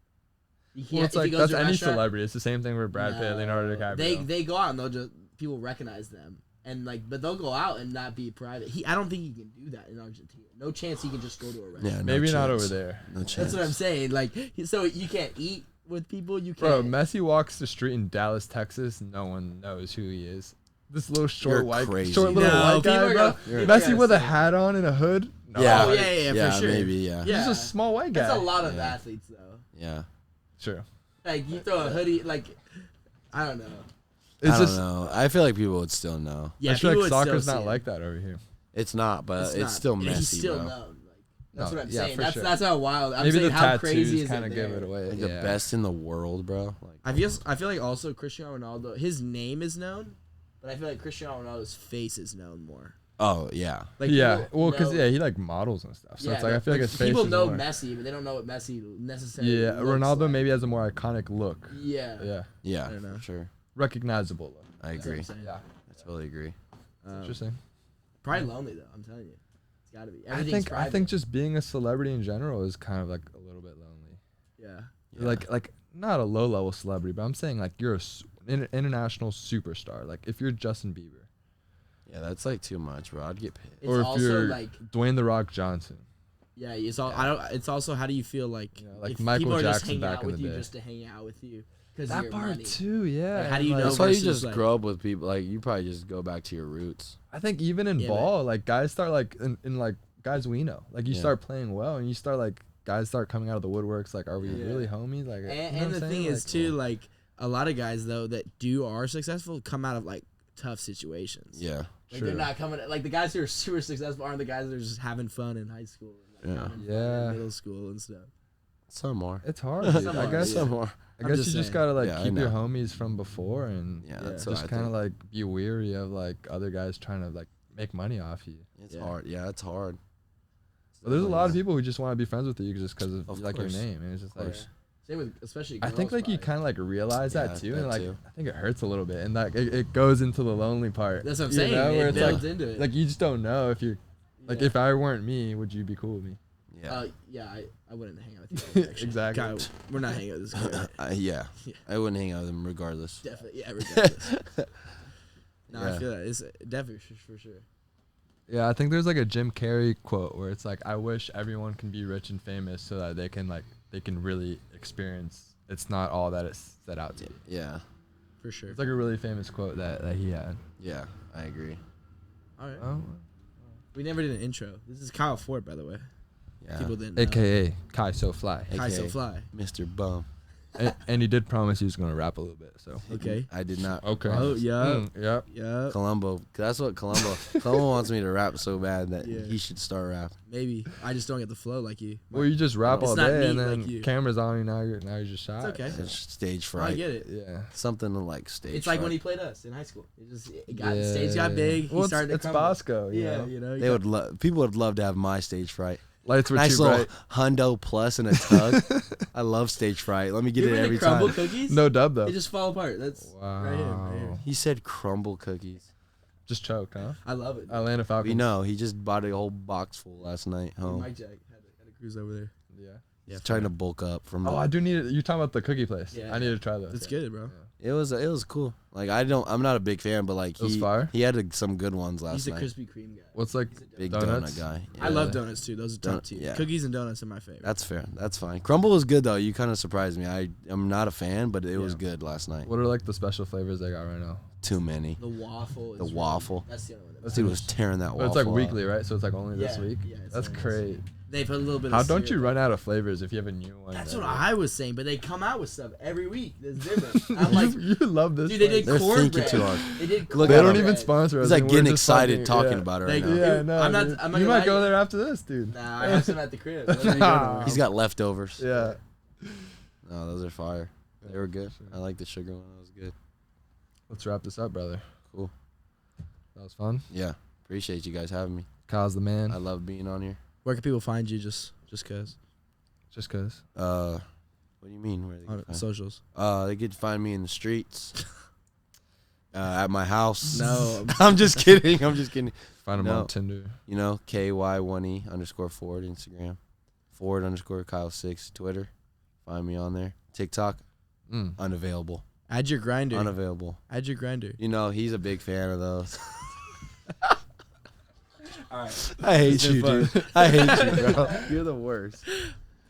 Speaker 5: You can't.
Speaker 7: Well, it's
Speaker 5: if he
Speaker 7: like
Speaker 5: goes
Speaker 7: that's
Speaker 5: to a
Speaker 7: any
Speaker 5: restaurant,
Speaker 7: celebrity. It's the same thing with Brad Pitt, Leonardo DiCaprio.
Speaker 5: They go out and they'll just people recognize them and like, but they'll go out and not be private. I don't think he can do that in Argentina. No chance he can just go to a restaurant.
Speaker 6: Yeah, no
Speaker 7: Maybe not
Speaker 6: chance.
Speaker 7: over there.
Speaker 6: No chance.
Speaker 5: That's what I'm saying. Like, so you can't eat with people. You
Speaker 7: Bro,
Speaker 5: can't.
Speaker 7: Messi walks the street in Dallas, Texas. No one knows who he is. This little short
Speaker 6: You're crazy.
Speaker 7: short little
Speaker 5: No,
Speaker 7: white
Speaker 5: people
Speaker 7: guy,
Speaker 5: are
Speaker 7: bro.
Speaker 5: gonna-
Speaker 7: Messi with a
Speaker 5: say-
Speaker 7: hat on and a hood. No.
Speaker 6: Yeah.
Speaker 5: Oh, yeah, for sure.
Speaker 6: Maybe, yeah.
Speaker 5: Yeah.
Speaker 7: He's a small white guy.
Speaker 5: That's a lot of
Speaker 6: Yeah.
Speaker 5: athletes though.
Speaker 6: Yeah.
Speaker 7: True.
Speaker 5: Like you throw a hoodie, like I don't know.
Speaker 7: It's
Speaker 6: I don't
Speaker 7: just
Speaker 6: know. I feel like people would still know.
Speaker 5: Yeah,
Speaker 7: I feel
Speaker 5: people
Speaker 7: like
Speaker 5: would still
Speaker 7: soccer's
Speaker 5: see
Speaker 7: not
Speaker 5: it.
Speaker 7: like that over here.
Speaker 6: It's not, but it's
Speaker 5: not.
Speaker 6: still
Speaker 5: And
Speaker 6: messy,
Speaker 5: he's still
Speaker 6: bro.
Speaker 5: known. Like, that's
Speaker 7: No,
Speaker 5: what I'm
Speaker 7: yeah,
Speaker 5: saying.
Speaker 7: for sure.
Speaker 5: That's how wild. I'm
Speaker 7: Maybe
Speaker 5: saying
Speaker 7: the
Speaker 5: how crazy
Speaker 7: tattoos
Speaker 5: is
Speaker 7: kind
Speaker 5: it
Speaker 7: of give
Speaker 5: there?
Speaker 7: it away.
Speaker 6: Like
Speaker 7: yeah.
Speaker 6: the best in the world, bro. Like,
Speaker 5: I feel like also Cristiano Ronaldo, his name is known, but I feel like Cristiano Ronaldo's face is known more.
Speaker 6: oh yeah.
Speaker 5: Like
Speaker 7: Yeah,
Speaker 5: people
Speaker 7: well, because
Speaker 5: know-
Speaker 7: he like models and stuff. So
Speaker 5: yeah,
Speaker 7: it's like I
Speaker 5: but,
Speaker 7: feel like his face
Speaker 5: people
Speaker 7: is
Speaker 5: know
Speaker 7: more.
Speaker 5: Messi, but they don't know what Messi necessarily.
Speaker 7: Yeah,
Speaker 5: looks
Speaker 7: Ronaldo
Speaker 5: like.
Speaker 7: maybe has a more iconic look.
Speaker 5: Yeah.
Speaker 7: Yeah,
Speaker 6: Yeah,
Speaker 5: I don't know.
Speaker 6: for sure.
Speaker 7: recognizable look.
Speaker 6: I
Speaker 5: That's what
Speaker 6: agree.
Speaker 5: I'm saying.
Speaker 7: Yeah,
Speaker 6: I totally agree.
Speaker 7: interesting.
Speaker 5: Probably lonely though. I'm telling you, it's got to be.
Speaker 7: I
Speaker 5: Everything's
Speaker 7: think
Speaker 5: private.
Speaker 7: just being a celebrity in general is kind of like a little bit lonely.
Speaker 5: Yeah.
Speaker 6: Yeah.
Speaker 7: Like not a low level celebrity, but I'm saying like you're an international superstar. Like if you're Justin Bieber
Speaker 6: Yeah, that's like too much, bro. I'd get pissed.
Speaker 5: It's
Speaker 7: or if
Speaker 5: also
Speaker 7: you're
Speaker 5: like
Speaker 7: Dwayne the Rock Johnson.
Speaker 5: yeah, it's all. I don't. It's also how do you feel like,
Speaker 7: You know, like
Speaker 5: if
Speaker 7: Michael
Speaker 5: people are just
Speaker 7: Jackson
Speaker 5: hanging
Speaker 7: back
Speaker 5: out
Speaker 7: in
Speaker 5: with
Speaker 7: the
Speaker 5: you
Speaker 7: day.
Speaker 5: just to hang out with you because
Speaker 7: That
Speaker 5: you're
Speaker 7: part
Speaker 5: money.
Speaker 7: too, yeah.
Speaker 5: Like, how do you
Speaker 7: and,
Speaker 5: know
Speaker 6: That's why you
Speaker 5: versus,
Speaker 6: just
Speaker 5: like-
Speaker 6: grow up with people. Like, you probably just go back to your roots.
Speaker 7: I think even in
Speaker 5: Yeah, but-
Speaker 7: ball, like guys start like in like guys we know, like you
Speaker 6: Yeah.
Speaker 7: start playing well, and you start like guys start coming out of the woodworks. Like, are we
Speaker 5: Yeah.
Speaker 7: really homies? Like,
Speaker 5: And the thing is too, like a lot of guys though that are successful come out of like tough situations.
Speaker 6: Yeah.
Speaker 5: Like
Speaker 7: True.
Speaker 5: they're not coming. Like the guys who are super successful aren't the guys that are just having fun in high school, and, like,
Speaker 6: Yeah.
Speaker 5: having fun
Speaker 7: Yeah.
Speaker 5: in middle school and stuff.
Speaker 6: Some more.
Speaker 7: it's hard. Dude.
Speaker 5: Some
Speaker 7: I
Speaker 5: are,
Speaker 7: guess
Speaker 5: yeah.
Speaker 6: Some more.
Speaker 7: I
Speaker 5: I'm
Speaker 7: guess
Speaker 5: just
Speaker 7: you just
Speaker 5: saying.
Speaker 7: gotta like
Speaker 6: Yeah, I
Speaker 7: keep your
Speaker 6: know.
Speaker 7: homies from before, and
Speaker 6: Yeah, that's
Speaker 7: just
Speaker 6: what I
Speaker 7: kind of
Speaker 6: think.
Speaker 7: like be weary of like other guys trying to like make money off you.
Speaker 6: It's
Speaker 5: Yeah.
Speaker 6: hard. Yeah, it's hard.
Speaker 7: But there's a lot of people who just want to be friends with you just because of,
Speaker 6: Of
Speaker 7: like your
Speaker 6: course.
Speaker 7: name, and it's just
Speaker 6: Of
Speaker 7: like
Speaker 6: course.
Speaker 5: Same with especially.
Speaker 7: I think
Speaker 5: girls,
Speaker 7: like you
Speaker 5: probably.
Speaker 7: kind of like realize
Speaker 6: Yeah,
Speaker 7: that too,
Speaker 6: that
Speaker 7: and like
Speaker 6: too.
Speaker 7: I think it hurts a little bit, and like it goes into the lonely part.
Speaker 5: That's what I'm
Speaker 7: you
Speaker 5: saying.
Speaker 7: know, where
Speaker 5: It
Speaker 7: it's
Speaker 5: builds
Speaker 7: like,
Speaker 5: into it.
Speaker 7: like you just don't know if you're like
Speaker 5: Yeah.
Speaker 7: if I weren't me, would you be cool with me?
Speaker 6: Yeah.
Speaker 5: Yeah, I wouldn't hang out with you. Actually.
Speaker 7: Exactly.
Speaker 5: God, we're not hanging out with this guy.
Speaker 6: Yeah.
Speaker 5: Yeah.
Speaker 6: I wouldn't hang out with him regardless.
Speaker 5: Definitely, yeah, regardless. No, I
Speaker 6: Yeah.
Speaker 5: feel that it's definitely for sure.
Speaker 7: Yeah, I think there's like a Jim Carrey quote where it's like, I wish everyone can be rich and famous so that they can really experience. It's not all that it's set out to be.
Speaker 6: Yeah.
Speaker 5: For sure.
Speaker 7: It's like a really famous quote that he had.
Speaker 6: Yeah. I agree.
Speaker 5: All right.
Speaker 7: Oh,
Speaker 5: We never did an intro. This is Kyle Ford, by the way.
Speaker 6: Yeah.
Speaker 5: People didn't know.
Speaker 7: AKA Kai So Fly.
Speaker 5: Kai So
Speaker 6: AKA
Speaker 5: Fly.
Speaker 6: Mr. Bum.
Speaker 7: And he did promise he was going to rap a little bit. So
Speaker 5: Okay.
Speaker 6: I did not.
Speaker 7: okay.
Speaker 5: Oh, yeah.
Speaker 7: Yep.
Speaker 5: Yeah.
Speaker 6: Columbo. That's what Columbo. Columbo wants me to rap so bad that
Speaker 5: Yeah.
Speaker 6: he should start rap.
Speaker 5: Maybe. I just don't get the flow like you.
Speaker 7: Well, you just rap
Speaker 5: It's
Speaker 7: all
Speaker 5: not
Speaker 7: day, and
Speaker 5: neat
Speaker 7: then
Speaker 5: like you.
Speaker 7: cameras on you. Now you're just shy.
Speaker 5: It's okay.
Speaker 6: It's stage
Speaker 5: I
Speaker 6: fright.
Speaker 5: get it.
Speaker 7: Yeah.
Speaker 6: Something like stage
Speaker 5: It's like
Speaker 6: fright.
Speaker 5: when he played us in high school. The stage got big.
Speaker 7: Well,
Speaker 5: He started
Speaker 7: it's
Speaker 5: to crumble.
Speaker 7: Bosco. You
Speaker 5: Yeah,
Speaker 7: know?
Speaker 5: you know.
Speaker 6: They would love. People would love to have my stage fright.
Speaker 7: Lights were
Speaker 6: Nice
Speaker 7: too
Speaker 6: little
Speaker 7: bright.
Speaker 6: hundo plus and a tug. I love stage fright. Let me get
Speaker 5: You
Speaker 6: it
Speaker 5: ever
Speaker 6: every
Speaker 5: the crumble
Speaker 6: time.
Speaker 5: cookies?
Speaker 7: No dub though.
Speaker 5: They just fall apart. That's right here. Right here.
Speaker 7: Wow.
Speaker 6: He said crumble cookies.
Speaker 7: Just choked, huh?
Speaker 5: I love it.
Speaker 7: Atlanta Falcons.
Speaker 6: We know he just bought a whole box full last night home.
Speaker 5: Mike Jack had a cruise over there.
Speaker 7: Yeah.
Speaker 6: He's trying to bulk up from.
Speaker 7: Oh, I do need it. You're talking about the cookie place.
Speaker 5: Yeah.
Speaker 7: I need to try those.
Speaker 5: That's
Speaker 7: Yeah.
Speaker 5: good, bro.
Speaker 6: It was cool. Like I'm not a big fan, but like
Speaker 7: It was fire?
Speaker 6: he had some good ones last
Speaker 5: He's a
Speaker 6: night.
Speaker 5: Krispy Kreme guy.
Speaker 7: What's like
Speaker 6: Big
Speaker 7: donuts?
Speaker 6: donut guy.
Speaker 5: I
Speaker 6: Yeah.
Speaker 5: love donuts too. Those are top
Speaker 6: Donut-
Speaker 5: two.
Speaker 6: yeah.
Speaker 5: Cookies and donuts are my favorite.
Speaker 6: That's fair. That's fine. Crumble was good though. You kind of surprised me. I'm not a fan, but it was
Speaker 5: Yeah.
Speaker 6: good last night.
Speaker 7: What are like the special flavors they got right now?
Speaker 6: Too many.
Speaker 5: the waffle.
Speaker 6: The
Speaker 5: is
Speaker 6: waffle.
Speaker 5: That's the only one.
Speaker 6: This dude was tearing that
Speaker 7: But
Speaker 6: waffle.
Speaker 7: it's like
Speaker 6: up.
Speaker 7: weekly, right? So it's like only this
Speaker 5: Yeah,
Speaker 7: week.
Speaker 5: yeah, it's
Speaker 7: That's
Speaker 5: only this
Speaker 7: great.
Speaker 5: week. They put a little bit.
Speaker 7: How
Speaker 5: of
Speaker 7: don't you
Speaker 5: syrup.
Speaker 7: run out of flavors if you have a new one?
Speaker 5: That's
Speaker 7: every
Speaker 5: what
Speaker 7: week?
Speaker 5: I was saying, but they come out with stuff every week that's different. I'm like,
Speaker 7: you love this.
Speaker 5: dude, they did
Speaker 6: They're
Speaker 5: cornbread.
Speaker 6: thinking too hard.
Speaker 5: They did.
Speaker 6: Look
Speaker 7: They
Speaker 6: at
Speaker 7: don't
Speaker 6: him.
Speaker 7: even sponsor us.
Speaker 6: He's like
Speaker 7: and we're
Speaker 6: getting
Speaker 7: just
Speaker 6: excited talking
Speaker 7: yeah.
Speaker 6: about it
Speaker 5: They-
Speaker 6: right now.
Speaker 7: Yeah, no.
Speaker 5: I'm not-
Speaker 7: dude.
Speaker 5: I'm not
Speaker 7: you
Speaker 5: gonna
Speaker 7: might go
Speaker 5: lie.
Speaker 7: there after this, dude.
Speaker 5: Nah, I have some at the crib. What are you doing?
Speaker 6: He's got leftovers.
Speaker 7: Yeah.
Speaker 6: No, those are fire. They were good. I like the sugar one. That was good.
Speaker 7: Let's wrap this up, brother.
Speaker 6: Cool.
Speaker 7: That was fun.
Speaker 6: Yeah, Appreciate you guys having me.
Speaker 7: Kyle's the man.
Speaker 6: I love being on here.
Speaker 5: Where can people find you? Just cause
Speaker 7: Just cause.
Speaker 6: What do you mean? Where they
Speaker 5: on
Speaker 6: can find?
Speaker 5: socials.
Speaker 6: They could find me in the streets. At my house.
Speaker 5: No,
Speaker 6: I'm just kidding. I'm just kidding.
Speaker 7: Find him
Speaker 6: No.
Speaker 7: on Tinder.
Speaker 6: You know, KY1E_Ford Instagram. Ford_Kyle6 Twitter. Find me on there. TikTok. Unavailable.
Speaker 5: add your grinder.
Speaker 6: Unavailable.
Speaker 5: Add your grinder.
Speaker 6: You know, he's a big fan of those.
Speaker 5: All right.
Speaker 6: I hate
Speaker 5: It's been
Speaker 6: you,
Speaker 5: fun.
Speaker 6: dude. I hate you, bro. You're the worst.